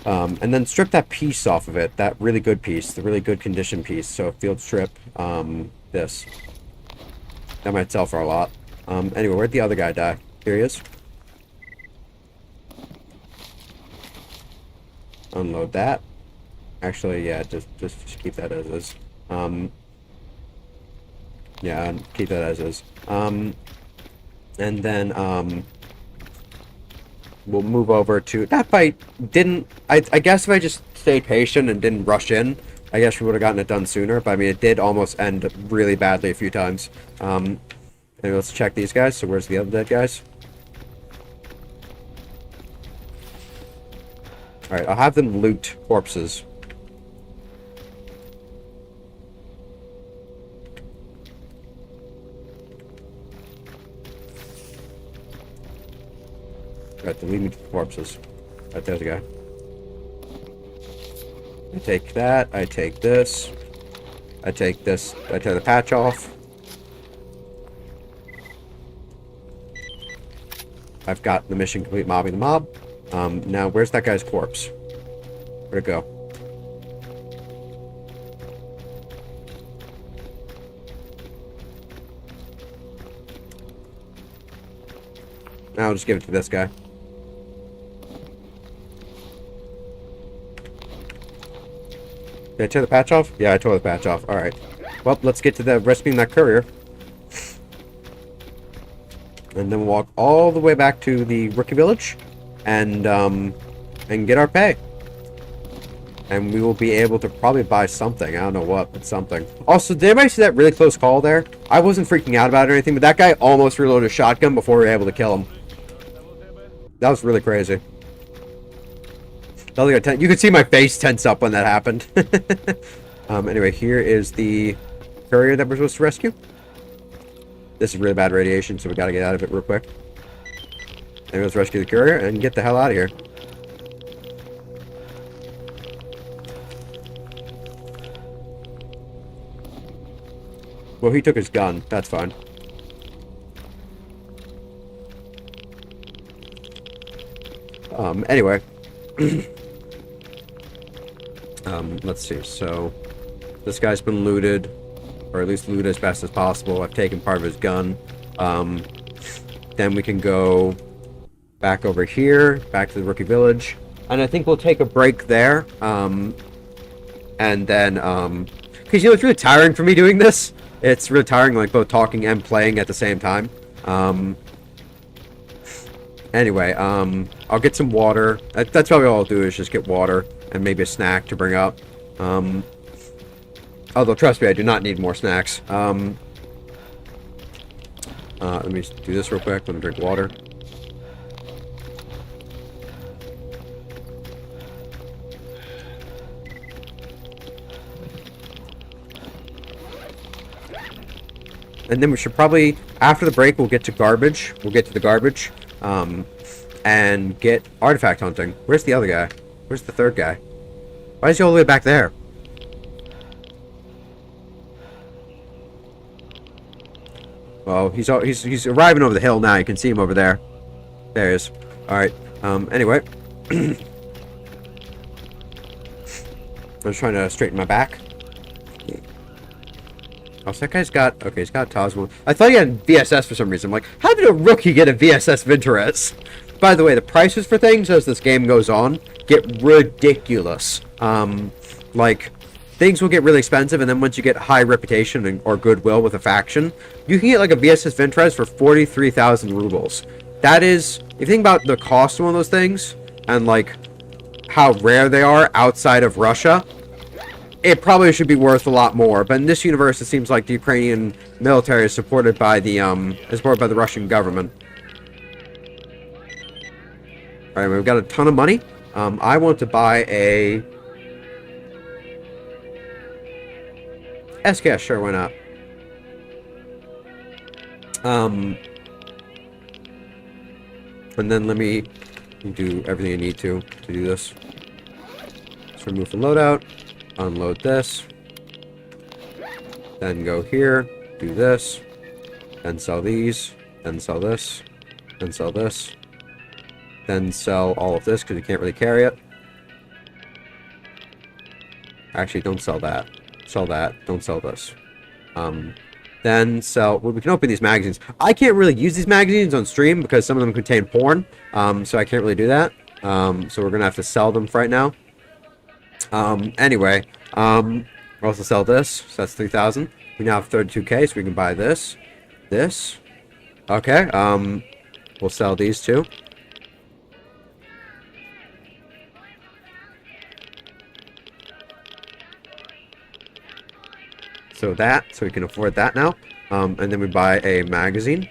And then strip that piece off of it, that really good piece, the really good condition piece. So field strip, this. That might sell for a lot. Anyway, where'd the other guy die? Here he is. Unload that. Actually, yeah, just keep that as is. Yeah, keep that as is. And then, we'll move over to... That fight didn't... I guess if I just stayed patient and didn't rush in, I guess we would have gotten it done sooner. But, I mean, it did almost end really badly a few times. Anyway, let's check these guys. So, where's the other dead guys? Alright, I'll have them loot corpses. Alright, then lead me to the corpses. Right, there's a guy. I take that, I take this. I take this, I tear the patch off. I've got the mission complete, mobbing the mob. Now, where's that guy's corpse? Where'd it go? Now I'll just give it to this guy. Did I tear the patch off? Yeah, I tore the patch off. Alright. Well, let's get to the rescuing that courier. And then we'll walk all the way back to the rookie village. And get our pay. And we will be able to probably buy something. I don't know what, but something. Also, did anybody see that really close call there? I wasn't freaking out about it or anything, but that guy almost reloaded a shotgun before we were able to kill him. That was really crazy. You could see my face tense up when that happened. Anyway, here is the courier that we're supposed to rescue. This is really bad radiation, so we gotta get out of it real quick. And let's rescue the courier and get the hell out of here. Well, he took his gun. That's fine. Anyway. Let's see. So, this guy's been looted. Or at least looted as fast as possible. I've taken part of his gun. Then we can go back over here. Back to the rookie village. And I think we'll take a break there. And then, because, you know, it's really tiring for me doing this. It's really tiring, like, both talking and playing at the same time. Anyway, I'll get some water. That's probably all I'll do is just get water and maybe a snack to bring up. Although, trust me, I do not need more snacks. Let me just do this real quick. Let me drink water. And then we should probably, after the break, we'll get to garbage. We'll get to the garbage. And get artifact hunting. Where's the other guy? Where's the third guy? Why is he all the way back there? Well, he's arriving over the hill now. You can see him over there. There he is. Alright. Anyway. I was trying to straighten my back. Oh, so that guy's got... Okay, he's got Tosmo. I thought he had VSS for some reason. I'm like, how did a rookie get a VSS Vintorez? By the way, the prices for things as this game goes on get ridiculous. Like, things will get really expensive, and then once you get high reputation or goodwill with a faction, you can get like a VSS Vintorez for 43,000 rubles. That is... If you think about the cost of one of those things, and like, how rare they are outside of Russia... It probably should be worth a lot more, but in this universe, it seems like the Ukrainian military is supported by the Russian government. All right, we've got a ton of money. I want to buy a S.K.R. Sure, why not? And then let me do everything I need to do this. Let's remove from loadout, unload this, then go here, do this, then sell these, then sell this, then sell this, then sell all of this because you can't really carry it. Actually, don't sell that. Sell that. Don't sell this. Then sell... Well, we can open these magazines. I can't really use these magazines on stream because some of them contain porn. So I can't really do that. So we're going to have to sell them for right now. Anyway. We'll also sell this. So that's 3,000. We now have 32k, so we can buy this. This. Okay. We'll sell these two. So we can afford that now. And then we buy a magazine.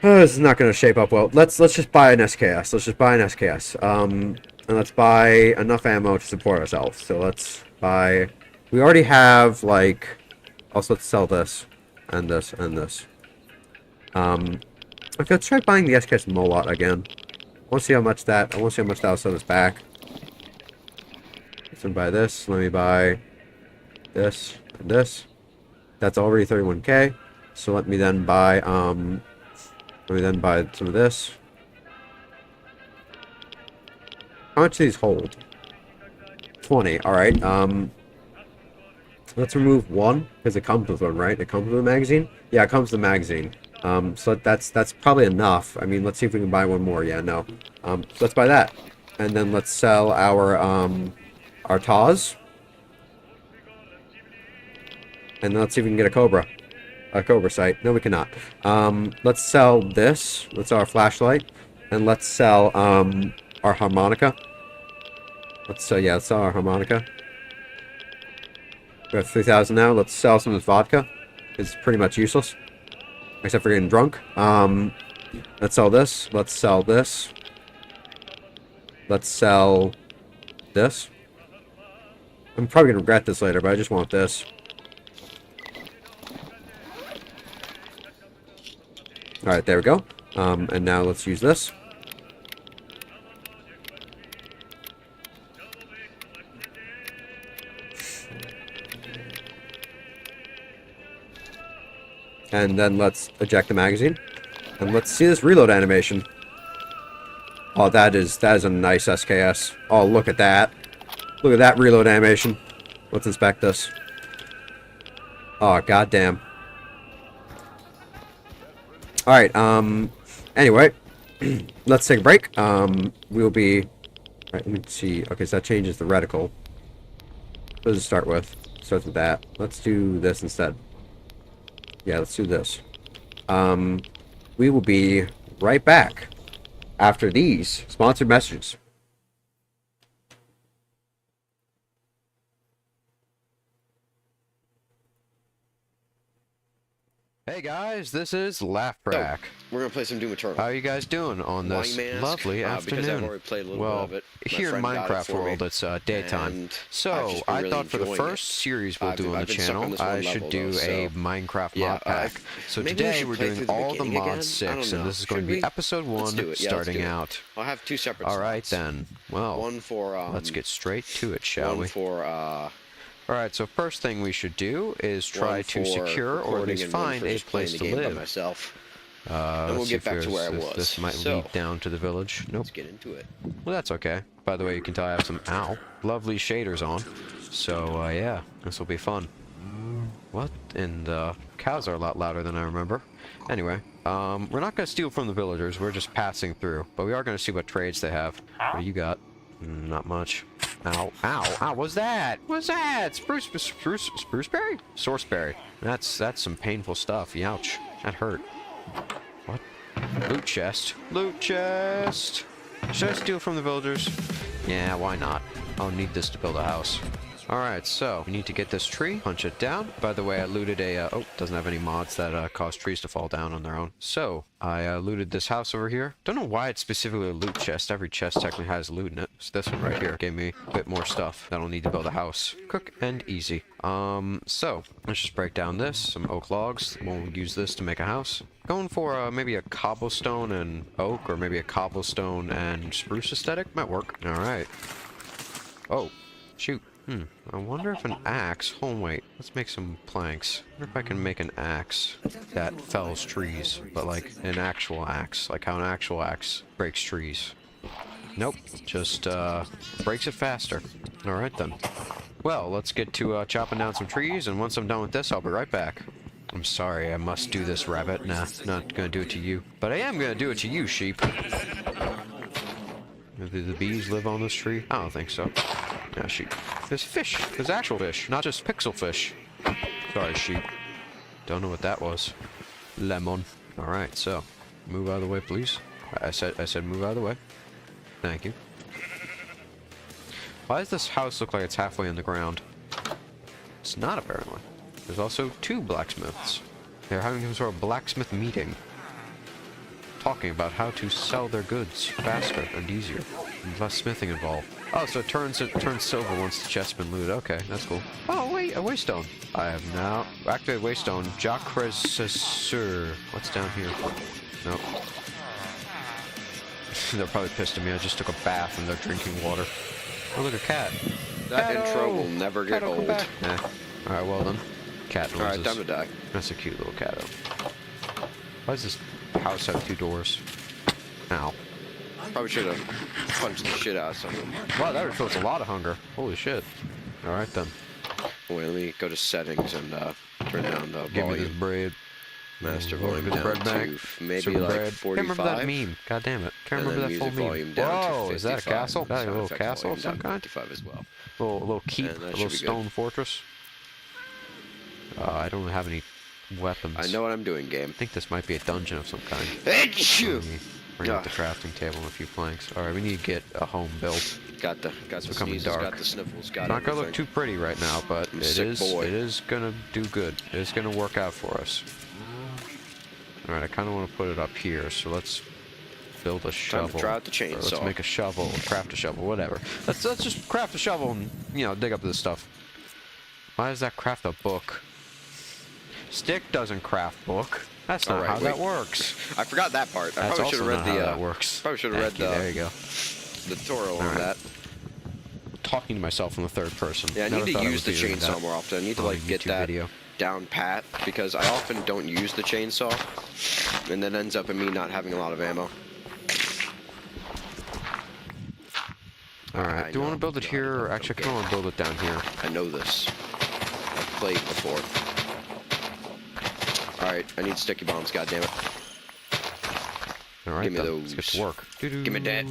Oh, this is not going to shape up well. Let's just buy an SKS. Let's just buy an SKS. And let's buy enough ammo to support ourselves. So let's buy... We already have, like... Also, let's sell this. And this, and this. Okay, let's try buying the SKS Molot again. I want to see how much that will set us back. Let me buy this. Let me buy this and this. That's already 31k. So let me then buy some of this. How much do these hold? 20. All right. Let's remove one because it comes with one, right? It comes with a magazine. Yeah, it comes with a magazine. So that's probably enough. I mean, let's see if we can buy one more. Yeah, no. So let's buy that, and then let's sell our TAWs. And let's see if we can get a Cobra sight. No, we cannot. Let's sell this. Let's sell our flashlight. And let's sell our harmonica. Let's sell our harmonica. We have 3,000 now. Let's sell some of this vodka. It's pretty much useless. Except for getting drunk. Let's sell this. Let's sell this. Let's sell this. I'm probably going to regret this later, but I just want this. Alright, there we go. And now let's use this. And then let's eject the magazine. And let's see this reload animation. Oh, that is a nice SKS. Oh, look at that. Look at that reload animation. Let's inspect this. Oh, goddamn. Alright, anyway. Let's take a break. We'll be... Alright, let me see. Okay, so that changes the reticle. What does it start with? It starts with that. Let's do this instead. Yeah, let's do this. We will be right back after these sponsored messages. Hey guys, this is Laugh-Track. We're gonna play some Doom Eternal. How are you guys doing on this lovely Because I've afternoon? already played a little Well, bit of it. here in Minecraft world, it's daytime. and I've So just been I really thought for the enjoying first it. series we'll do on the I've been stuck on channel, this one I level, should do though, a so- Minecraft Yeah, mod pack. So maybe we today should we're play doing through the all the beginning mod again? I 6, don't and know. this is going to Should be we? episode 1 Let's do it. Yeah, let's starting do it. out. I'll have two separate Alright slots. then, well, One for let's get straight to it, shall one we? for Alright, so first thing we should do is try one to for secure or at recording least and one find for a just playing place the to game by live. myself. Let's we'll see get if back to where I there's- was. This might So- lead down to the village. Nope. Let's get into it. Well, that's okay. By the way, you can tell I have some lovely shaders on. So, yeah, this will be fun. What? And cows are a lot louder than I remember. Anyway, we're not going to steal from the villagers. We're just passing through. But we are going to see what trades they have. What do you got? Not much. Ow, ow, ow, what's that? What's that? Spruceberry? Sourceberry. That's some painful stuff. Youch. That hurt. What? Loot chest. Loot chest! Should I steal from the villagers? Yeah, why not? I'll need this to build a house. Alright, so we need to get this tree, punch it down. By the way, I looted a, oh, doesn't have any mods that cause trees to fall down on their own. So, I looted this house over here. Don't know why it's specifically a loot chest. Every chest technically has loot in it. So this one right here gave me a bit more stuff that I'll need to build a house. Quick and easy. So, let's just break down this. Some oak logs. We'll use this to make a house. Going for maybe a cobblestone and oak, or maybe a cobblestone and spruce aesthetic. Might work. Alright. Oh, shoot. I wonder if an axe... Oh, wait. Let's make some planks. I wonder if I can make an axe that fells trees, but like an actual axe. Like how an actual axe breaks trees. Nope. Just, breaks it faster. Alright then. Well, let's get to chopping down some trees, and once I'm done with this, I'll be right back. I'm sorry, I must do this, rabbit. Nah, not gonna do it to you. But I am gonna do it to you, sheep. Do the bees live on this tree? I don't think so. Yeah, sheep. There's fish. There's actual fish, not just pixel fish. Sorry, sheep. Don't know what that was. Lemon. Alright, so. Move out of the way, please. I said move out of the way. Thank you. Why does this house look like it's halfway in the ground? It's not, apparently. There's also 2 blacksmiths. They're having some sort of blacksmith meeting. Talking about how to sell their goods faster and easier. And less smithing involved. Oh, so it turns silver once the chest's been looted. Okay, that's cool. Oh, wait, a waystone. I have now activated waystone. H.A.C.R. What's down here? Nope. They're probably pissed at me. I just took a bath and they're drinking water. Oh, look, a cat. That intro will never get old. Nah. Alright, well then. Cat noises. Alright, time to die. That's a cute little cat. Why does this house have 2 doors? Ow. Probably should have punched the shit out of someone. Wow, that refills a lot of hunger. Holy shit. Alright then. Wait, let me go to settings and turn down the Give me volume. this bread. Master Look volume at the down bread bag. to maybe Some like bread. 45. Can't remember that meme. God damn it. Can't And remember then that full music meme. volume down to Whoa, is that a 55. castle? That a Sound little effects castle of volume some down to kind? 55 as well. Little keep, And a that little should be stone fortress. I don't have any weapons. I know what I'm doing, game. I think this might be a dungeon of some kind. Achoo! Let me bring out the crafting table and a few planks. Alright, we need to get a home built. Got the becoming sneezes, dark. got the sniffles, got It's not gonna look everything. too pretty right now, but I'm a it sick is boy. it is gonna do good. It is gonna work out for us. Alright, I kinda wanna put it up here, so let's build a shovel. Time to try out the Or chainsaw. let's make a shovel, craft a shovel, whatever. Let's just craft a shovel and, you know, dig up this stuff. Why does that craft a book? Stick doesn't craft book. That's not Alright, how that wait. works. I forgot that part. I That's probably should have also read not the how that works. Probably should have read Thank you, there you go. the tutorial on Alright. that. Talking to myself in the third person. Yeah, I Never need thought to I use would the be doing chainsaw that more often. I need to on a like get YouTube that video. down pat because I often don't use the chainsaw, and that ends up in me not having a lot of ammo. Alright, I do you want know. to build it here, or actually, I kind of want to build it down here. I know this. I've played before. Alright, I need sticky bombs, goddammit. Alright, Give me then, let's get those. to work. Give me that.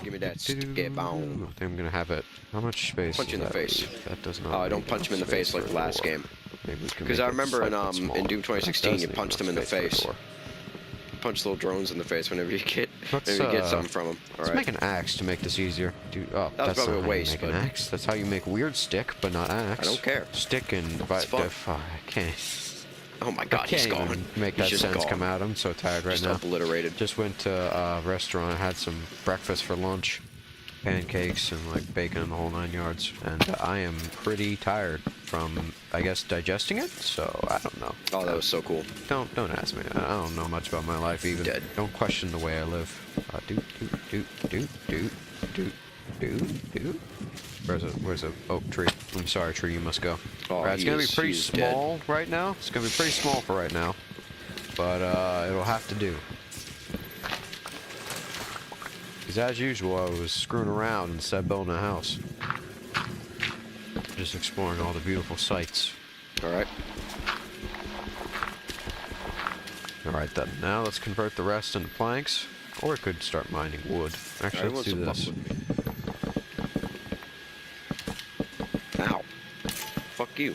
Give me that sticky bomb. I think I'm gonna have it. How much space? Punch you in does the that face. leave? That does not. Oh, I don't leave punch him in the enough face space like for the a last door. game. Maybe we can Because make I it remember in slightly small. Doom That 2016, does you leave punched enough him in the space for a face. door. Punch little drones in the face whenever you get Let's, something from them. Let's Alright. make an axe to make this easier. Dude, oh, That was that's probably not a how waste, you make but- an axe. That's how you make weird stick, but not axe. I don't care. Stick and It's fun. I can't. Oh my I god, he's can't gone. even make He's that just sense gone. come out. I'm so tired right Just now. obliterated. Just went to a restaurant. I had some breakfast for lunch, pancakes and like bacon and the whole 9 yards. And I am pretty tired from, I guess, digesting it. So I don't know. Oh, that was so cool. Don't ask me. I don't know much about my life even. Dead. Don't question the way I live. Where's a oak tree? I'm sorry, tree. You must go. Oh, Alright, it's gonna be he's pretty dead. small right now. It's gonna be pretty small for right now, but it'll have to do. Because as usual, I was screwing around instead of building a house. Just exploring all the beautiful sights. Alright. Alright then, now let's convert the rest into planks. Or I could start mining wood. Actually, let's do this. Ow. Fuck you.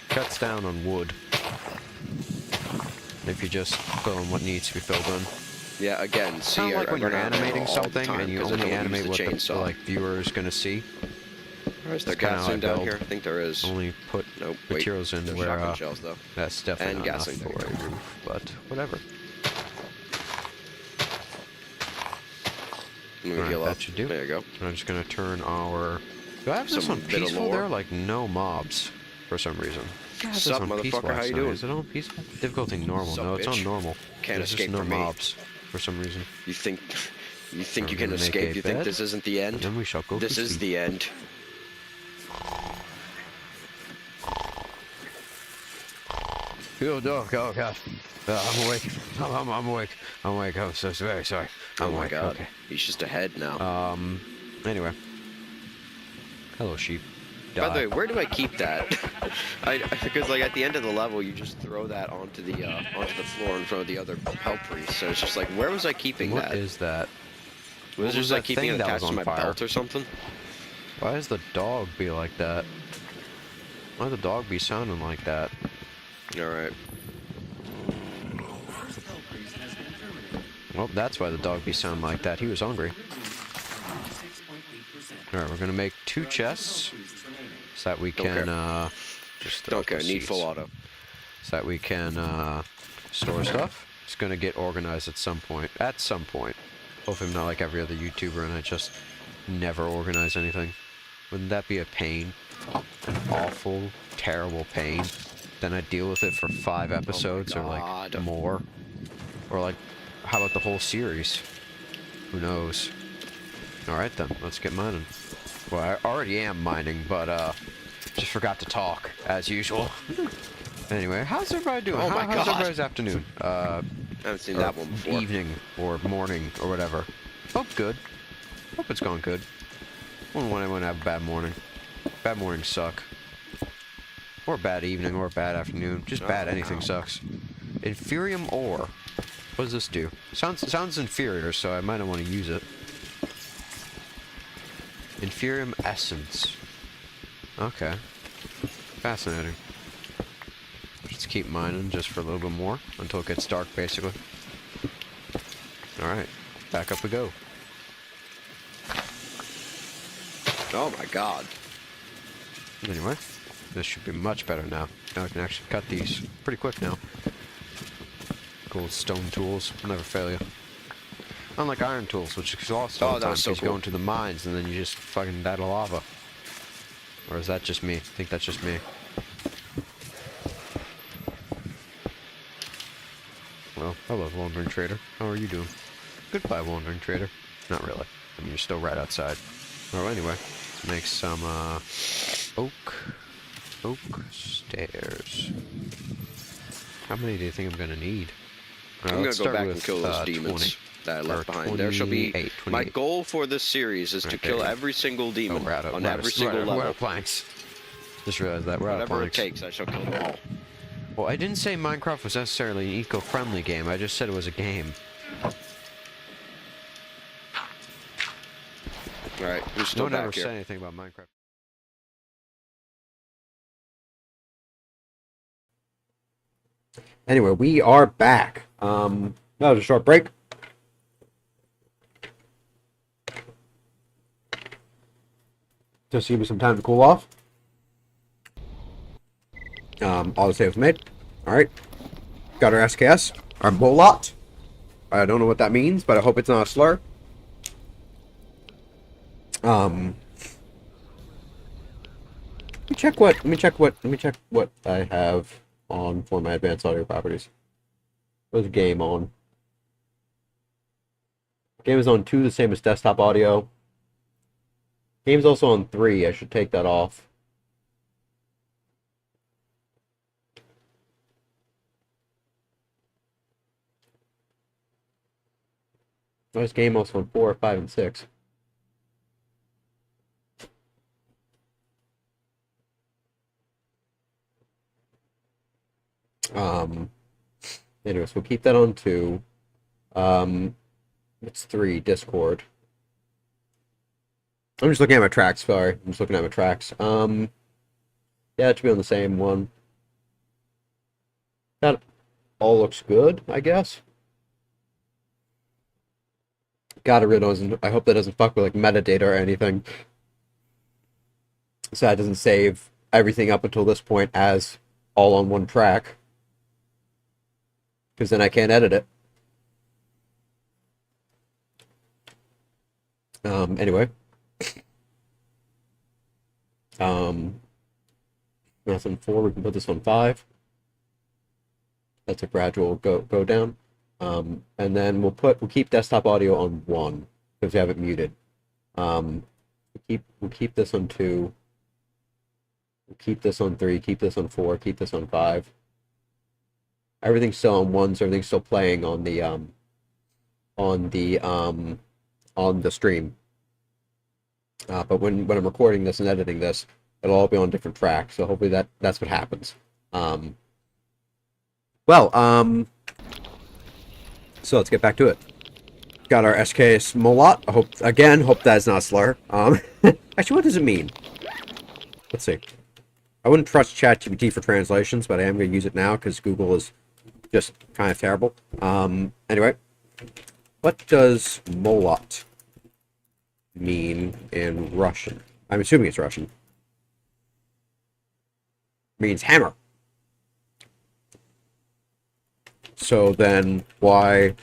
Cuts down on wood. If you're just filling what needs to be filled in. Yeah, again, see, Kind of like I when you're run out of ammo animating all the something time and you 'cause I only don't use animate the what the chainsaw. like viewer is gonna see. Is there That's kind of how I gasoline down build. here? I think there is. Only put Nope, wait. materials in There's where shotgun shells, though. that's definitely And not enough gasoline, there for you a go. roof, but whatever. Let me Alright, heal up. that should do. There you go. I'm just gonna turn our... Do I have this Some on bit of peaceful? lore. There are like no mobs for some reason. I have this Sup, on peaceful motherfucker, how you accidentally. doing? Is it on peaceful? Difficulty normal. Sup, No, it's on bitch? normal. Can't There's just escape no from me. mobs for some reason. You think We're you can gonna make escape? a You think bed, this isn't the end? and then we shall go This to is sleep. the end. Oh, God. I'm awake. I'm awake. I'm awake. I'm so very sorry. I'm Oh my awake. god. Okay. He's just ahead now. Anyway. Hello, sheep. Die. By the way, where do I keep that? Because like at the end of the level, you just throw that onto the floor in front of the other help priests. So it's just like, where was I keeping What that? is that? Was What it was just like that keeping thing it that attached was to on my fire? belt or something? Why does the dog be like that? Why does the dog be sounding like that? All right. Well, that's why the dog be sounding like that. He was hungry. Alright, we're gonna make 2 chests. So that we can, just throw Don't care. the Need seeds. full auto. So that we can, store stuff. It's gonna get organized at some point. At some point. Hopefully I'm not like every other YouTuber and I just never organize anything. Wouldn't that be a pain? An awful, terrible pain? Then I deal with it for 5 episodes or like God. more. Or like, how about the whole series? Who knows? Alright then, let's get mining. Well, I already am mining, but just forgot to talk, as usual. Anyway, how's everybody doing? Oh my How's God. everybody's afternoon? I haven't seen Or that one before. evening, or morning, or whatever. Hope good. Hope it's going good. Wouldn't want anyone to have a bad morning. Bad mornings suck. Or bad evening, or bad afternoon. Just bad anything sucks. Inferium ore. What does this do? Sounds inferior, so I might not want to use it. Inferium essence. Okay. Fascinating. Let's keep mining just for a little bit more until it gets dark, basically. Alright. Back up we go. Oh my god. Anyway, this should be much better now. Now I can actually cut these pretty quick now. Cool stone tools. Will never fail you. Unlike iron tools, which exhaust all the that time was so because you go cool. into the mines and then you just fucking die to lava. Or is that just me? I think that's just me. Well, hello, Wandering Trader. How are you doing? Goodbye, Wandering Trader. Not really. I mean, you're still right outside. Oh, anyway, let's make some, oak stairs. How many do you think I'm gonna need? I'm gonna let's go start back with, and kill those 20. demons that I left Or behind. There shall be 28, my 28. goal for this series is to Right, there kill you go. every single demon we're out of, on we're out every of, single we're out level. of planks. Just realized that we're out of Whatever it planks. takes, I shall kill them all. Well, I didn't say Minecraft was necessarily an eco-friendly game. I just said it was a game. All right, who's No still one ever back said here? anything about Minecraft. Anyway, we are back. That was a short break. Just give me some time to cool off. All the saves made. Alright. Got our SKS. Our Bolot. I don't know what that means, but I hope it's not a slur. Let me check what I have on for my advanced audio properties. What's game on? Game is on 2, the same as desktop audio. Game's also on 3, I should take that off. This game also on 4, 5, and 6. Anyways, we'll keep that on 2. It's 3, Discord. I'm just looking at my tracks, sorry. I'm just looking at my tracks. Yeah, it should be on the same one. That all looks good, I guess. God, I hope that doesn't fuck with like metadata or anything. So that doesn't save everything up until this point as all on one track. Because then I can't edit it. Anyway. That's on 4, we can put this on 5. That's a gradual go down. And then we'll keep desktop audio on 1 because we have it muted. We'll keep this on 2. We'll keep this on 3, keep this on 4, keep this on 5. Everything's still on 1, so everything's still playing on the stream. But when I'm recording this and editing this, it'll all be on different tracks. So hopefully that's what happens. So let's get back to it. Got our SKS Molot. Hope that is not a slur. Actually, what does it mean? Let's see. I wouldn't trust ChatGPT for translations, but I am going to use it now because Google is just kind of terrible. Anyway, what does Molot mean in Russian? I'm assuming it's Russian. It means hammer. So then why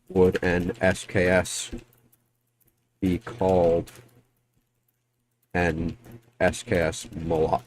would an SKS be called an SKS Molot?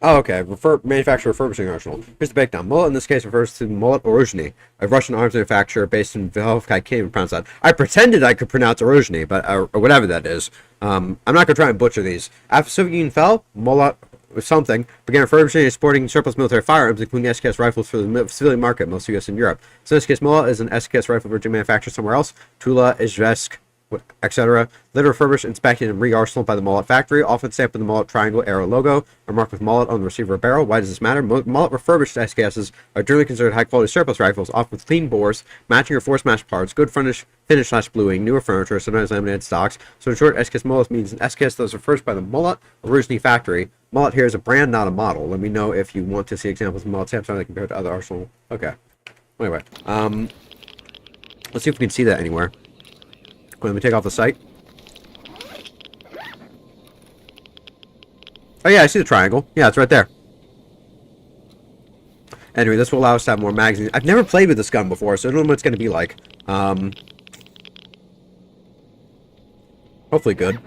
Oh, okay. Manufacturer refurbishing arsenal. Here's the breakdown. Molot in this case refers to Molot Orozhny, a Russian arms manufacturer based in Vilhov. I can't even pronounce that. I pretended I could pronounce Orozhny, but or whatever that is. I'm not going to try and butcher these. After the Soviet Union fell, Molot something began refurbishing and exporting surplus military firearms, including SKS rifles for the civilian market, mostly US and Europe. So SKS Molot is an SKS rifle originally manufactured somewhere else. Tula, Izhevsk, etc. Later refurbished, inspected, and re-arsenaled by the Molot factory, often stamped with the Molot triangle arrow logo, or marked with Molot on the receiver barrel. Why does this matter? Molot refurbished SKSs are generally considered high-quality surplus rifles, often with clean bores, matching or force-matched parts, good finish/bluing, newer furniture, sometimes laminated stocks. So in short, SKS Molot means an SKS that was refurbished by the Molot originally factory. Molot here is a brand, not a model. Let me know if you want to see examples of Molot stamps compared to other arsenal. Okay. Anyway, let's see if we can see that anywhere. Let me take off the site. Oh yeah, I see the triangle. Yeah, it's right there. Anyway, this will allow us to have more magazines. I've never played with this gun before, so I don't know what it's going to be like. Hopefully good.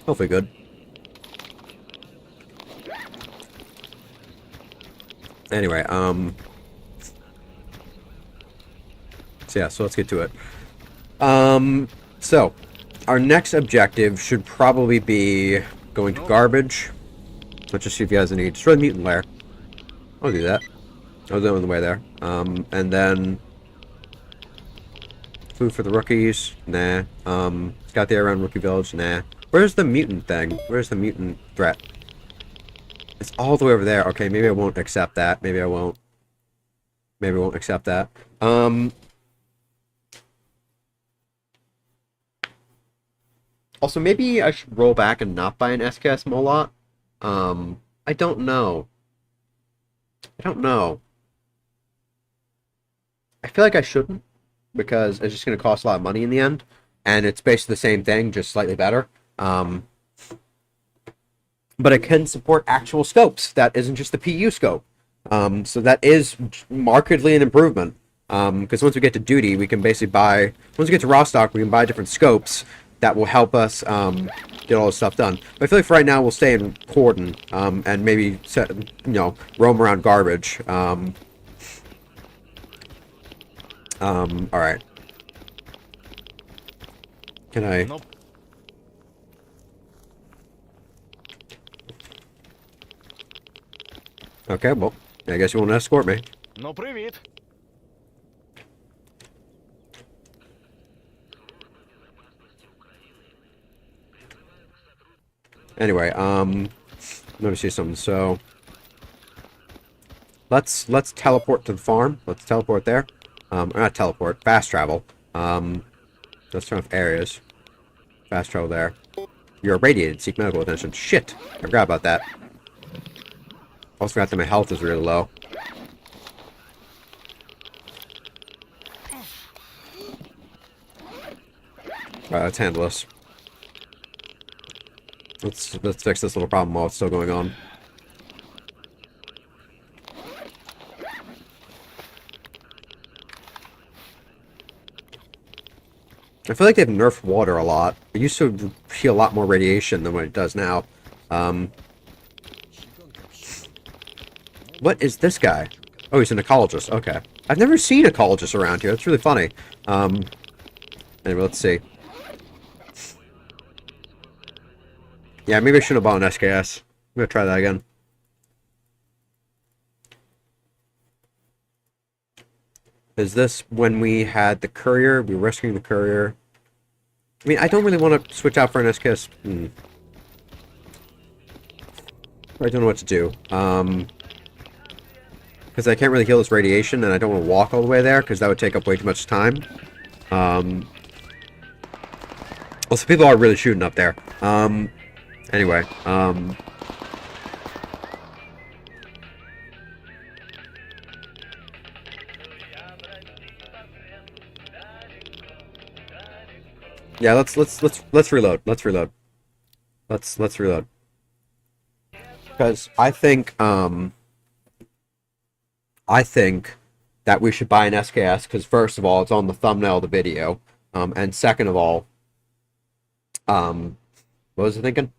Hopefully good. Anyway, so yeah, so let's get to it. So, our next objective should probably be going to garbage. Let's just see if he has any. Destroy the mutant lair. I'll do that. I was on the way there. And then food for the rookies. Nah. Scout the area around Rookie Village. Nah. Where's the mutant thing? Where's the mutant threat? It's all the way over there. Okay, maybe I won't accept that. Maybe I won't. Maybe I won't accept that. Also, maybe I should roll back and not buy an SKS Molot. I don't know. I don't know. I feel like I shouldn't, because it's just going to cost a lot of money in the end, and it's basically the same thing, just slightly better. But it can support actual scopes. That isn't just the PU scope. So that is markedly an improvement. Because once we get to duty, we can basically buy... Once we get to raw stock, we can buy different scopes that will help us get all this stuff done. But I feel like for right now, we'll stay in Cordon and maybe roam around garbage. Alright. Can I... Nope. Okay, well, I guess you won't escort me. No, привіт. Anyway, let me see something. So let's teleport to the farm. Let's teleport there. Or not teleport, fast travel. Let's turn off areas. Fast travel there. You're irradiated. Seek medical attention. Shit, I forgot about that. Also forgot that my health is really low. Alright, let's handle this. Let's fix this little problem while it's still going on. I feel like they've nerfed water a lot. It used to heal a lot more radiation than what it does now. What is this guy? Oh, he's an ecologist. Okay. I've never seen ecologists around here. That's really funny. Anyway, let's see. Yeah, maybe I shouldn't have bought an SKS. I'm gonna try that again. Is this when we had the courier? We were rescuing the courier. I mean, I don't really want to switch out for an SKS. I don't know what to do. Because I can't really heal this radiation, and I don't want to walk all the way there, because that would take up way too much time. Also, people are really shooting up there. Anyway, yeah, let's reload. Let's reload. Let's reload. Because I think that we should buy an SKS, because first of all, it's on the thumbnail of the video. And second of all, what was I thinking?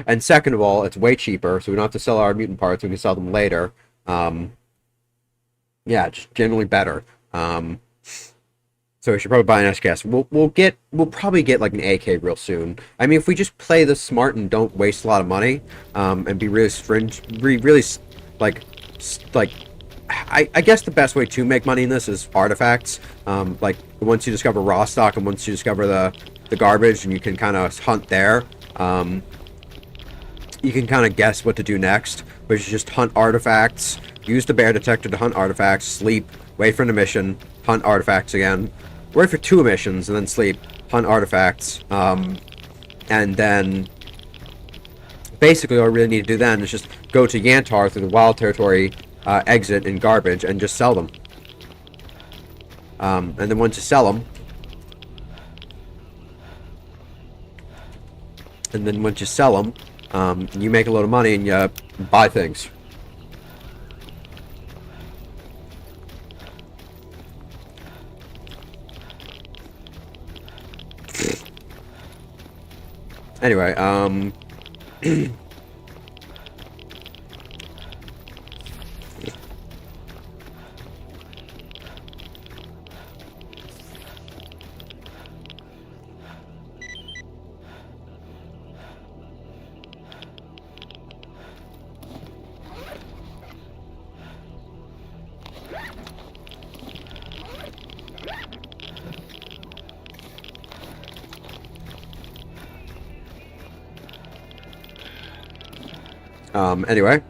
And second of all, it's way cheaper, so we don't have to sell our mutant parts, we can sell them later. Yeah, it's generally better. So we should probably buy an SKS. We'll probably get like an AK real soon. I mean, if we just play this smart and don't waste a lot of money, and be really I guess the best way to make money in this is artifacts. Like once you discover raw stock and once you discover the garbage, and you can kind of hunt there. You can kind of guess what to do next, which is just hunt artifacts, use the bear detector to hunt artifacts, sleep, wait for an emission, hunt artifacts again, wait for 2 emissions, and then sleep, hunt artifacts, and then basically all we really need to do then is just go to H.A.C.R through the wild territory exit in garbage and just sell them. And then once you sell them, you make a load of money and you buy things. Anyway, anyway,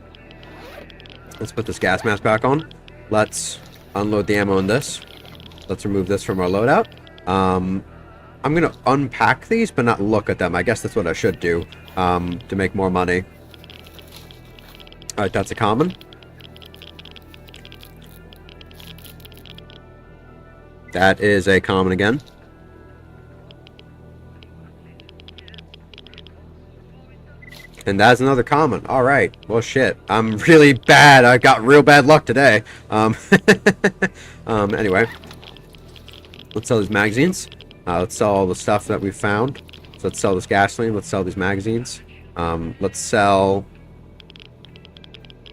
let's put this gas mask back on. Let's unload the ammo in this. Let's remove this from our loadout. I'm gonna unpack these, but not look at them. I guess that's what I should do, to make more money. Alright, that's a common. That is a common again. And that's another common. Alright. Well, shit. I'm really bad. I got real bad luck today. Anyway. Let's sell these magazines. Let's sell all the stuff that we found. So let's sell this gasoline. Let's sell these magazines. Let's sell...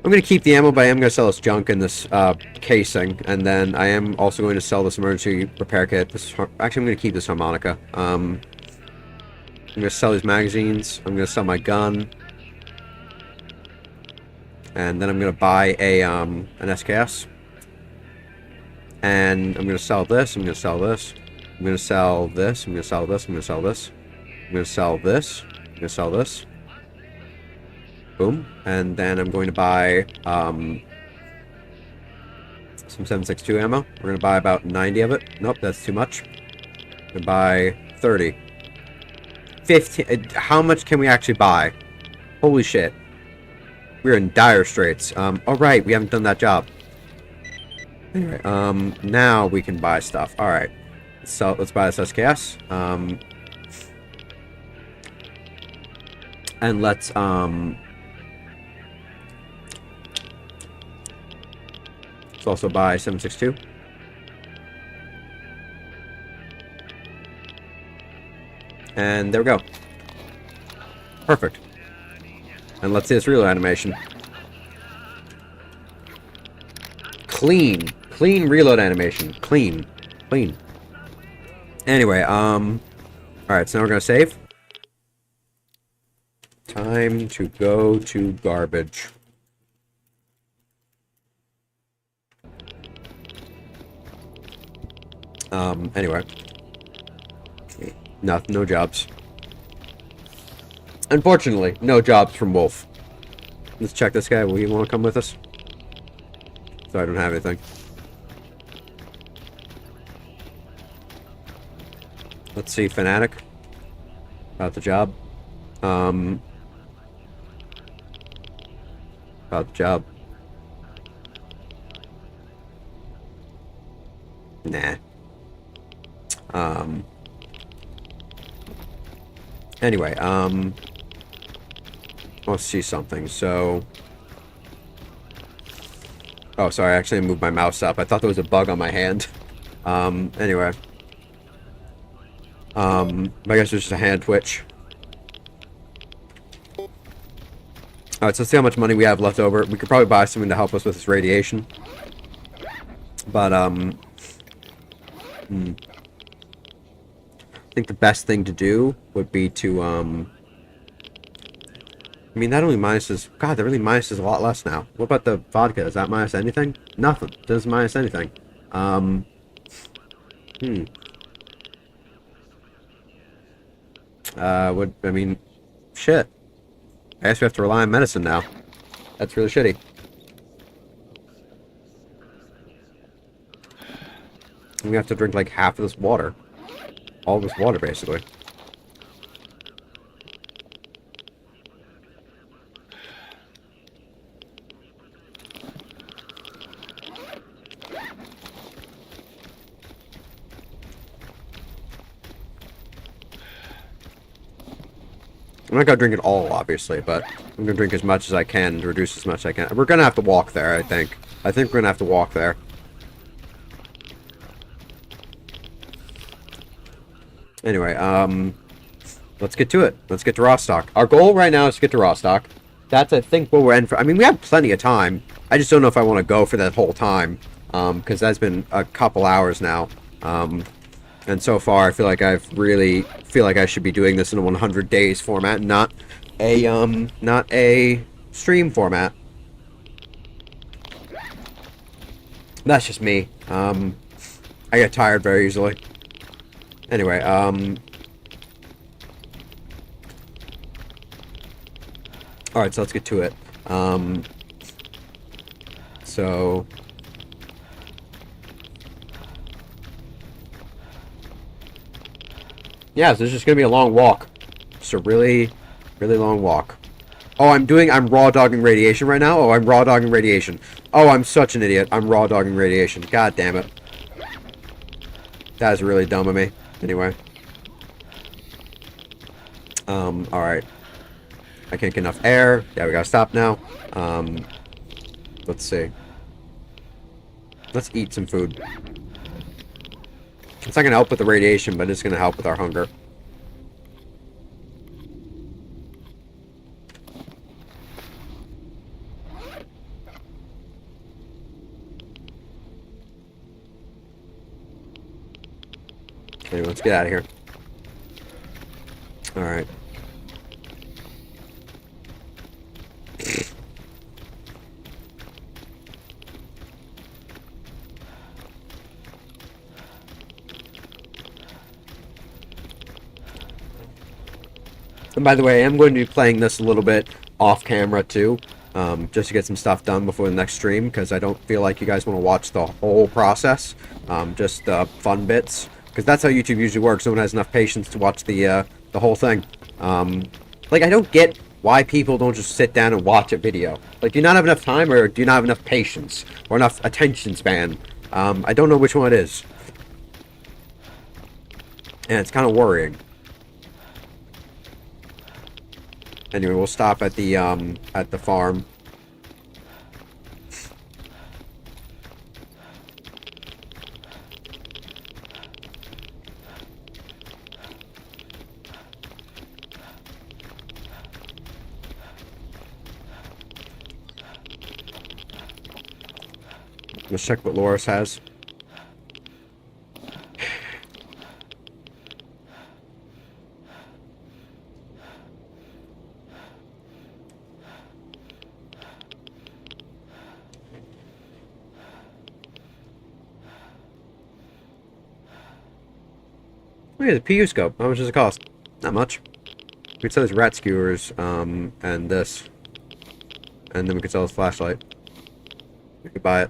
I'm going to keep the ammo, but I am going to sell this junk in this casing. And then I am also going to sell this emergency repair kit. Actually, I'm going to keep this harmonica. I'm going to sell these magazines. I'm going to sell my gun. And then I'm going to buy an SKS. And I'm going to sell this. I'm going to sell this. I'm going to sell this. I'm going to sell this. I'm going to sell this. I'm going to sell this. I'm going to sell this. Boom. And then I'm going to buy some 7.62 ammo. We're going to buy about 90 of it. Nope, that's too much. I'm going to buy 30. 15. How much can we actually buy? Holy shit. We're in dire straits. Alright, we haven't done that job. Anyway, now we can buy stuff. Alright. So, let's buy this SKS. And let's, also buy 762. And there we go. Perfect. And let's see this reload animation. Clean. Clean reload animation. Clean. Clean. Anyway, alright, so now we're gonna save. Time to go to garbage. Anyway. No jobs. Unfortunately, no jobs from Wolf. Let's check this guy. Will he want to come with us? So I don't have anything. Let's see, Fanatic. About the job. About the job. Nah. Anyway, let's see something. So, oh, sorry, I actually moved my mouse up. I thought there was a bug on my hand. Anyway, I guess it's just a hand twitch. Alright, so let's see how much money we have left over. We could probably buy something to help us with this radiation. But, I think the best thing to do would be to, I mean, that only minuses... God, that really minuses a lot less now. What about the vodka? Does that minus anything? Nothing. Doesn't minus anything. I mean, shit. I guess we have to rely on medicine now. That's really shitty. We have to drink like half of this water. All this water, basically. I'm not gonna drink it all, obviously, but I'm gonna drink as much as I can to reduce as much as I can. We're gonna have to walk there, I think. I think we're gonna have to walk there. Anyway, let's get to it. Let's get to Rostock. Our goal right now is to get to Rostock. That's, I think, what we're in for. I mean, we have plenty of time. I just don't know if I want to go for that whole time, because that's been a couple hours now. And so far, I feel like I should be doing this in a 100 days format, not a stream format. That's just me. I get tired very easily. Anyway, alright, so let's get to it. So... yeah, so it's just gonna be a long walk. Just a really, really long walk. Oh, I'm raw dogging radiation right now? Oh, I'm raw dogging radiation. Oh, I'm such an idiot. I'm raw dogging radiation. God damn it. That is really dumb of me. Anyway. Alright. I can't get enough air. Yeah, we gotta stop now. Let's see. Let's eat some food. It's not gonna help with the radiation, but it's gonna help with our hunger. Anyway, let's get out of here. Alright. And by the way, I am going to be playing this a little bit off camera too, just to get some stuff done before the next stream, because I don't feel like you guys want to watch the whole process, just the fun bits, because that's how YouTube usually works. No one has enough patience to watch the whole thing. Like, I don't get why people don't just sit down and watch a video. Like, do you not have enough time, or do you not have enough patience, or enough attention span? I don't know which one it is. And it's kind of worrying. Anyway, we'll stop at the farm. Let's check what Loris has. Oh yeah, the PU scope. How much does it cost? Not much. We could sell these rat skewers, and this. And then we could sell this flashlight. We could buy it.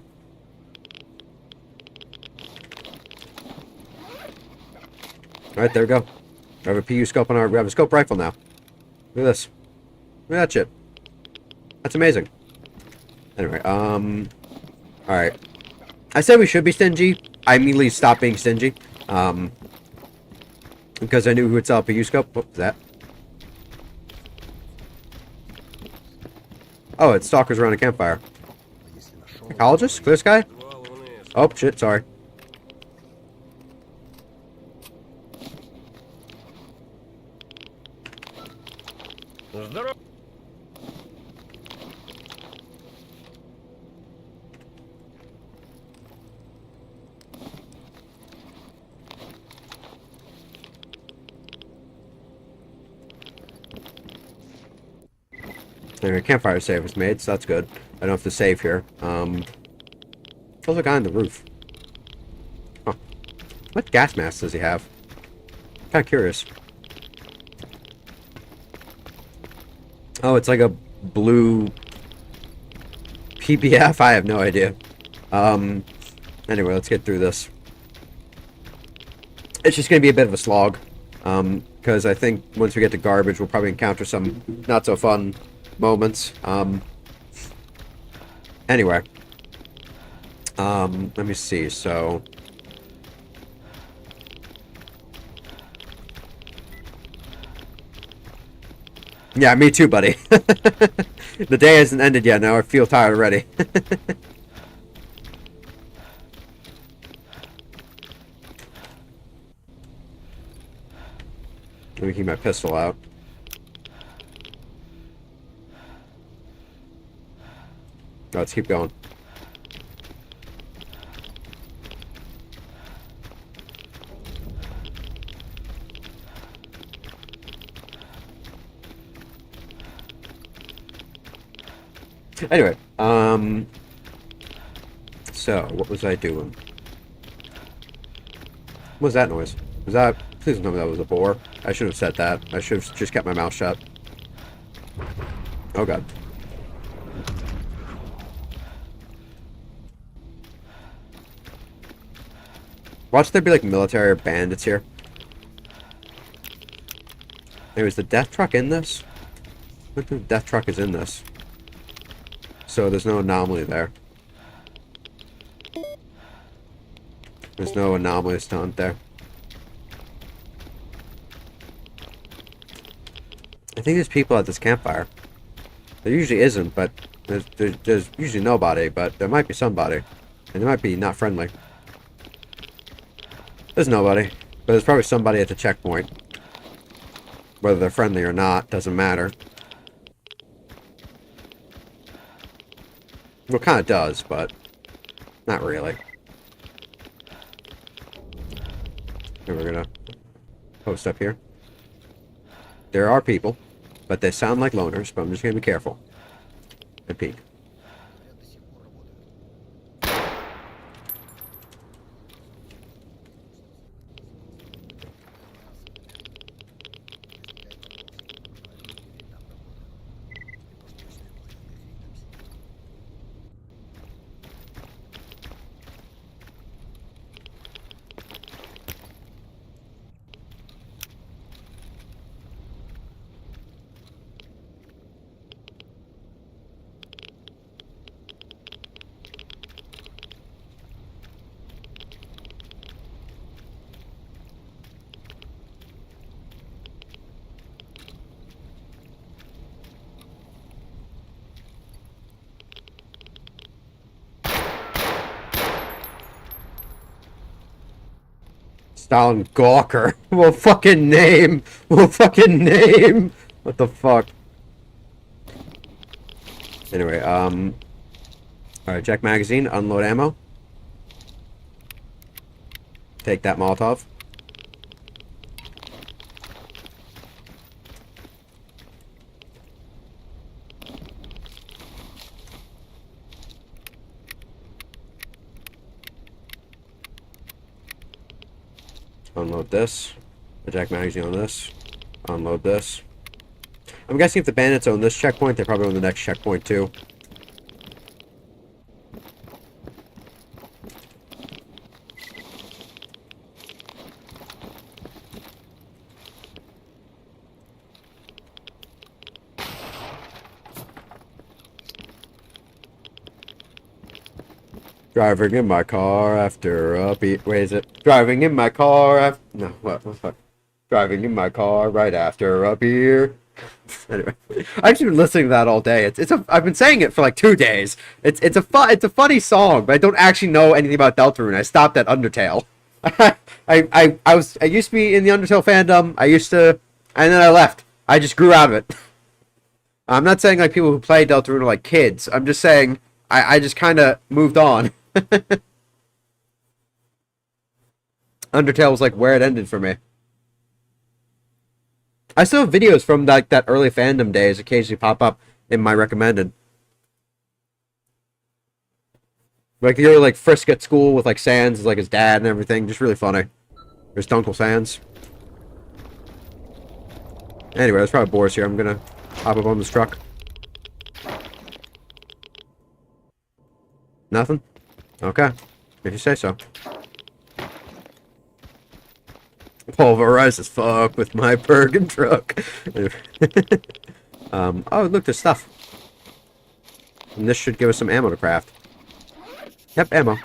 Alright, there we go. We have a PU scope on our... We have a scope rifle now. Look at this. Look at that shit. That's amazing. Anyway, alright. I said we should be stingy. I immediately stopped being stingy. Because I knew who would sell a PU scope. What was that? Oh, it's stalkers around a campfire. Ecologist? Clear sky? Oh, shit, sorry. Anyway, campfire save was made, so that's good. I don't have to save here. There's a guy on the roof. Huh. What gas mask does he have? Kinda curious. Oh, it's like a blue PPF? I have no idea. Anyway, let's get through this. It's just gonna be a bit of a slog. Because I think once we get to garbage, we'll probably encounter some not so fun moments. Anyway. Let me see, so... Yeah, me too, buddy. The day hasn't ended yet, now I feel tired already. Let me keep my pistol out. Let's keep going. Anyway, so, what was I doing? What was that noise? Was that... Please don't tell me that was a boar. I should have said that. I should have just kept my mouth shut. Oh god. Watch there be like military or bandits here. Anyways, the death truck in this? I think the death truck is in this. So there's no anomaly there. There's no anomalous taunt there. I think there's people at this campfire. There usually isn't, but there's usually nobody, but there might be somebody. And they might be not friendly. There's nobody, but there's probably somebody at the checkpoint. Whether they're friendly or not, doesn't matter. Well, it kind of does, but not really. And we're gonna post up here. There are people, but they sound like loners, but I'm just gonna be careful. And peek. S.T.A.L.K.E.R. Well, fucking name. Well, fucking name. What the fuck? Anyway, alright, check magazine, unload ammo. Take that Molotov. Unload this. Eject magazine on this. Unload this. I'm guessing if the bandits own this checkpoint, they probably own the next checkpoint too. Driving in my car after a beat. Wait, is it? Driving in my car after. No, what the fuck? Driving in my car right after a beer. Anyway, I've actually been listening to that all day. I've been saying it for like 2 days. It's a funny song, but I don't actually know anything about Deltarune. I stopped at Undertale. I used to be in the Undertale fandom. And then I left. I just grew out of it. I'm not saying like people who play Deltarune are like kids. I'm just saying I just kind of moved on. Undertale was like where it ended for me. I still have videos from like that early fandom days occasionally pop up in my recommended. Like the early like Frisk at school with like Sans like his dad and everything, just really funny. There's Uncle Sans. Anyway, there's probably Boris here. I'm gonna hop up on this truck. Nothing? Okay. If you say so. Pulverized as fuck with my Bergen truck. Oh, look, there's stuff. And this should give us some ammo to craft. Yep, ammo.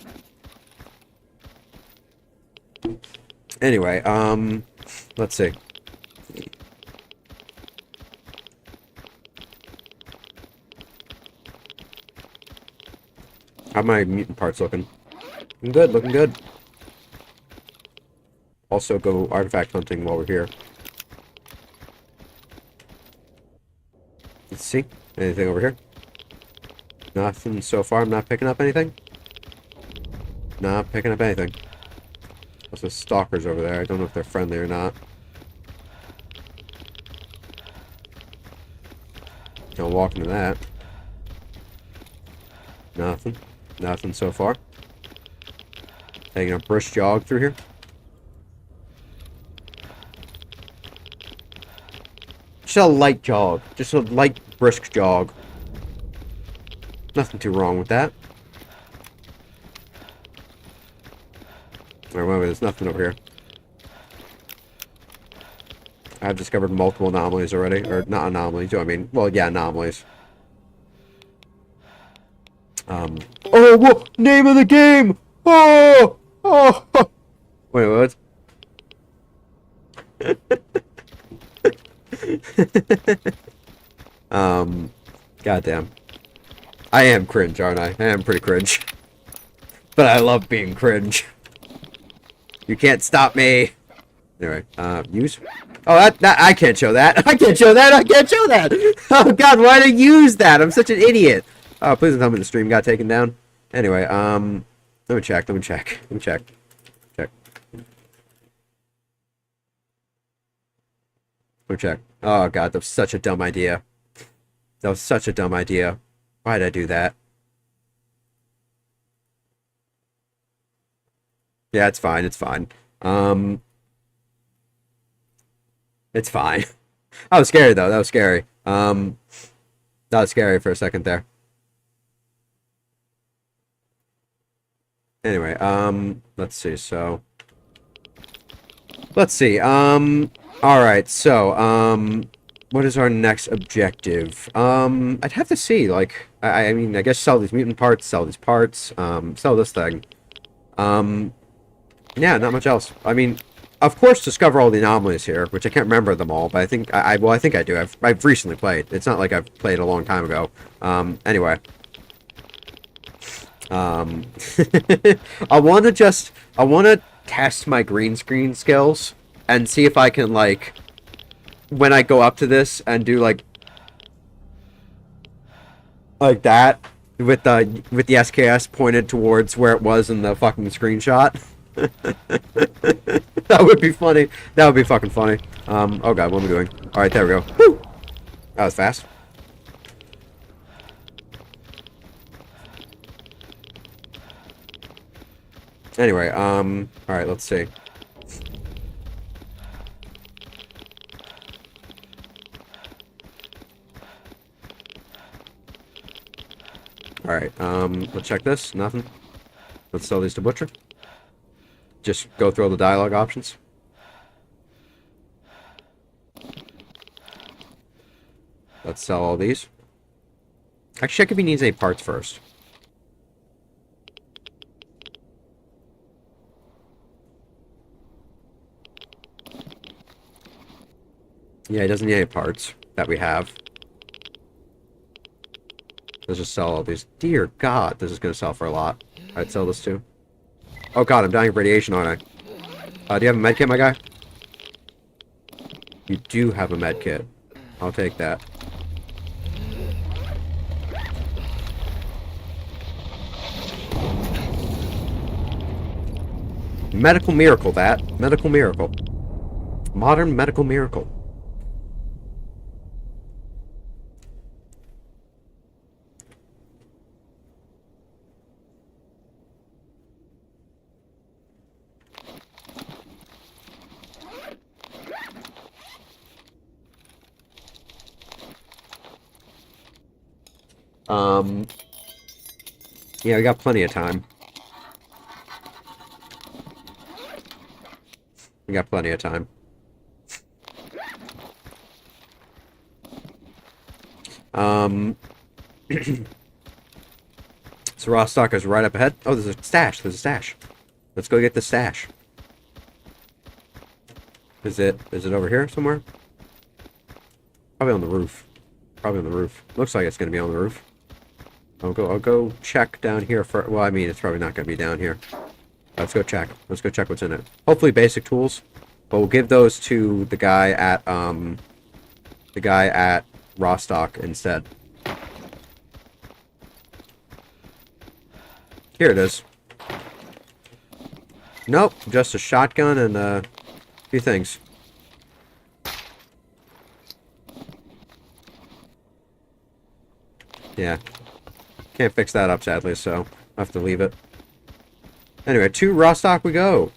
Anyway, let's see. How are my mutant parts looking? Looking good, looking good. Also go artifact hunting while we're here. Let's see. Anything over here? Nothing so far. I'm not picking up anything. Not picking up anything. Also stalkers over there. I don't know if they're friendly or not. Don't walk into that. Nothing. Nothing so far. Taking a brisk jog through here. Just a light jog. Just a light, brisk jog. Nothing too wrong with that. Alright, wait, there's nothing over here. I've discovered multiple anomalies already. Or, not anomalies, I mean, well, yeah, anomalies. Oh, whoa! Name of the game! Oh! Oh! Wait, what? Goddamn. I am cringe, aren't I? I am pretty cringe. But I love being cringe. You can't stop me. Anyway, use? Oh, that I can't show that. I can't show that. I can't show that. Oh, God, why did I use that? I'm such an idiot. Oh, please don't tell me the stream got taken down. Anyway, let me check. Let me check. Let me check. Check. Let me check. Oh, God, that was such a dumb idea. That was such a dumb idea. Why did I do that? Yeah, it's fine. It's fine. It's fine. I was scary, though. That was scary. That was scary for a second there. Anyway, let's see, so... Let's see, alright, so, what is our next objective? I'd have to see, like, I mean, I guess sell these mutant parts, sell these parts, sell this thing. Yeah, not much else. I mean, of course, discover all the anomalies here, which I can't remember them all, but I think, well, I think I do. I've recently played. It's not like I've played a long time ago. Anyway. I want to test my green screen skills and see if I can, like, when I go up to this and do like that with the SKS pointed towards where it was in the fucking screenshot. That would be funny. That would be fucking funny. Oh god, what am I doing? Alright, there we go. Woo! That was fast. Anyway, alright, let's see. Alright, let's check this. Nothing. Let's sell these to Butcher. Just go through all the dialogue options. Let's sell all these. Actually, check if he needs any parts first. Yeah, he doesn't need any parts that we have. Let's just sell all these. Dear God, this is going to sell for a lot. I'd sell this too. Oh God, I'm dying of radiation, aren't I? Do you have a med kit, my guy? You do have a med kit. I'll take that. Medical miracle, that. Medical miracle. Modern medical miracle. Yeah, we got plenty of time. We got plenty of time. So raw stock is right up ahead. Oh, there's a stash. There's a stash. Let's go get the stash. Is it over here somewhere? Probably on the roof. Probably on the roof. Looks like it's gonna be on the roof. I'll go check down here for. Well, I mean, it's probably not gonna be down here. Let's go check. Let's go check what's in it. Hopefully basic tools, but we'll give those to the guy at raw stock instead. Here it is. Nope, just a shotgun and a few things. Yeah. Can't fix that up, sadly, so I'll have to leave it. Anyway, to raw stock we go.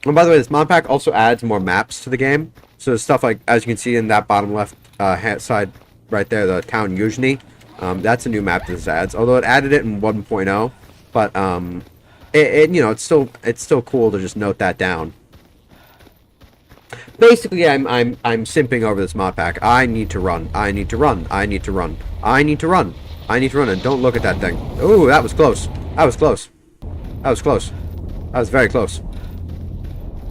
And by the way, this Modpack also adds more maps to the game. So stuff like, as you can see in that bottom left hand side right there, the town Yuzhny. That's a new map that this adds. Although it added it in 1.0, but you know, it's still cool to just note that down. Basically, I'm simping over this mod pack. I need to run. I need to run. I need to run. I need to run. I need to run, and don't look at that thing. Ooh, that was close. That was close. That was close. That was very close.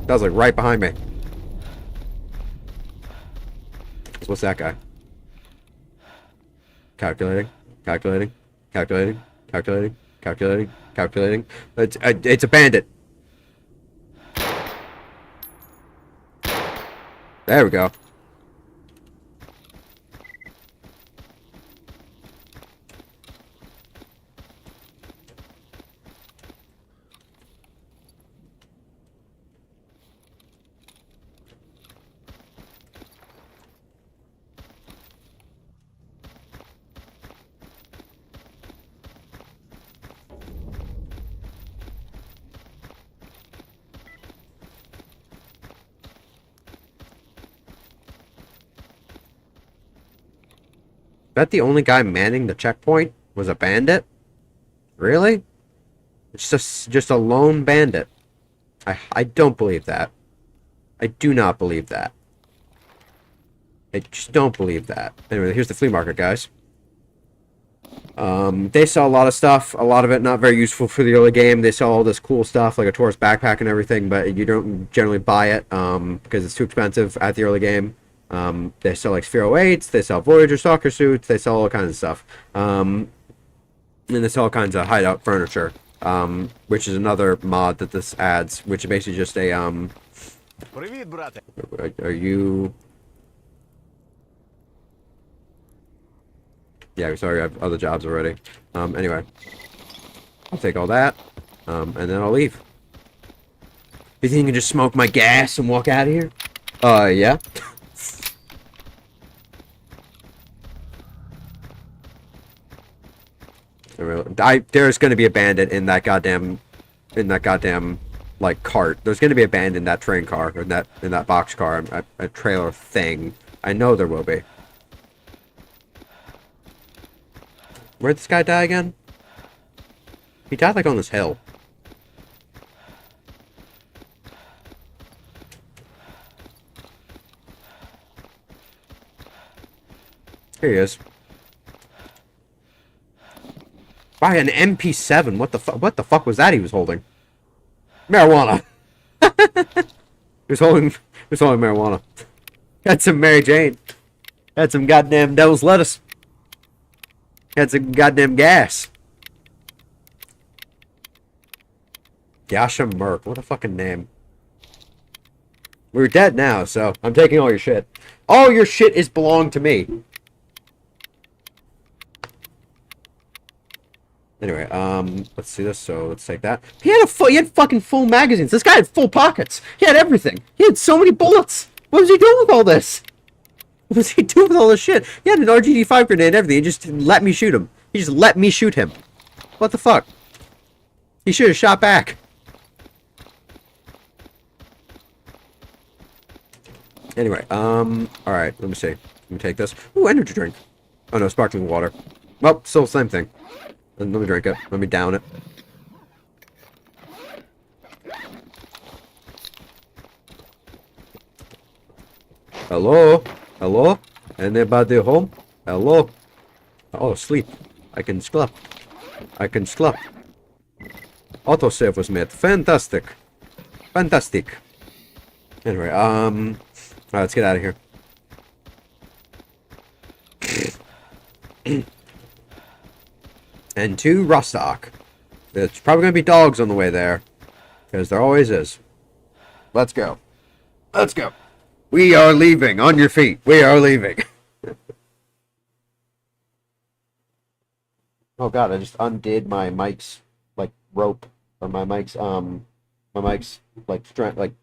That was like right behind me. So what's that guy? Calculating. Calculating. Calculating. Calculating. Calculating. Calculating. It's a bandit. There we go. Bet the only guy manning the checkpoint was a bandit? Really? It's just a lone bandit. I don't believe that. I do not believe that. I just don't believe that. Anyway, here's the flea market, guys. They sell a lot of stuff. A lot of it not very useful for the early game. They sell all this cool stuff, like a tourist backpack and everything, but you don't generally buy it because it's too expensive at the early game. They sell like S.T.A.L.K.E.R, they sell Voyager soccer suits, they sell all kinds of stuff. And they sell all kinds of hideout furniture. which is another mod that this adds, which is basically just a Are you? Yeah, sorry, I have other jobs already. Anyway, I'll take all that, and then I'll leave. You think you can just smoke my gas and walk out of here? Yeah. There's gonna be a bandit in that goddamn, like cart. There's gonna be a bandit in that train car, or in that box car, a trailer thing. I know there will be. Where'd this guy die again? He died like on this hill. Here he is. By an MP7. What the fuck? What the fuck was that he was holding? Marijuana. he was holding marijuana. Had some Mary Jane. Had some goddamn devil's lettuce. Had some goddamn gas. H.A.C.R. What a fucking name. We're dead now, so I'm taking all your shit. All your shit is belong to me. Anyway, let's see this. So let's take that. He had fucking full magazines. This guy had full pockets. He had everything. He had so many bullets. What was he doing with all this? What was he doing with all this shit? He had an RGD5 grenade and everything. He just let me shoot him. He just let me shoot him. What the fuck? He should have shot back. Anyway, alright, let me see. Let me take this. Ooh, energy drink. Oh no, sparkling water. Well, still the same thing. Let me drink it. Let me down it. Hello? Hello? Anybody home? Hello? Oh, sleep. I can sleep. I can sleep. Autosave was made. Fantastic. Fantastic. Anyway, alright, let's get out of here. And to Rostock. There's probably going to be dogs on the way there. Because there always is. Let's go. Let's go. We are leaving. On your feet. We are leaving. Oh god, I just undid my mic's, like, rope. Or my mic's, like, strength, like,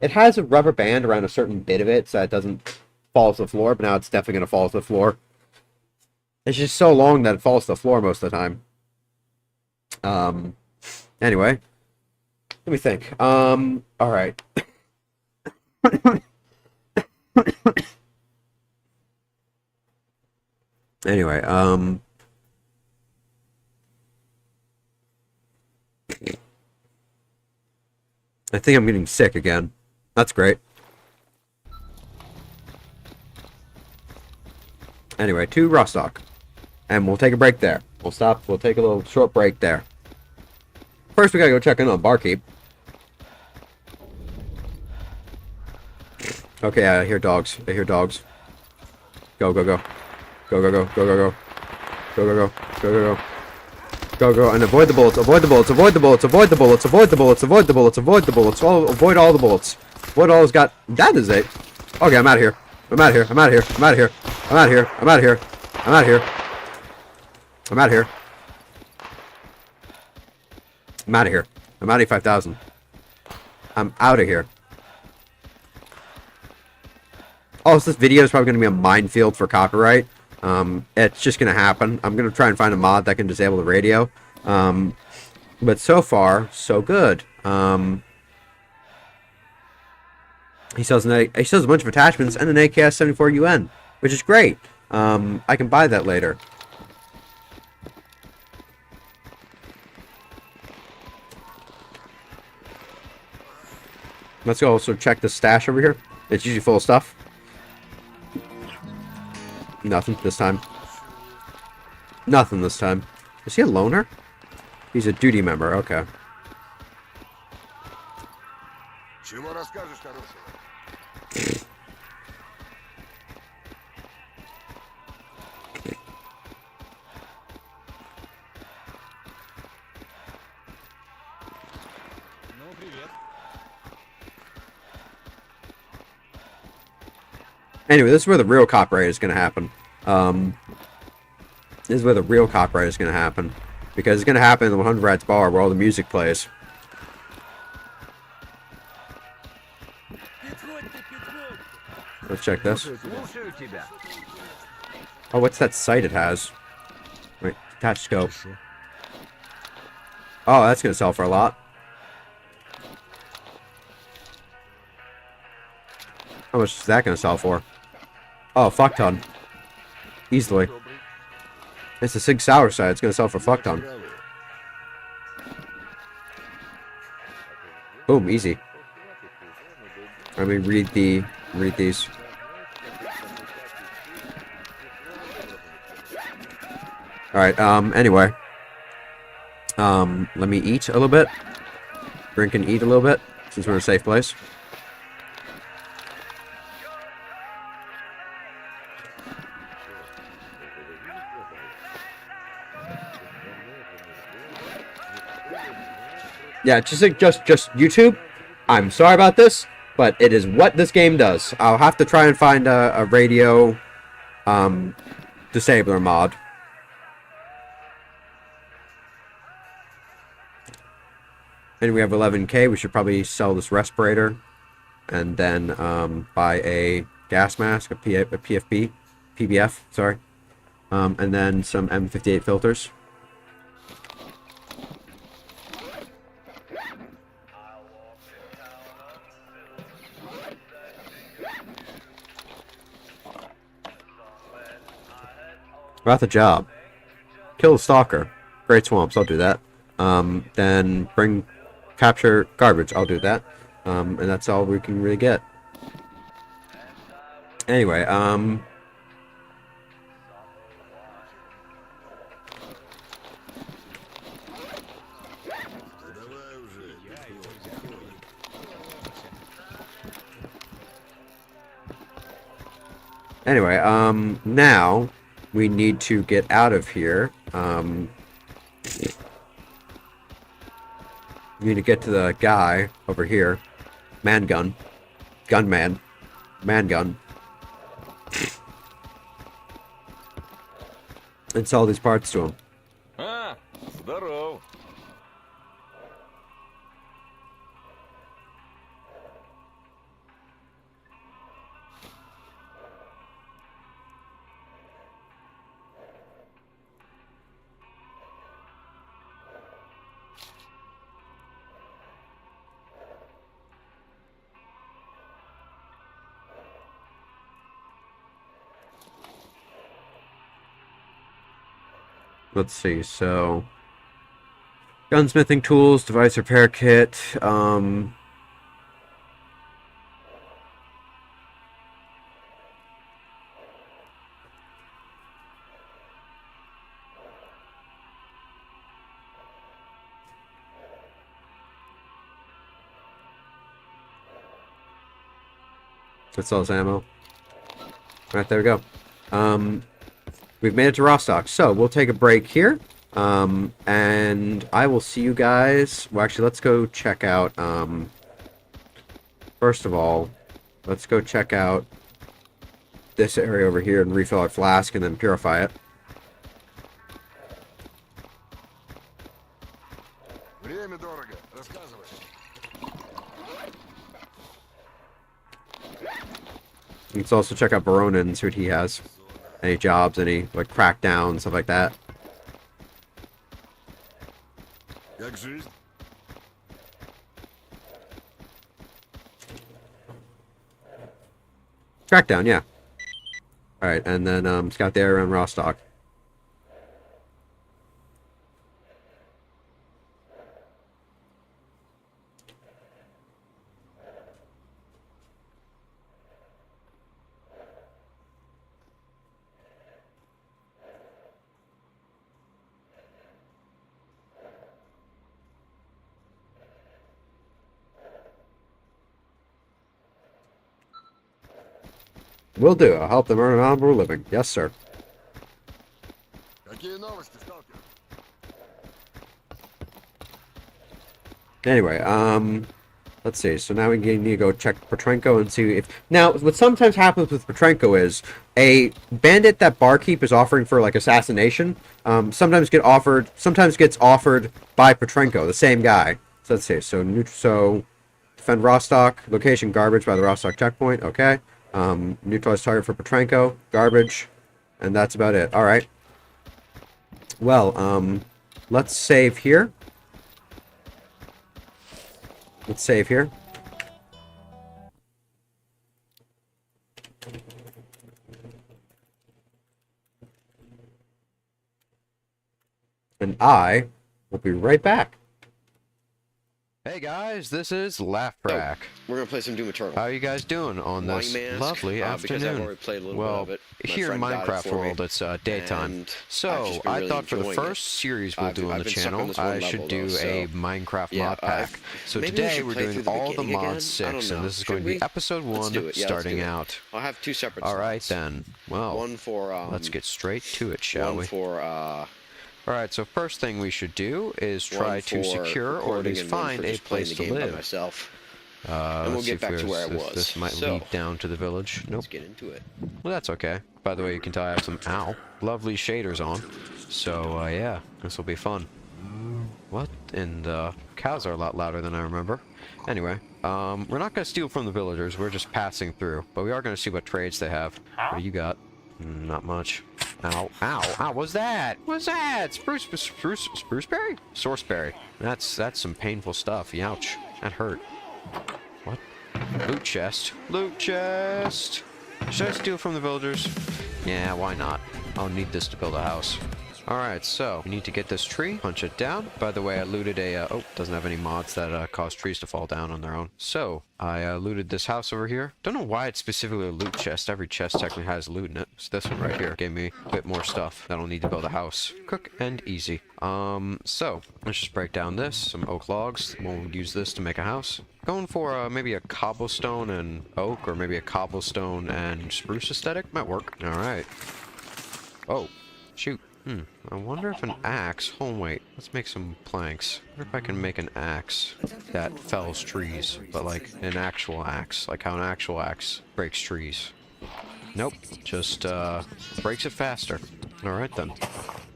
it has a rubber band around a certain bit of it so it doesn't fall to the floor, but now it's definitely going to fall to the floor. It's just so long that it falls to the floor most of the time. Anyway. Let me think. Alright. Anyway, I think I'm getting sick again. That's great. Anyway, to Rostock. And we'll take a break there. We'll stop. We'll take a little short break there. First, we gotta go check in on Barkeep. Okay, I hear dogs. I hear dogs. Go, go, go. Go, go, go, go, go, go. Go, go, go, go, go, go. Go, go, and avoid the bullets, avoid the bullets, avoid the bullets, avoid the bullets, avoid the bullets, avoid the bullets, avoid the bullets, avoid all the bullets. Avoid all has got. That is it. Okay, I'm out of here. I'm out of here. I'm out of here. I'm out of here. I'm out of here. I'm out of here. I'm out of here. I'm out of here. I'm out of here. I'm out of 85,000. I'm out of here. Oh, so this video is probably going to be a minefield for copyright. It's just going to happen. I'm going to try and find a mod that can disable the radio. But so far, so good. He sells a bunch of attachments and an AKS-74 UN, which is great. I can buy that later. Let's go also check the stash over here. It's usually full of stuff. Nothing this time. Nothing this time. Is he a loner? He's a duty member, okay. Anyway, this is where the real copyright is going to happen. This is where the real copyright is going to happen. Because it's going to happen in the 100 Rats bar where all the music plays. Let's check this. Oh, what's that sight it has? Wait, attach scope. Oh, that's going to sell for a lot. How much is that going to sell for? Oh, fuck ton. Easily. It's a H.A.C.R side. It's going to sell for fuck ton. Boom, easy. Let me read these. Alright, anyway. Let me eat a little bit. Drink and eat a little bit, since we're in a safe place. Yeah, just YouTube. I'm sorry about this, but it is what this game does. I'll have to try and find a radio disabler mod. And we have 11K. We should probably sell this respirator, and then buy a gas mask, a PBF, sorry, and then some M58 filters. About the job. Kill the stalker. Great swamps, I'll do that. Then capture garbage, I'll do that. And that's all we can really get. Anyway, now we need to get out of here. We need to get to the guy over here. Man-gun. Gunman. Man-gun. And sell these parts to him. А, здоров. Let's see, so... gunsmithing tools, device repair kit, that sells ammo. Alright, there we go. We've made it to Rostock, so we'll take a break here. And I will see you guys. Well, actually, let's go check out, first of all, let's go check out this area over here and refill our flask and then purify it. Время дорого. Рассказывай. Let's also check out Barona and see what he has. Any jobs, any, like, crackdown, stuff like that. Как жизнь? Crackdown, yeah. Alright, and then, scout the area around Rostock. Will do. I'll help them earn an honorable living. Yes, sir. Какие новости, сталкер? Anyway, Let's see. So now we need to go check Petrenko and see if... Now, what sometimes happens with Petrenko is a bandit that Barkeep is offering for, like, assassination, sometimes gets offered by Petrenko, the same guy. So let's see. So defend Rostock. Location garbage by the Rostock checkpoint. Okay. Neutralize target for Petrenko. Garbage. And that's about it. All right. Well, let's save here. Let's save here. And I will be right back. Hey guys, this is Laugh-Track. We're gonna play some Doom Eternal. How are you guys doing on this Mask, lovely because I've afternoon? already played a little Well, bit of it. My here in friend got it Minecraft for me, world, it's daytime. and I've So just been I really thought for the enjoying first series we'll do on I've the been stuck on channel, this one I level, should do though, a so- Minecraft Yeah, mod pack. So maybe we today should we're play doing through the all the beginning again? mods I don't 6, and know. this is going to Should be we? episode Let's 1 do it. Yeah, let's starting do it. out. I'll have 2 separate Alright slots. then, well, One for let's get straight to it, shall one we? for Alright, so first thing we should do is try one to for secure or at recording least and one find for a just playing place the to game by live. myself. And we'll get back to where I was. This might So, lead down to the village. Nope. Let's get into it. Well, that's okay. By the way, you can tell I have some lovely shaders on. So, yeah, this will be fun. What? And cows are a lot louder than I remember. Anyway, we're not going to steal from the villagers. We're just passing through. But we are going to see what trades they have. What do you got? Not much. Ow, ow, ow, what's that? What's that? Spruceberry? Sourceberry. That's some painful stuff. Youch. That hurt. What? Loot chest. Loot chest! Should I steal from the villagers? Yeah, why not? I'll need this to build a house. Alright, so we need to get this tree, punch it down. By the way, I looted a, oh, doesn't have any mods that cause trees to fall down on their own. So, I looted this house over here. Don't know why it's specifically a loot chest. Every chest technically has loot in it. So this one right here gave me a bit more stuff that I'll need to build a house. Quick and easy. So, let's just break down this. Some oak logs. We'll use this to make a house. Going for maybe a cobblestone and oak, or maybe a cobblestone and spruce aesthetic. Might work. Alright. Oh, shoot. I wonder if an axe... Oh, wait. Let's make some planks. I wonder if I can make an axe that fells trees, but like an actual axe. Like how an actual axe breaks trees. Nope. Just, breaks it faster. Alright then.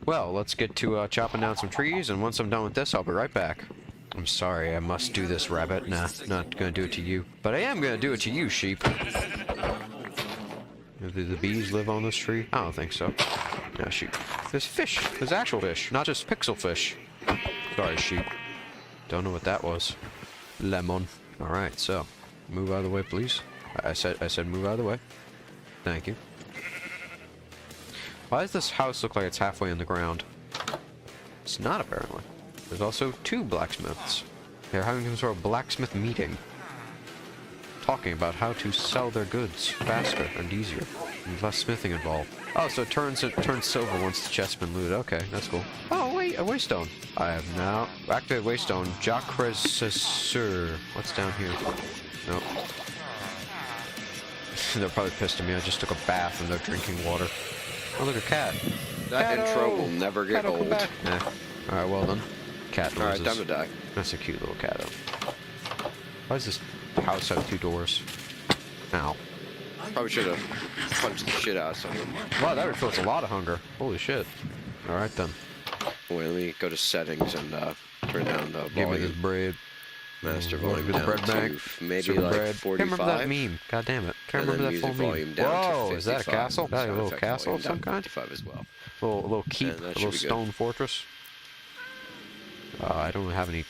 Well, let's get to chopping down some trees, and once I'm done with this, I'll be right back. I'm sorry, I must do this, rabbit. Nah, not gonna do it to you. But I am gonna do it to you, sheep. Do the bees live on this tree? I don't think so. Yeah, sheep. There's fish. There's actual fish, not just pixel fish. Sorry, sheep. Don't know what that was. Lemon. Alright, so. Move out of the way, please. I said move out of the way. Thank you. Why does this house look like it's halfway in the ground? It's not, apparently. There's also 2 blacksmiths. They're having some sort of blacksmith meeting. Talking about how to sell their goods faster and easier. And less smithing involved. Oh, so it turns silver once the chest's been looted. Okay, that's cool. Oh, wait, a waystone. I have now activated waystone. H.A.C.R. What's down here? Nope. They're probably pissed at me. I just took a bath and they're drinking water. Oh, look, a cat. That intro will never get Cat'll come old. back. Nah. Alright, well then. Cat noises. Alright, time to die. That's a cute little cat, though. Why does this house have 2 doors? Ow. Probably should have punched the shit out of someone. Wow, that refills a lot of hunger. Holy shit. Alright then. Wait, let me go to settings and turn down the Give me volume. this bread. Master Wanna volume get the down bread back? to maybe Serve like bread. 45. Can't remember that meme. God damn it. Can't And then remember that full music meme. volume down to Whoa, is that a 55. castle? Is that a Sound little effect castle of volume some down kind? to 55 as well. A little keep, And that a should little be good. stone fortress. I don't have any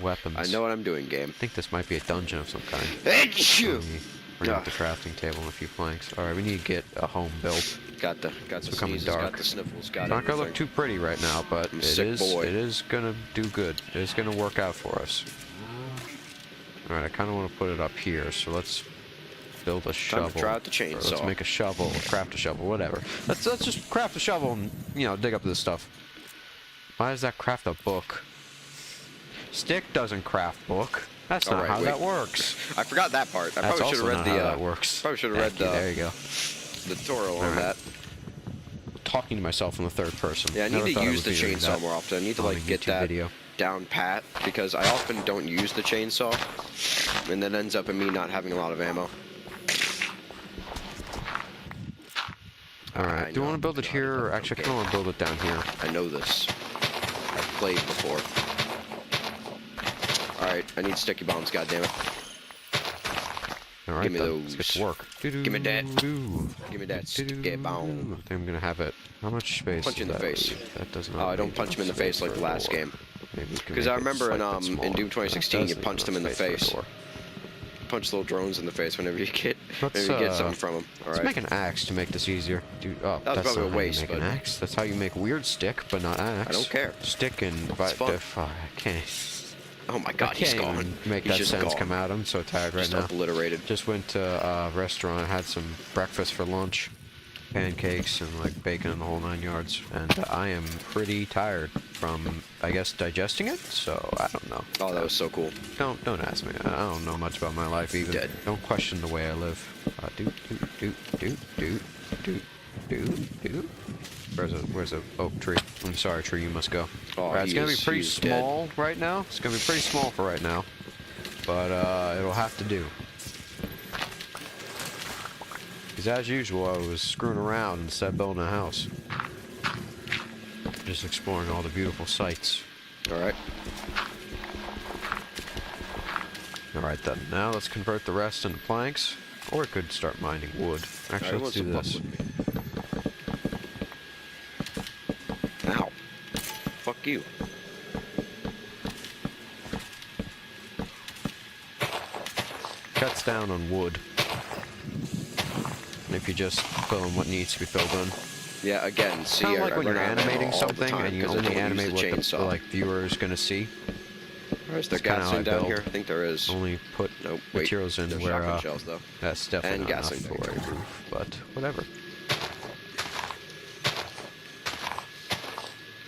weapons. I know what I'm doing, game. I think this might be a dungeon of some kind. Achoo! Let me bring up the crafting table and a few planks. Alright, we need to get a home built. Got the becoming sneezes, dark. got the sniffles, got It's not gonna look everything. too pretty right now, but I'm a it sick boy. is gonna do good. It is gonna work out for us. Alright, I kinda wanna put it up here, so let's build a shovel. Time to try out the Or let's chainsaw. make a shovel, or craft a shovel, whatever. Let's just craft a shovel and, you know, dig up this stuff. Why does that craft a book? Stick doesn't craft book. That's not Alright, how wait. that works. I forgot that part. I That's probably should also have read not the how that works. probably should have read Thank you, there you go. the tutorial on Alright. that. Talking to myself in the third person. Yeah, I need Never to thought use would the be doing chainsaw that more often. I need to on a like get YouTube that video. down pat because I often don't use the chainsaw, and that ends up in me not having a lot of ammo. Alright, do you want to build it here, or actually I kind of want to build it down here. I know this. I've played before. Alright, I need sticky bombs, goddammit. Alright, Give me then, those. let's get to work. Give me that. Give me that sticky bomb. I think I'm gonna have it. How much space Punch you in the does that face. leave? That does not. Oh, I don't leave punch him in the enough face space like the for a last door. game. Maybe we can Because make I it remember slight in bit smaller. Doom That 2016, does you leave punched him in the enough space face. for a door. Punch little drones in the face whenever you get something from them. All Let's right. make an axe to make this easier. Dude, oh, That was that's probably not a how waste, you make but- an axe. That's how you make weird stick, but not axe. I don't care. Stick and It's fun. I can't. Oh my I God, he's can't gone. even make He's that just sense gone. come out. I'm so tired right Just now. obliterated. Just went to a restaurant. Had some breakfast for lunch, pancakes and like bacon and the whole 9 yards. And I am pretty tired from, I guess, digesting it. So I don't know. Oh, that was so cool. Don't ask me. I don't know much about my life even. Dead. Don't question the way I live. Where's a oak tree? I'm sorry, tree. You must go. Oh, Alright, it's gonna be pretty he's small right now. It's gonna be pretty small for right now, but it'll have to do. Because as usual, I was screwing around instead of building a house. Just exploring all the beautiful sights. All right. Alright then, now let's convert the rest into planks. Or we could start mining wood. Actually, Alright, let's do what's this. the fuck with me? Ow. Fuck you. Cuts down on wood. And if you just fill in what needs to be filled in. Yeah, again, see, Kind of I like when you're run out of ammo animating all the something time and you 'cause I only don't use animate the what the chainsaw. like viewer is going to see. Is there That's kinda gas how I in down build. here? I think there is. Only put Nope, wait. materials in There's where shotgun shells, though. that's definitely And not gassing enough for a tanks. roof, but whatever.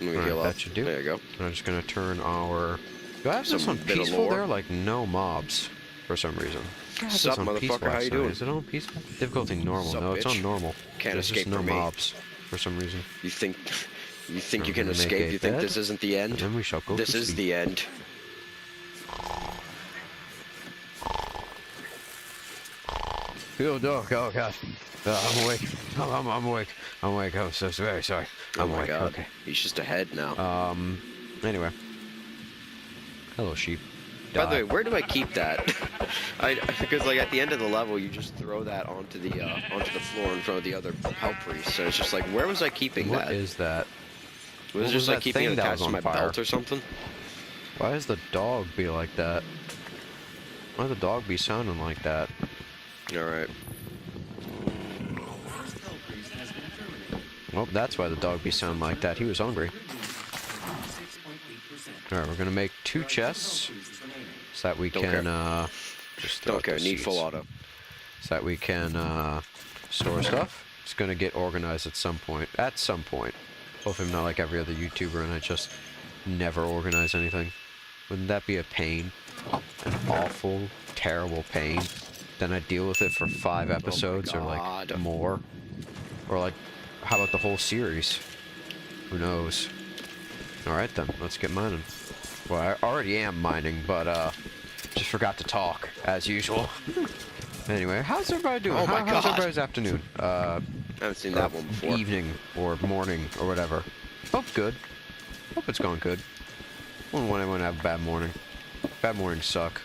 Let me Alright, heal up. that should do. There you go. I'm just gonna turn our. Do I have this Some on bit of peaceful lore. there? Like no mobs for some reason. I had this Sup, on motherfucker, peaceful how you last night. doing? Is it on peaceful? Difficulty normal. Sup, No, it's bitch? on normal. Can't There's escape just no from me. mobs for some reason. You think you I'm can gonna make escape? a You think bed, this isn't the And end? then we shall go This to is sleep. the end. Oh God. I'm awake. I'm awake. I'm awake. I'm so very sorry. Oh I'm my awake. God. Okay. He's just ahead now. Anyway. Hello, sheep. By the Die. way, where do I keep that? Because like at the end of the level, you just throw that onto the floor in front of the other help priests. So it's just like, where was I keeping What that? is that? Was what it just was like that keeping thing it that attached was to on my fire? belt or something? Why does the dog be like that? Why the dog be sounding like that? All right. Well, that's why the dog be sounding like that. He was hungry. Alright, we're gonna make 2 chests. So that we Don't can, care. just throw Don't out care. the Need full seeds. auto. So that we can, store stuff. It's gonna get organized at some point. At some point. Hopefully I'm not like every other YouTuber and I just never organize anything. Wouldn't that be a pain? An awful, terrible pain? Then I deal with it for 5 episodes or like God. more. Or like, how about the whole series? Who knows? Alright then, let's get mining. Well, I already am mining, but just forgot to talk, as usual. Anyway, how's everybody doing? Oh my How's God. everybody's afternoon? I haven't seen that one before. Evening, or morning, or whatever. Hope good. Hope it's going good. Wouldn't want anyone to have a bad morning. Bad mornings suck.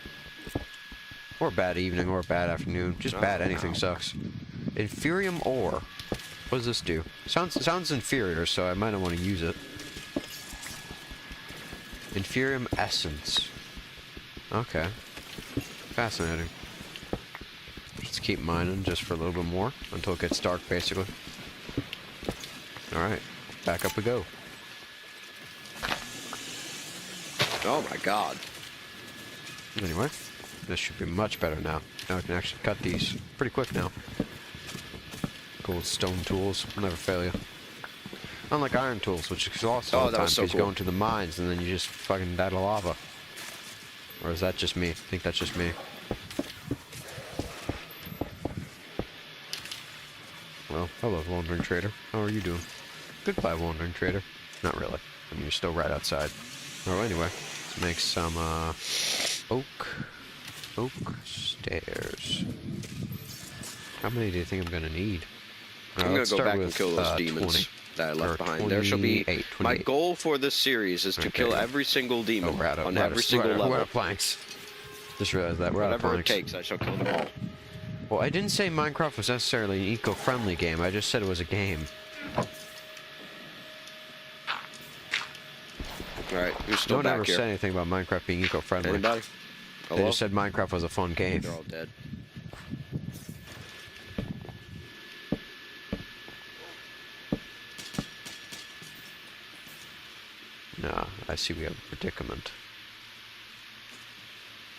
Or bad evening, or bad afternoon. Just bad anything sucks. Inferium ore. What does this do? Sounds inferior, so I might not want to use it. Inferium essence. Okay. Fascinating. Let's keep mining just for a little bit more until it gets dark, basically. Alright. Back up we go. Oh my God. Anyway, this should be much better now. Now I can actually cut these pretty quick now. Cool stone tools will never fail you. Unlike iron tools, which is also all the that time was so because you cool. go into the mines and then you just fucking die to lava. Or is that just me? I think that's just me. Well, hello, wandering trader. How are you doing? Goodbye, wandering trader. Not really. I mean, you're still right outside. Oh, anyway. make some oak stairs. How many do you think I'm gonna need? I'm gonna let's go start back and with, kill those demons 20. that I left Or behind. There shall be 28, my 28. goal for this series is to Alright, kill there you go. every single demon Oh, we're out of, on every single we're level. out of planks. Just realized that we're out of Whatever it planks. takes, I shall kill them all. Well, I didn't say Minecraft was necessarily an eco-friendly game. I just said it was a game. Alright, who's No still one ever back here? said anything about Minecraft being eco-friendly. Anybody? They Hello? just said Minecraft was a fun game. They're all dead. Nah, I see we have a predicament.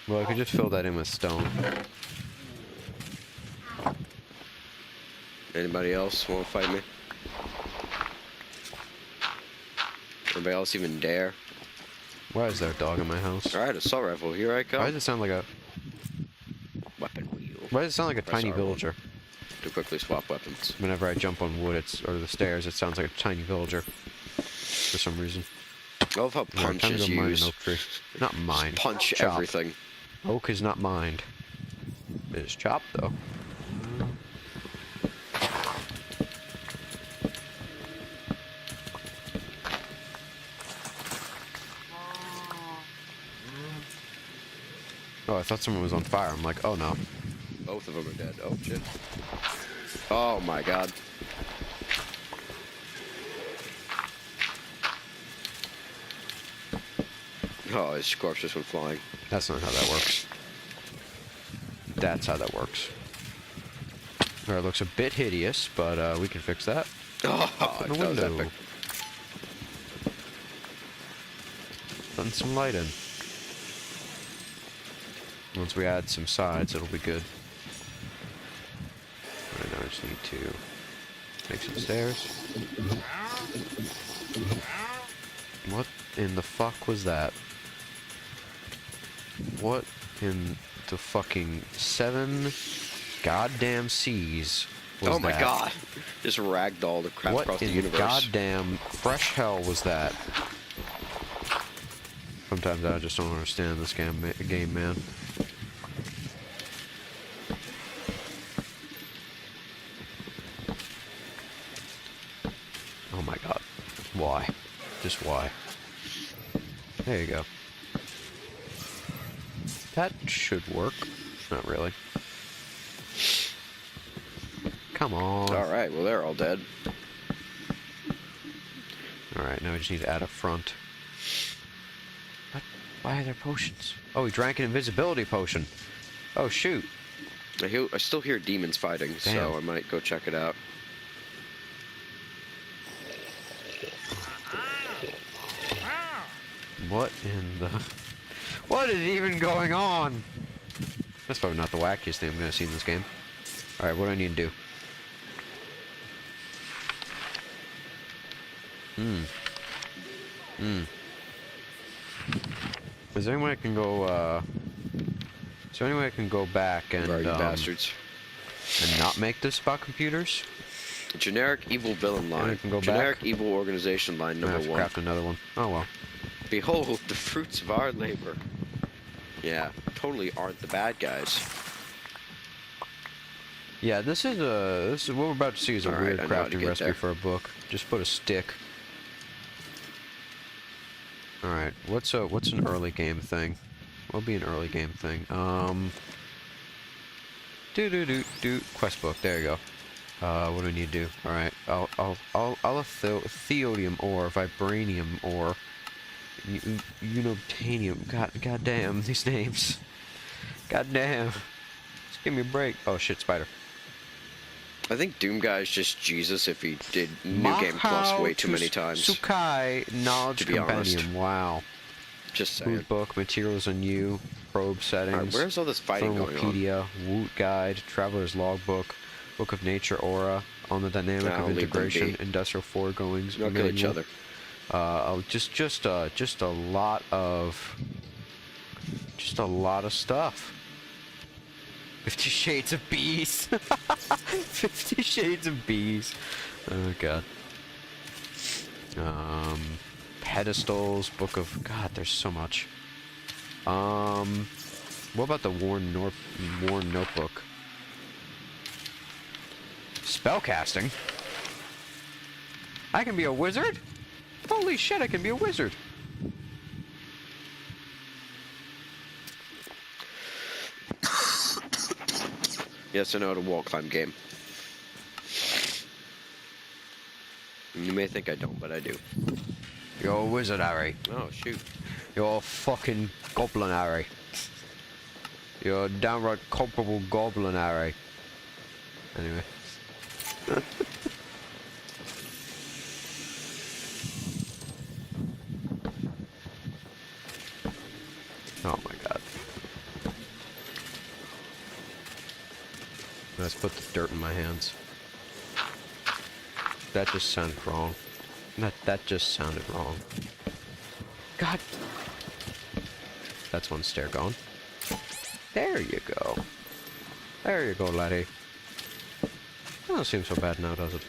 Well, I could just fill that in with stone. Anybody else want to fight me? Anybody else even dare? Why is there a dog in my house? Alright, assault rifle, here I come. Why does it sound like a... Weapon wheel. Why does it sound like a Press tiny R1 villager? to quickly swap weapons. Whenever I jump on wood, or the stairs, it sounds like a tiny villager. For some reason. I love how punch time to is go mine an used. oak tree. Not mine. Punch Chop. everything. Oak is not mined. It is chopped, though. Oh, I thought someone was on fire. I'm like, oh no. Both of them are dead. Oh shit. Oh my god. Oh, his corpse just went flying. That's not how that works. That's how that works. Alright, looks a bit hideous, but we can fix that. Oh, Up in the that was window. epic. Run some light in. Once we add some sides, it'll be good. Alright, now I just need to make some stairs. What in the fuck was that? What in the fucking 7 goddamn seas was Oh my that? god. Just ragdoll the crap across What the in the universe. goddamn fresh hell was that? Sometimes I just don't understand this game, man. Oh my god. Why? Just why? There you go. That should work. Not really. Come on. Alright, well they're all dead. Alright, now we just need to add a front. What? Why are there potions? Oh, he drank an invisibility potion. Oh, shoot. I still hear demons fighting, Damn. so I might go check it out. What in the... What is even going on? That's probably not the wackiest thing I'm going to see in this game. Alright, what do I need to do? Is there any way I can go, is there any way I can go back and, Where are you bastards? and not make this about computers? Generic evil villain we line. can go Generic back. evil organization line I number have to 1. craft another one. Oh well. Behold the fruits of our labor. Yeah, totally aren't the bad guys. Yeah, this is what we're about to see is a Alright, weird I know how to crafting get recipe there. for a book. Just put a stick. Alright, what's an early game thing? What'll be an early game thing? Quest book, there you go. What do we need to do? Alright, I'll a theodium ore, vibranium ore, unobtainium. God damn, these names. God damn. Just give me a break. Oh shit, spider. I think Doom Guy's just Jesus if he did New Game Plus way too many times. Sukai Knowledge to be honest. Compendium. Wow. Just Food saying. book, materials and you, probe settings. Alright, where's all this fighting going on? Thermopedia, Woot Guide, Traveler's Logbook, Book of Nature Aura, on the dynamic I'll of leave them integration, be. industrial foregoings. Don't kill each manual. other. Just a lot of stuff. 50 Shades of Bees. 50 Shades of Bees. Oh god. Pedestals, Book of... God, there's so much. What about the Worn Notebook? Spellcasting? I can be a wizard? Holy shit, I can be a wizard! Yes, I know the wall climb game. You may think I don't, but I do. You're a wizard, Harry. Oh, shoot. You're a fucking goblin, Harry. You're a downright culpable goblin, Harry. Anyway. Oh my god. Let's put the dirt in my hands. That just sounded wrong. That just sounded wrong. God. That's one stair gone. There you go. There you go, laddie. That doesn't seem so bad now, does it?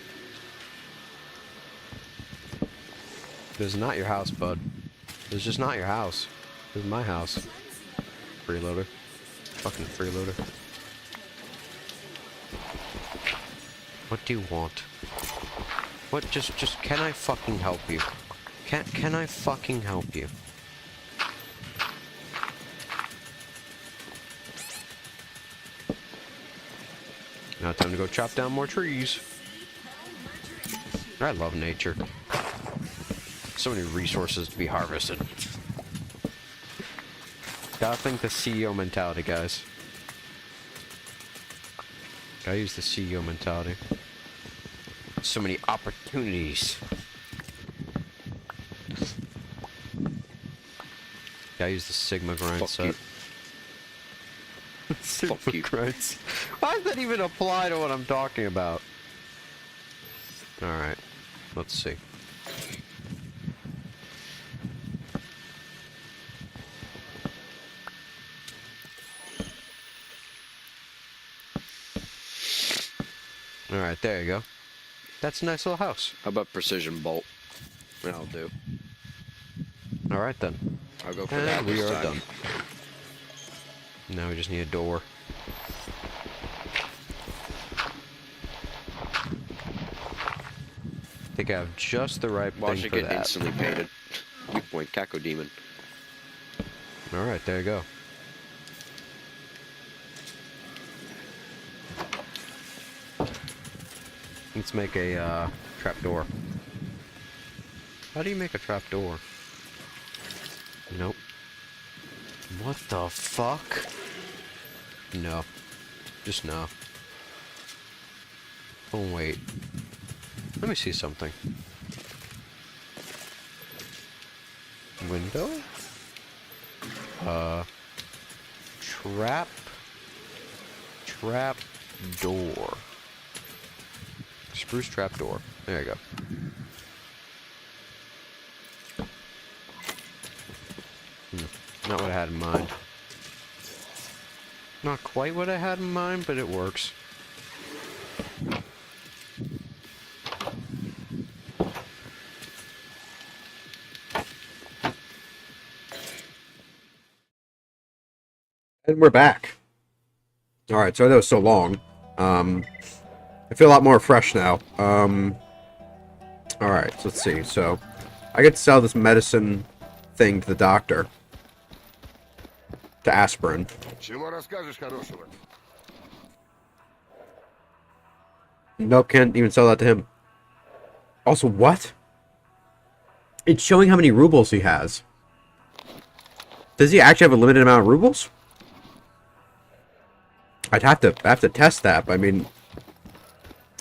This is not your house, bud. This is just not your house. This is my house. Freeloader. Fucking freeloader. What do you want? What, just, can I fucking help you? Can I fucking help you? Now time to go chop down more trees. I love nature. So many resources to be harvested. Gotta think the CEO mentality, guys. Gotta use the CEO mentality. So many opportunities. Gotta use the Sigma grind Fuck set. you. Sigma Fuck you. grinds. Why does that even apply to what I'm talking about? Alright. Let's see. Alright, there you go. That's a nice little house. How about precision bolt? That'll do. Alright then. I'll go for that And we this are time. done. Now we just need a door. I think I have just the right Watch thing it for get that. instantly painted. Weak point, Caco Demon. Alright, there you go. Let's make a trapdoor. How do you make a trapdoor? Nope. What the fuck? No. Just no. Oh wait. Let me see something. Window? Trap door. Spruce trap door. There you go. Not what I had in mind. Not quite what I had in mind, but it works. And we're back. Alright, sorry that was so long. I feel a lot more fresh now. Alright, so let's see. So, I get to sell this medicine thing to the doctor. To aspirin. Чего расскажешь хорошего? Nope, can't even sell that to him. Also, what? It's showing how many rubles he has. Does he actually have a limited amount of rubles? I have to test that. But I mean,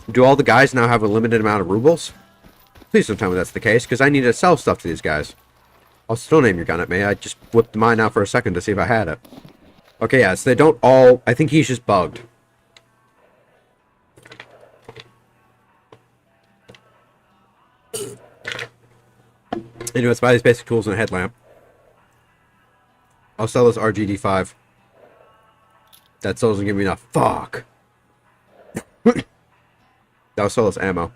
do all the guys now have a limited amount of rubles? Please don't tell me that's the case, because I need to sell stuff to these guys. Also, don't aim your gun at me. I just whipped mine out for a second to see if I had it. Okay, yeah, so they don't all... I think he's just bugged. Anyway, let's buy these basic tools and a headlamp. I'll sell this RGD5. That still doesn't give me enough. Fuck! I'll sell this ammo.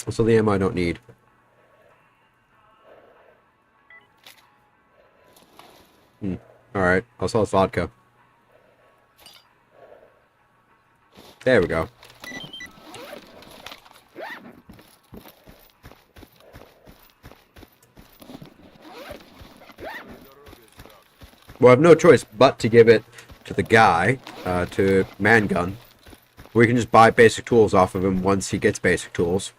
I'll sell the ammo I don't need. I'll sell this vodka. There we go. Well, I have no choice but to give it to the guy, to Mangun. We can just buy basic tools off of him once he gets basic tools.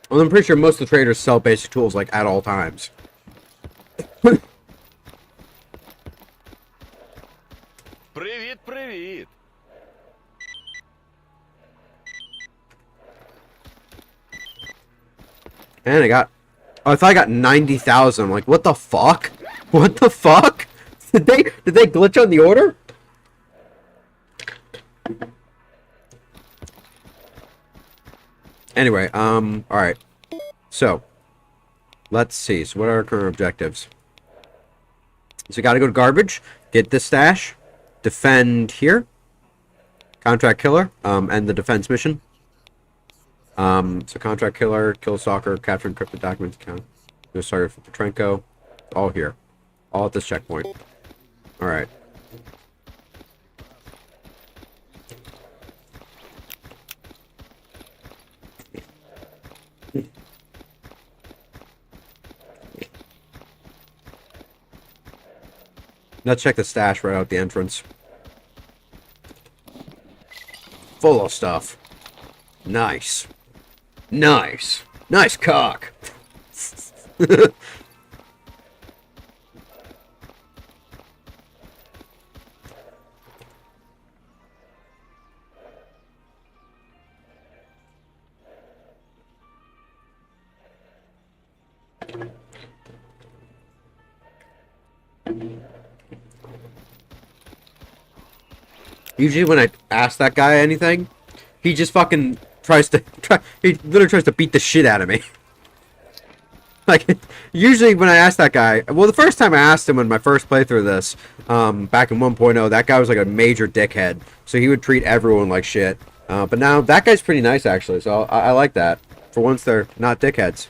Well, I'm pretty sure most of the traders sell basic tools, like, at all times. Привет, привет. And I got... Oh, I thought I got 90,000. I'm like, what the fuck? What the fuck? Did they glitch on the order? Anyway, alright. So, let's see. So, what are our current objectives? So, we gotta go to garbage, get the stash, defend here, contract killer, and the defense mission. So contract killer, kill stalker, capture encrypted documents, count. Go started for Petrenko. All here. All at this checkpoint. Alright. Let's check the stash right out the entrance. Full of stuff. Nice. Nice. Nice cock. Usually when I ask that guy anything, he just fucking he literally tries to beat the shit out of me. Like, usually when I ask that guy, well, the first time I asked him in my first playthrough of this, back in 1.0, that guy was like a major dickhead, so he would treat everyone like shit. But now, that guy's pretty nice, actually, so I like that. For once, they're not dickheads.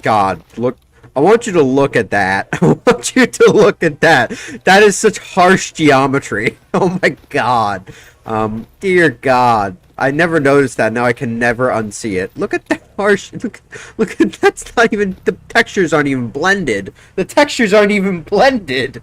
God, look. I want you to look at that. I want you to look at that. That is such harsh geometry. Oh my god. Dear God. I never noticed that. Now I can never unsee it. Look at that harsh. Look at that's not even. The textures aren't even blended. The textures aren't even blended.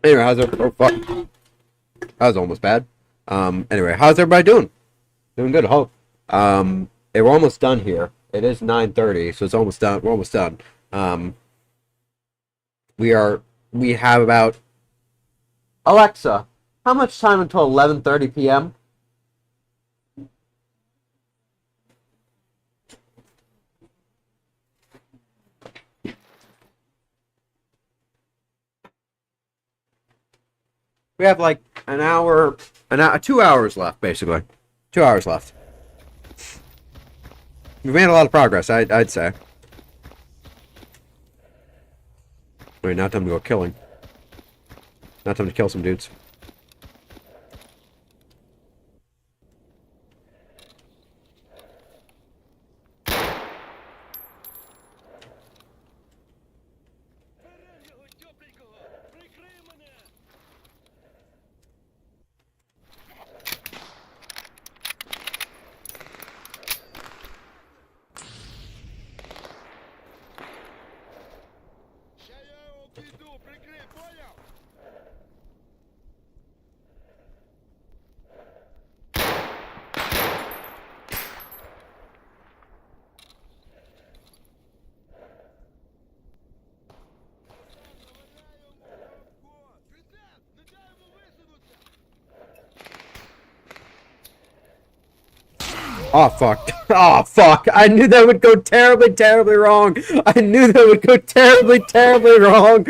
Anyway, how's it? Oh fuck. That was almost bad. Anyway, how's everybody doing? Doing good, I hope. We're almost done here. It is 9:30, so it's almost done. We're almost done. We have about... Alexa, how much time until 11:30 p.m.? We have like an hour, 2 hours left, basically. 2 hours left. We've made a lot of progress, I'd say. Wait, now time to go killing. Now time to kill some dudes. Oh, fuck. Oh, fuck. I knew that would go terribly, terribly wrong. I knew that would go terribly, terribly wrong.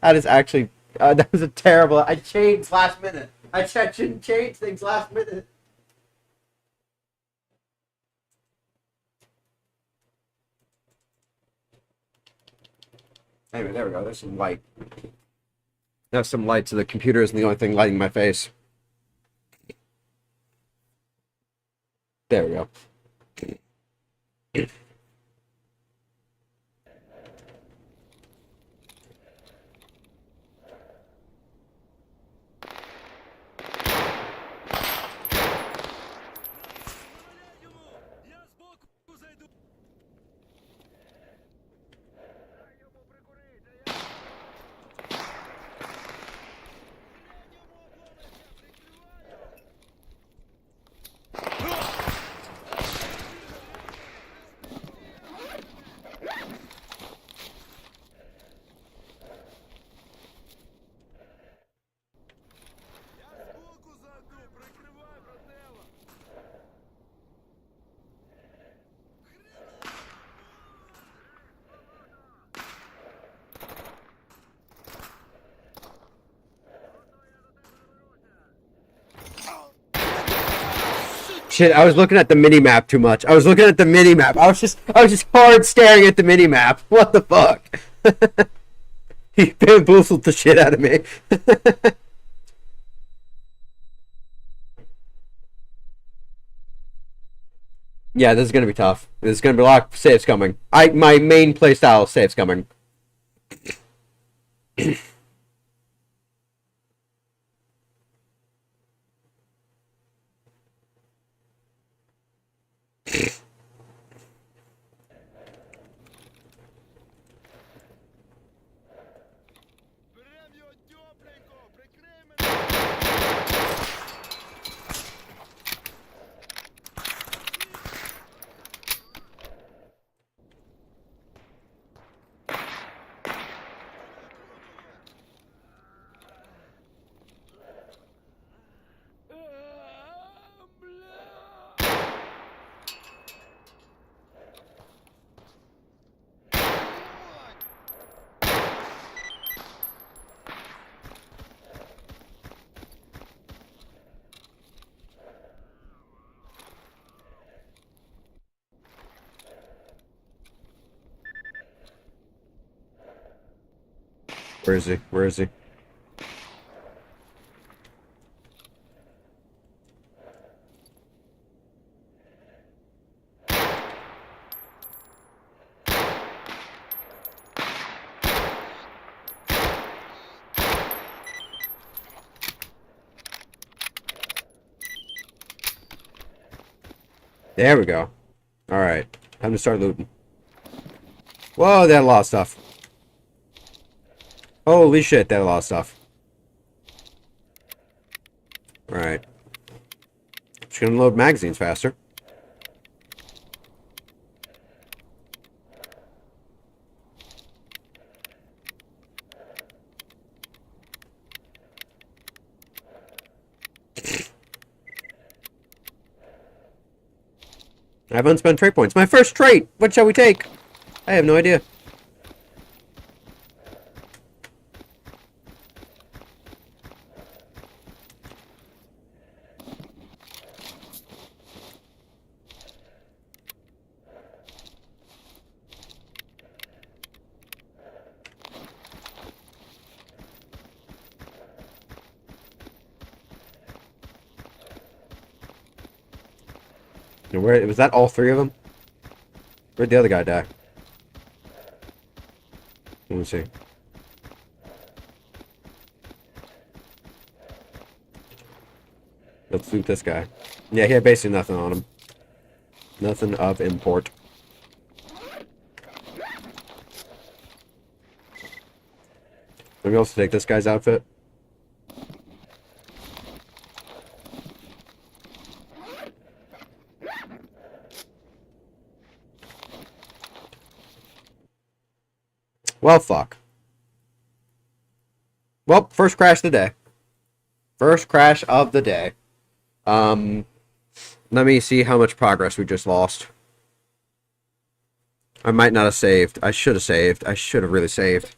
That is actually... that was a terrible... I changed last minute. I shouldn't change things last minute. Anyway, there we go. There's some light. There's some light, so the computer isn't the only thing lighting my face. There we go. Shit, I was looking at the mini map too much. I was looking at the mini map. I was just hard staring at the mini map. What the fuck? He bamboozled the shit out of me. Yeah, this is gonna be tough. There's gonna be a lot of saves coming. My main playstyle saves coming. Where is he? Where is he? There we go. Alright. Time to start looting. Whoa, they had a lot of stuff. Holy shit, they had a lot of stuff. Alright. Just gonna load magazines faster. I have unspent trait points. My first trait! What shall we take? I have no idea. Where was that? All three of them? Where'd the other guy die? Let me see. Let's loot this guy. Yeah, he had basically nothing on him. Nothing of import. Let me also take this guy's outfit. Well, fuck. Well, first crash of the day. First crash of the day. Let me see how much progress we just lost. I might not have saved. I should have saved. I should have really saved.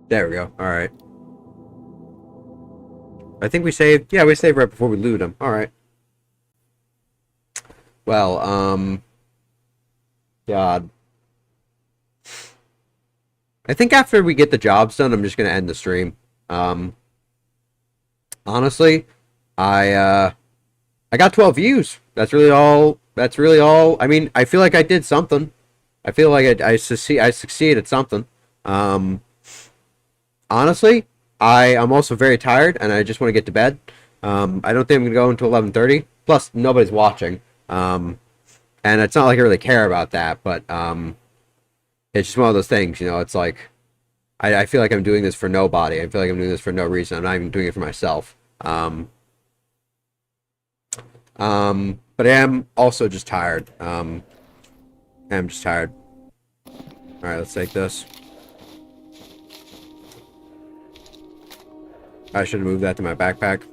There we go. All right. I think we saved. Yeah, we saved right before we loot him. All right. Well, God. I think after we get the jobs done, I'm just gonna end the stream. Honestly, I got 12 views. That's really all. That's really all. I mean, I feel like I did something. I feel like I succeeded at something. Honestly, I'm also very tired, and I just want to get to bed. I don't think I'm gonna go until 11:30. Plus, nobody's watching. And it's not like I really care about that, but it's just one of those things, you know. It's like I feel like I'm doing this for nobody. I feel like I'm doing this for no reason. I'm not even doing it for myself. But I am also just tired. I'm just tired. All right, let's take this. I should have moved that to my backpack.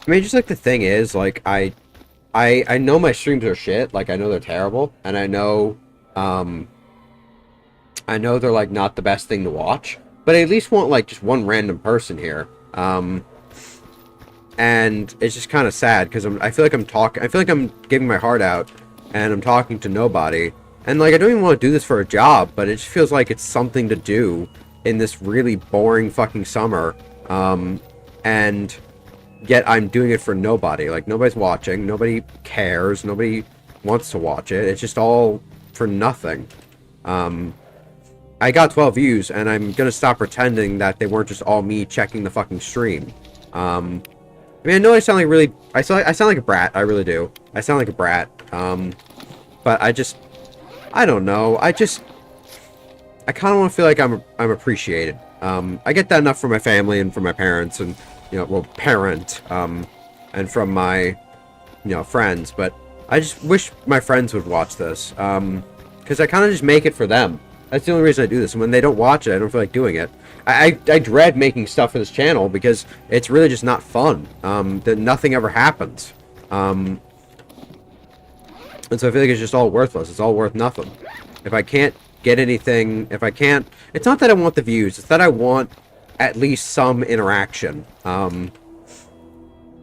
I mean, just like the thing is, like I know my streams are shit. Like I know they're terrible, and I know they're like not the best thing to watch. But I at least want like just one random person here. And it's just kind of sad because I feel like I'm talking. I feel like I'm giving my heart out, and I'm talking to nobody. And like I don't even want to do this for a job, but it just feels like it's something to do in this really boring fucking summer. And yet I'm doing it for nobody. Like nobody's watching, nobody cares, nobody wants to watch it. It's just all for nothing. I got 12 views, and I'm gonna stop pretending that they weren't just all me checking the fucking stream. I mean, I know I sound like really, I sound like a brat. I really do. I sound like a brat. But I don't know. I kind of want to feel like I'm appreciated. I get that enough from my family and from my parents and, you know, well, parent, and from my, you know, friends. But I just wish my friends would watch this, because I kind of just make it for them. That's the only reason I do this. And when they don't watch it, I don't feel like doing it. I dread making stuff for this channel because it's really just not fun. That nothing ever happens. And so I feel like it's just all worthless. It's all worth nothing. If I can't get anything, it's not that I want the views. It's that I want at least some interaction. I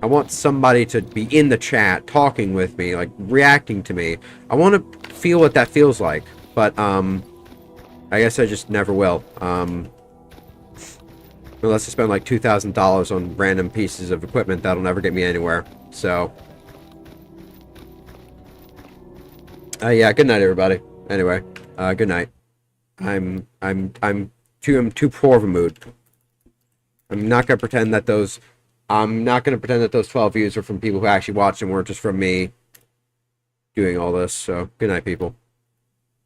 want somebody to be in the chat, talking with me, like reacting to me. I want to feel what that feels like. But I guess I just never will. Unless I spend like $2,000 on random pieces of equipment that'll never get me anywhere. So, yeah. Good night, everybody. Anyway, good night. I'm too poor of a mood. I'm not gonna pretend that those 12 views are from people who actually watched and weren't just from me doing all this. So, good night, people.